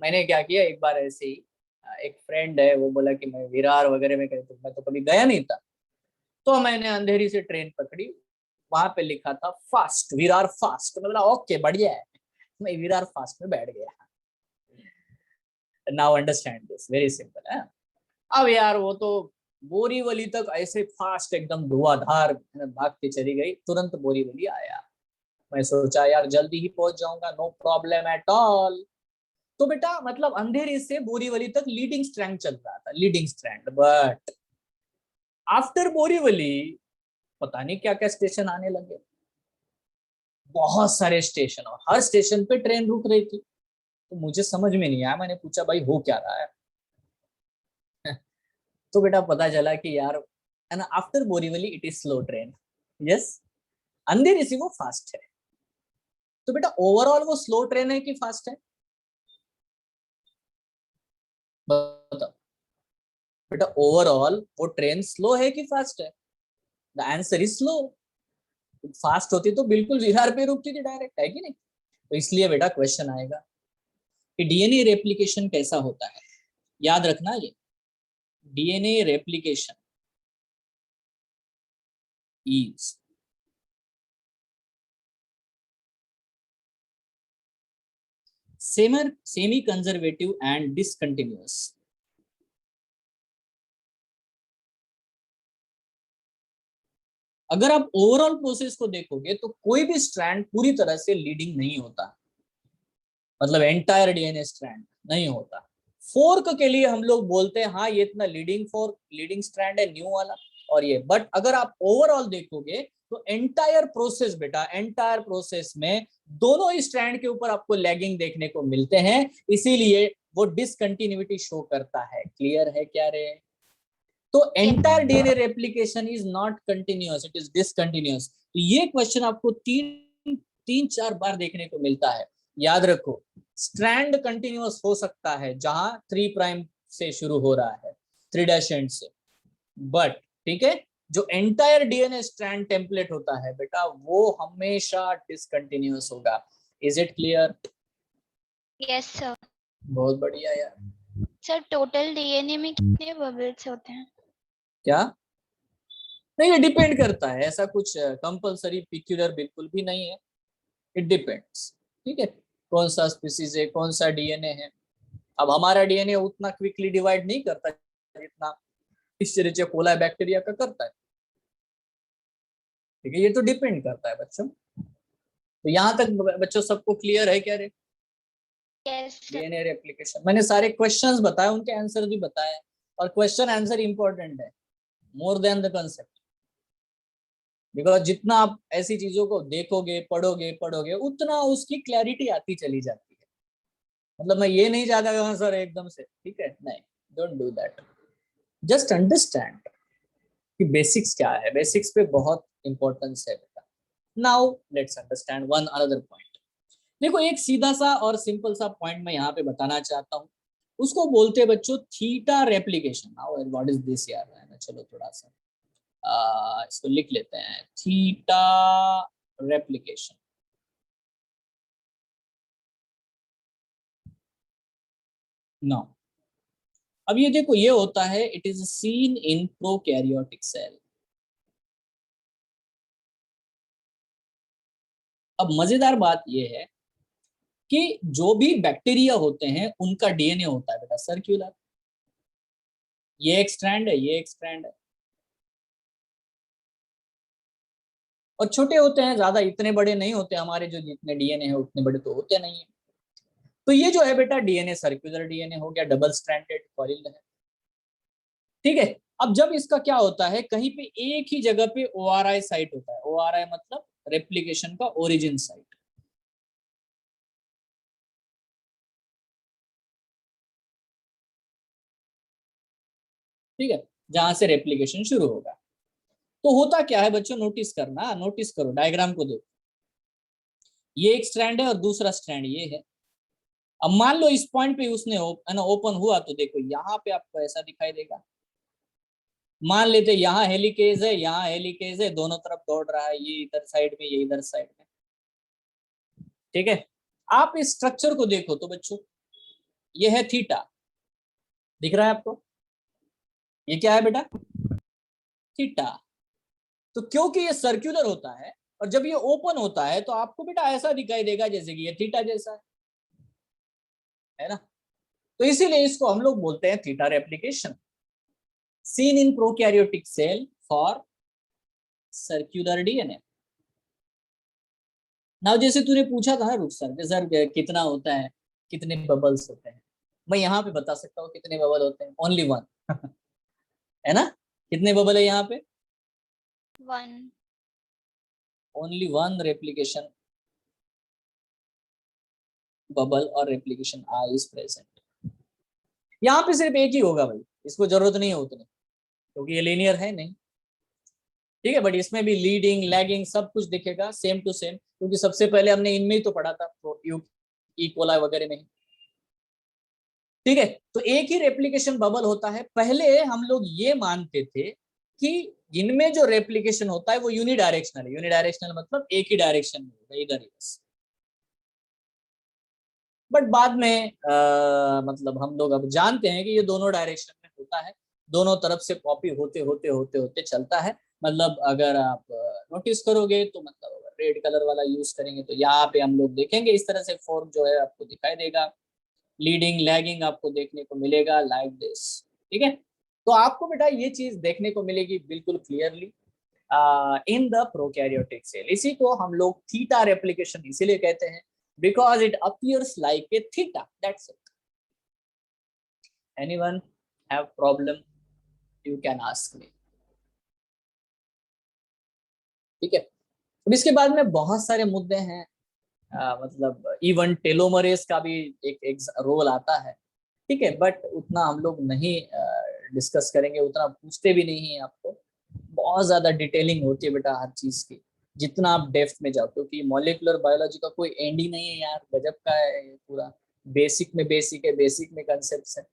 मैंने क्या किया, एक बार ऐसे ही एक फ्रेंड है, वो बोला कि मैं विरार वगैरह में, कहते मैं तो कभी गया नहीं था, तो मैंने अंधेरी से ट्रेन पकड़ी। वहां पे लिखा था फास्ट, विरार फास्ट। मैं बोला ओके बढ़िया है, मैं विरार फास्ट में बैठ गया। Now understand this, very simple है। अब यार वो तो बोरीवली तक ऐसे फास्ट एकदम धुआंधार भाग के चली गई, तुरंत बोरीवली आया। मैं सोचा यार जल्दी ही पहुंच जाऊंगा, नो प्रॉब्लम एट ऑल। तो बेटा मतलब अंधेरी से बोरीवली तक लीडिंग स्ट्रैंड चल रहा था, leading strand. But after Borivali पता नहीं क्या क्या स्टेशन आने लगे, बहुत सारे स्टेशन, और हर स्टेशन पे ट्रेन रुक रही थी। तो मुझे समझ में नहीं आया, मैंने पूछा भाई हो क्या रहा है? तो बेटा पता चला कि यार है ना, after Borivali it is slow train. Yes, Andheri से वो फास्ट है। तो बेटा ओवरऑल वो स्लो ट्रेन है कि फास्ट है? बताओ बेटा, ओवरऑल वो ट्रेन स्लो है कि फास्ट है? The answer is slow. Fast होती तो बिल्कुल विहार पे रुकती थी डायरेक्ट, है कि नहीं? तो इसलिए बेटा क्वेश्चन आएगा कि डीएनए रेप्लिकेशन कैसा होता है। याद रखना ये, DNA replication is semi conservative and discontinuous. अगर आप ओवरऑल प्रोसेस को देखोगे तो कोई भी स्ट्रैंड पूरी तरह से लीडिंग नहीं होता, मतलब एंटायर डीएनए स्ट्रैंड नहीं होता। फोर्क के लिए हम लोग बोलते हैं हाँ ये इतना लीडिंग स्ट्रैंड है न्यू वाला, और ये। बट अगर आप ओवरऑल देखोगे तो एंटायर प्रोसेस बेटा, एंटायर प्रोसेस में दोनों ही स्ट्रैंड के ऊपर आपको लैगिंग देखने को मिलते हैं, इसीलिए वो डिसकंटिन्यूटी शो करता है। क्लियर है क्या रे? तो entire DNA replication is not continuous, it is discontinuous. तो ये क्वेश्चन आपको तीन चार बार देखने को मिलता है। याद रखो, स्ट्रैंड कंटिन्यूअस हो सकता है जहां 3 प्राइम से शुरू हो रहा है, 3 डैश एंड से, बट ठीक है, जो एंटायर डीएनए स्ट्रैंड टेम्पलेट होता है बेटा वो हमेशा डिसकंटिन्यूअस होगा। Is it clear? Yes sir. बहुत बढ़िया यार। सर टोटल डीएनए में कितने बबल्स होते हैं? क्या? नहीं, ये डिपेंड करता है, ऐसा कुछ कंपलसरी पिक्यूलर बिल्कुल भी नहीं है, इट डिपेंड्स। ठीक है, कौन सा स्पीसीज है, कौन सा डीएनए है। अब हमारा डीएनए उतना क्विकली डिवाइड नहीं करता जितना इस्चेरिचिया कोलाई बैक्टीरिया का करता है। ठीक है, ये तो डिपेंड करता है बच्चों। तो यहाँ तक बच्चों सबको क्लियर है क्या रे? Yes sir. डीएनए रेप्लिकेशन, मैंने सारे क्वेश्चंस बताए, उनके आंसर भी बताए, और क्वेश्चन आंसर इंपॉर्टेंट है more than the concept. Because जितना आप ऐसी चीजों को देखोगे, पढ़ोगे उतना उसकी क्लैरिटी आती चली जाती है। मतलब मैं ये नहीं चाहता हाँ सर एकदम से, ठीक है, नहीं, don't do that. Just understand कि बेसिक्स क्या है, बेसिक्स पे बहुत इंपॉर्टेंस है बेटा। Now let's understand one another point. देखो एक सीधा सा और सिंपल सा पॉइंट मैं यहाँ पे बताना चाहता हूँ, उसको बोलते हैं बच्चों theta replication. Now what is this यार, है ना, चलो थोड़ा सा इसको लिख लेते हैं, थीटा रेप्लिकेशन। नो, अब ये देखो, ये होता है it is seen in prokaryotic cell. अब मजेदार बात ये है कि जो भी बैक्टीरिया होते हैं उनका डीएनए होता है बेटा सर्क्यूलर। ये एक स्ट्रैंड है, ये एक स्ट्रैंड है, और छोटे होते हैं, ज्यादा इतने बड़े नहीं होते। हमारे जो जितने डीएनए है उतने बड़े तो होते नहीं है। तो ये जो है बेटा डीएनए सर्क्यूलर डीएनए हो गया, डबल स्ट्रैंडेड कॉइल्ड है। ठीक है। अब जब इसका क्या होता है, कहीं पे एक ही जगह पे ORI साइट होता है, ORI मतलब रेप्लिकेशन का ओरिजिन साइट। ठीक है, जहां से रेप्लिकेशन शुरू होगा। तो होता क्या है बच्चों, नोटिस करना, नोटिस करो, डायग्राम को देखो। ये एक स्ट्रैंड है और दूसरा स्ट्रैंड ये है। अब मान लो इस पॉइंट पे उसने ओपन हुआ, तो देखो यहाँ पे आपको ऐसा दिखाई देगा। मान लेते यहाँ हेलिकेज है, यहाँ हेलिकेज है, दोनों तरफ दौड़ रहा है, ये इधर साइड में, ये इधर साइड में। ठीक है, आप इस स्ट्रक्चर को देखो तो बच्चों, ये है थीटा, दिख रहा है आपको? ये क्या है बेटा? थीटा। तो क्योंकि ये सर्कुलर होता है और जब ये ओपन होता है तो आपको बेटा ऐसा दिखाई देगा जैसे कि ये थीटा जैसा है ना? तो इसीलिए इसको हम लोग बोलते हैं theta replication, seen in prokaryotic cell for circular DNA. Now जैसे तूने पूछा था ना रुख सर कितना होता है, कितने बबल्स होते हैं, मैं यहाँ पे बता सकता हूँ कितने बबल होते हैं, ओनली वन। है ना? कितने बबल है यहाँ पे? 1. ओनली वन रेप्लिकेशन बबल और रेप्लिकेशन आर इज प्रेजेंट। यहाँ पे सिर्फ एक ही होगा भाई, इसको जरूरत नहीं है उतनी, क्योंकि ये लीनियर है नहीं। ठीक है, बट इसमें भी लीडिंग लैगिंग सब कुछ दिखेगा सेम टू सेम, क्योंकि सबसे पहले हमने इनमें ही तो पढ़ा था, ई कोलाई वगैरह में ही। ठीक है, तो एक ही रेप्लिकेशन बबल होता है। पहले हम लोग ये मानते थे कि इनमें जो रेप्लिकेशन होता है वो यूनिडायरेक्शनल है। यूनिडायरेक्शनल मतलब एक ही डायरेक्शन में होगा, इधर ही बस। बट बाद में मतलब हम लोग अब जानते हैं कि ये दोनों डायरेक्शन में होता है, दोनों तरफ से कॉपी होते होते होते होते चलता है। मतलब अगर आप नोटिस करोगे तो, मतलब अगर रेड कलर वाला यूज करेंगे तो यहाँ पे हम लोग देखेंगे इस तरह से फॉर्म जो है आपको दिखाई देगा, लीडिंग लैगिंग आपको देखने को मिलेगा लाइक दिस। ठीक है, तो आपको बेटा ये चीज देखने को मिलेगी बिल्कुल clearly in the prokaryotic cell. इसी को हम लोग थीटा रेप्लिकेशन इसीलिए कहते हैं, because it appears like a theta, that's it. Anyone have problem, you can ask me. ठीक है, अब इसके बाद में बहुत सारे मुद्दे हैं, मतलब इवन टेलोमरेज का भी एक रोल आता है। ठीक है, बट उतना हम लोग नहीं डिस्कस करेंगे, उतना पूछते भी नहीं है आपको। बहुत ज्यादा डिटेलिंग होती है बेटा हर चीज की, जितना आप डेप्थ में जाओ, क्योंकि मॉलिक्यूलर बायोलॉजी का कोई एंड ही नहीं है यार, गजब का है पूरा, बेसिक में बेसिक है, बेसिक में कंसेप्ट है।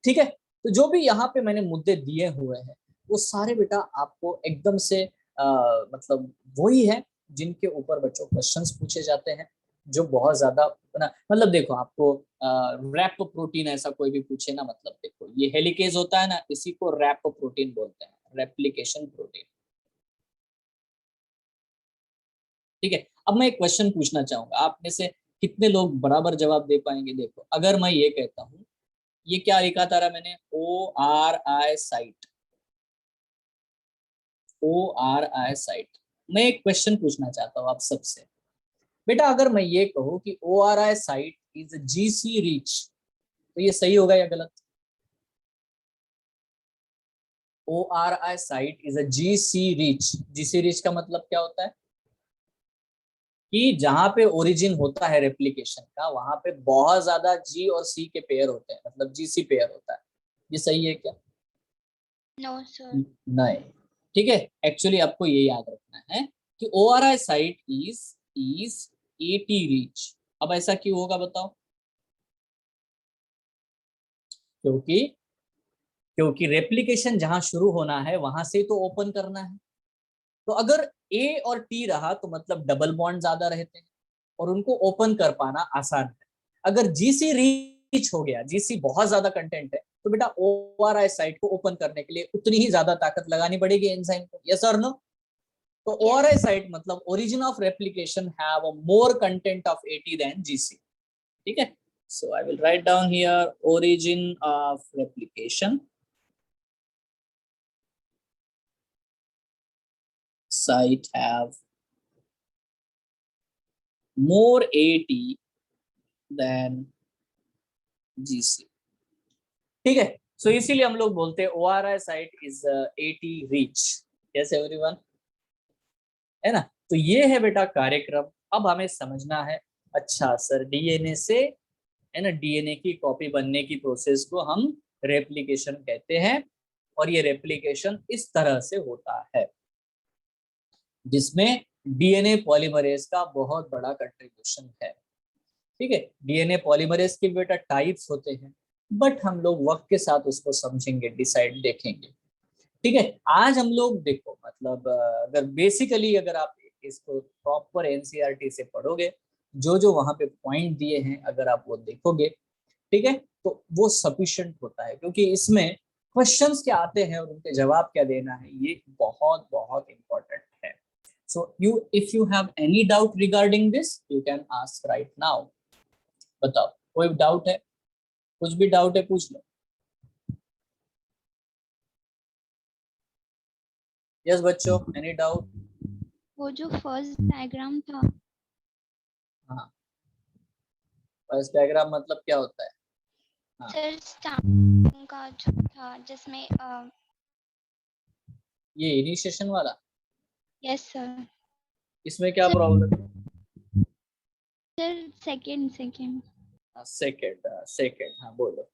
ठीक है, तो जो भी यहाँ पे मैंने मुद्दे दिए हुए हैं वो सारे बेटा आपको एकदम से मतलब वही है जिनके ऊपर बच्चों क्वेश्चंस पूछे जाते हैं, जो बहुत ज्यादा मतलब देखो आपको रैप प्रोटीन ऐसा कोई भी पूछे ना, मतलब देखो ये हेलिकेज होता है ना, इसी को रैप प्रोटीन बोलते हैं, रेप्लिकेशन प्रोटीन। ठीक है, अब मैं एक क्वेश्चन पूछना चाहूंगा, आप में से कितने लोग बराबर जवाब दे पाएंगे? देखो अगर मैं ये कहता हूँ, ये क्या लिखा था मैंने, ORI साइट, ORI साइट। मैं एक क्वेश्चन पूछना चाहता हूँ आप सबसे, बेटा अगर मैं ये कहूँ कि ORI site is GC reach, तो ये सही होगा या गलत? ORI site is a GC reach. GC reach का मतलब क्या होता है कि जहां पे ओरिजिन होता है रेप्लिकेशन का, वहां पे बहुत ज्यादा G और C के पेयर होते हैं, मतलब GC पेयर होता है। ये सही है क्या? No, sir. नहीं। ठीक है, एक्चुअली आपको ये याद रखना है कि ORI site is AT reach. अब ऐसा क्यों होगा बताओ? क्योंकि क्योंकि रेप्लिकेशन जहां शुरू होना है वहां से तो ओपन करना है। तो अगर A और T रहा तो मतलब डबल बॉन्ड ज्यादा रहते हैं और उनको ओपन कर पाना आसान है। अगर GC रीच हो गया, GC बहुत ज्यादा कंटेंट है, तो बेटा ORI साइट को ओपन करने के लिए उतनी ही ज्यादा ताकत लगानी पड़ेगी एंजाइम को। यस और नो? तो ORI साइट मतलब origin of replication have a more content of AT than GC. ठीक है, so I will write down here origin of replication site have more AT than GC. ठीक है, सो इसीलिए हम लोग बोलते हैं ORI site is 80 reach. Yes everyone, है ना। तो ये है बेटा कार्यक्रम। अब हमें समझना है, अच्छा सर डीएनए से, है ना, डीएनए की कॉपी बनने की प्रोसेस को हम रेप्लिकेशन कहते हैं, और ये रेप्लिकेशन इस तरह से होता है जिसमें डीएनए पॉलीमरेज का बहुत बड़ा कंट्रीब्यूशन है। ठीक है, डीएनए पॉलीमरेज के बेटा टाइप्स होते हैं, बट हम लोग वक्त के साथ उसको समझेंगे, डिसाइड देखेंगे। ठीक है, आज हम लोग देखो मतलब अगर बेसिकली अगर आप इसको प्रॉपर एनसीईआरटी से पढ़ोगे, जो जो वहां पे पॉइंट दिए हैं अगर आप वो देखोगे, ठीक है, तो वो सफिशिएंट होता है, क्योंकि इसमें क्वेश्चंस क्या आते हैं और उनके जवाब क्या देना है, ये बहुत बहुत इंपॉर्टेंट है। So you if you have any doubt regarding this you can ask right now. बताओ, कोई डाउट है? कुछ भी डाउट है पूछ लो। यस बच्चों, एनी डाउट? वो जो फर्स्ट डायग्राम था, हाँ, फर्स्ट डायग्राम मतलब क्या होता है? हाँ, सर स्टार्टिंग का जो था जिसमें ये इनिशिएशन वाला, यस सर। इसमें क्या प्रॉब्लम है? सर सेकंड सेकेंड सेकेंड, हाँ बोलो।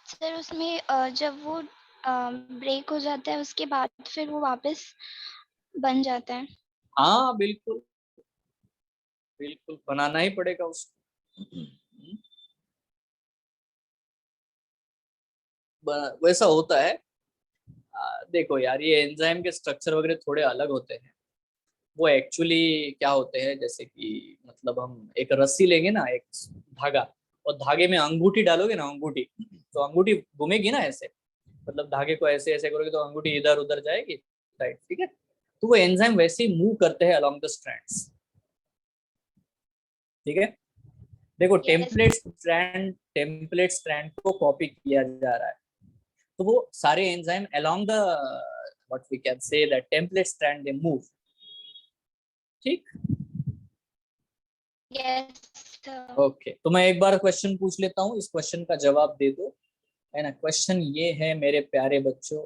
सर उसमें जब वो ब्रेक हो जाता है उसके बाद फिर वो वापस बन जाता है। हाँ बिल्कुल, बिल्कुल बनाना ही पड़ेगा उसको। वैसा होता है। देखो यार, ये एंजाइम के स्ट्रक्चर वगैरह थोड़े अलग होते हैं। वो एक्चुअली क्या होते हैं, जैसे कि मतलब हम एक रस्सी लेंगे ना, एक धागा, और धागे में अंगूठी डालोगे ना, अंगूठी, तो अंगूठी घूमेगी ना ऐसे, मतलब धागे को ऐसे ऐसे करोगे तो अंगूठी इधर उधर जाएगी, राइट, ठीक है। तो वो एंजाइम वैसे ही मूव करते हैं अलोंग द स्ट्रैंड्स। ठीक है, देखो यस टेम्पलेट स्ट्रैंड को कॉपी किया जा रहा है, तो वो सारे enzyme along the what we can say that template strand they move. ठीक, यस सर। ओके, तो मैं एक बार क्वेश्चन पूछ लेता हूँ, इस क्वेश्चन का जवाब दे दो, है ना। क्वेश्चन ये है मेरे प्यारे बच्चों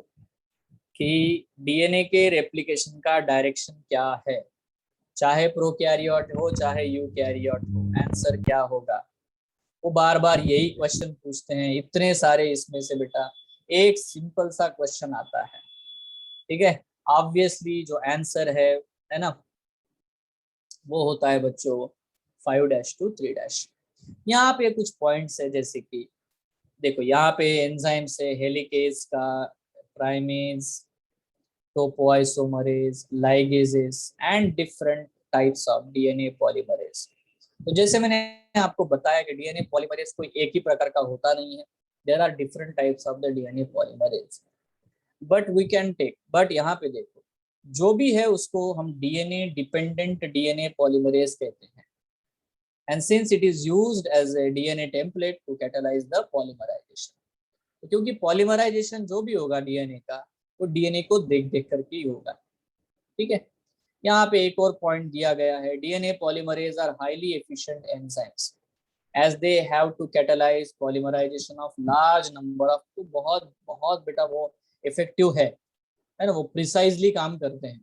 कि डीएनए के रेप्लिकेशन का डायरेक्शन क्या है, चाहे प्रोकैरियोट हो चाहे यूकैरियोट हो, आंसर क्या होगा? वो बार बार यही क्वेश्चन पूछते हैं, इतने सारे इसमें से बेटा एक सिंपल सा क्वेश्चन आता है। ठीक है, ऑब्वियसली जो आंसर है ना, वो होता है बच्चों 5' to 3'। यहाँ पे कुछ पॉइंट्स है, जैसे कि देखो यहाँ पे एंजाइम से हेलिकेज का, primase, topoisomerase, ligases and different types of DNA polymerase. तो जैसे मैंने आपको बताया कि डीएनए पॉलीमरेज कोई एक ही प्रकार का होता नहीं है, there are different types of the DNA polymerase, but we can take, but यहाँ पे देखो जो भी है उसको हम डीएनए डिपेंडेंट डीएनए पॉलीमरेज कहते हैं, and since it is used as a DNA template to catalyze the polymerization। तो क्योंकि पॉलीमराइजेशन जो भी होगा डीएनए का, वो डीएनए को देख देख करके ही होगा। ठीक है, यहाँ पे एक और पॉइंट दिया गया है, DNA polymerase are highly efficient enzymes as they have to catalyse polymerisation of large number of. तो बहुत बहुत बेटा वो इफेक्टिव है ना, वो प्रिसाइजली काम करते हैं।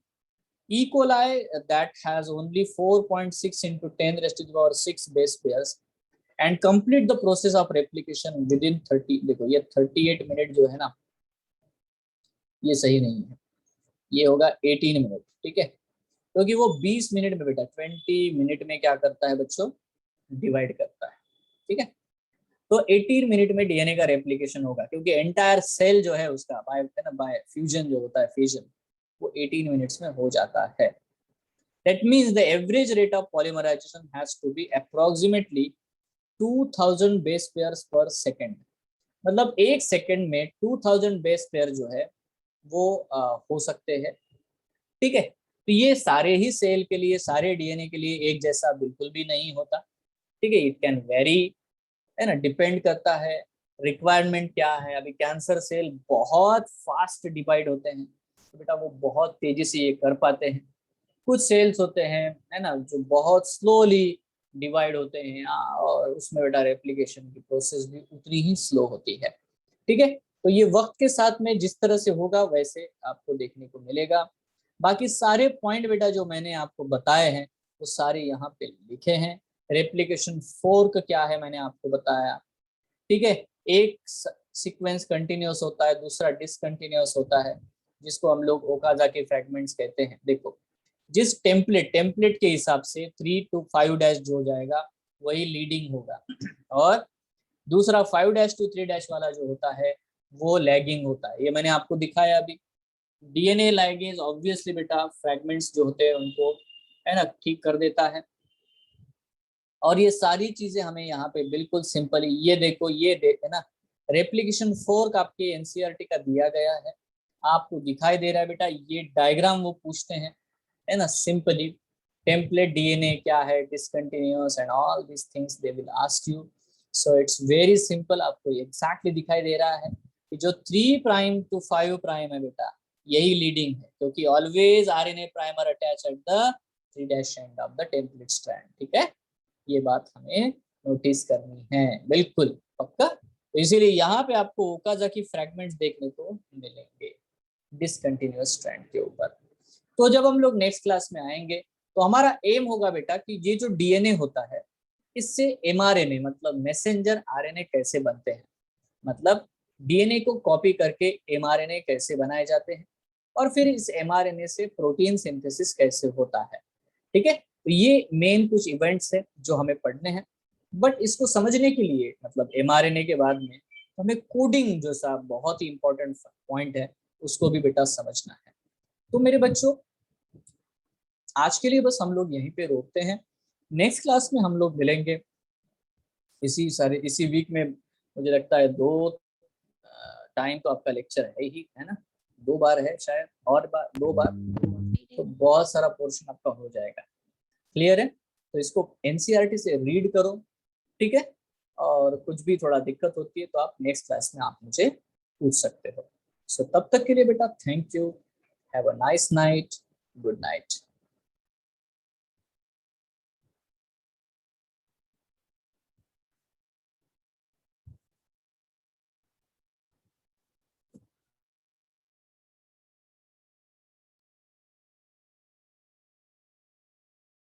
E. coli that has only 4.6 into 10 raised to the power 6 base pairs and complete the process of replication within 30। देखो ये 38 मिनट जो है ना, ये सही नहीं है, ये होगा 18 मिनट। ठीक है, क्योंकि वो 20 मिनट में बेटा 20 मिनट में क्या करता है बच्चों, डिवाइड करता है। ठीक है, तो 18 मिनट में डीएनए का रेप्लिकेशन होगा, क्योंकि एंटायर सेल जो है उसका बाय फ्यूजन जो होता है, फिजन, वो 18 मिनट्स में हो जाता है। That means the average rate of polymerization has to be approximately 2000 base pairs per second। मतलब एक सेकंड में 2000 बेस पेयर जो है वो हो सकते हैं। ठीक है, तो ये सारे ही सेल के लिए, सारे डीएनए के लिए एक जैसा बिल्कुल भी नहीं होता। ठीक है, इट कैन वेरी, है ना, डिपेंड करता है रिक्वायरमेंट क्या है। अभी कैंसर सेल बहुत फास्ट डिवाइड होते हैं, तो बेटा वो बहुत तेजी से ये कर पाते हैं। कुछ सेल्स होते हैं, है ना, जो बहुत स्लोली डिवाइड होते हैं, और उसमें बेटा रेप्लिकेशन की प्रोसेस भी उतनी ही स्लो होती है। ठीक है, तो ये वक्त के साथ में जिस तरह से होगा वैसे आपको देखने को मिलेगा। बाकी सारे पॉइंट बेटा जो मैंने आपको बताए हैं वो सारे यहाँ पे लिखे हैं। रेप्लिकेशन फोर्क क्या है मैंने आपको बताया, ठीक है। एक सीक्वेंस कंटिन्यूअस होता है, दूसरा डिसकंटिन्यूअस होता है, जिसको हम लोग ओकाजाकी फ्रैगमेंट्स कहते हैं। देखो जिस टेम्पलेट के हिसाब से 3 to 5 डैश जो हो जाएगा वही लीडिंग होगा, और दूसरा 5 डैश to 3 डैश वाला जो होता है वो लैगिंग होता है। ये मैंने आपको दिखाया अभी। डीएनए लाइगेज ऑब्वियसली बेटा फ्रैगमेंट्स जो होते हैं उनको है ना ठीक कर देता है। और ये सारी चीजें हमें यहाँ पे बिल्कुल सिंपल, ये देखो ये है ना, रेप्लिकेशन फोर्क आपके एनसीईआरटी का दिया गया है, आपको दिखाई दे रहा है बेटा। ये डायग्राम वो पूछते हैं है ना, सिंपली टेम्पलेट डीएनए क्या है, discontinuous and all this things they will ask you. So it's very simple, आपको एग्जैक्टली दिखाई दे रहा है कि जो 3 प्राइम to 5 प्राइम है बेटा यही लीडिंग है, क्योंकि always RNA primer attach at the 3 dash end of the template strand, ठीक है। ये बात हमें नोटिस करनी है, बिल्कुल पक्का। तो इसीलिए यहाँ पे आपको ओकाजाकी फ्रैगमेंट्स देखने को मिलेंगे डिसकंटिन्यूअस स्ट्रैंड के ऊपर। तो जब हम लोग नेक्स्ट क्लास में आएंगे तो हमारा एम होगा बेटा कि ये जो डीएनए होता है इससे एमआरएनए मतलब मैसेंजर आरएनए कैसे बनते हैं, मतलब डीएनए को कॉपी करके एमआरएनए कैसे बनाए जाते हैं, और फिर इस एमआरएनए से प्रोटीन सिंथेसिस कैसे होता है, ठीक है। तो ये मेन कुछ इवेंट्स है जो हमें पढ़ने हैं। बट इसको समझने के लिए मतलब एमआरएनए के बाद में हमें कोडिंग जो सा बहुत ही इंपॉर्टेंट पॉइंट है उसको भी बेटा समझना है। तो मेरे बच्चों आज के लिए बस हम लोग यहीं पे रोकते हैं। नेक्स्ट क्लास में हम लोग मिलेंगे इसी वीक में। मुझे लगता है 2 टाइम तो आपका लेक्चर है ही, है ना, 2 बार है शायद, और 2 बार, तो बहुत सारा पोर्शन आपका हो जाएगा। क्लियर है? तो इसको एनसीईआरटी से रीड करो, ठीक है। और कुछ भी थोड़ा दिक्कत होती है तो आप नेक्स्ट क्लास में आप मुझे पूछ सकते हो। सो तब तक के लिए बेटा thank you, have a nice night, good night.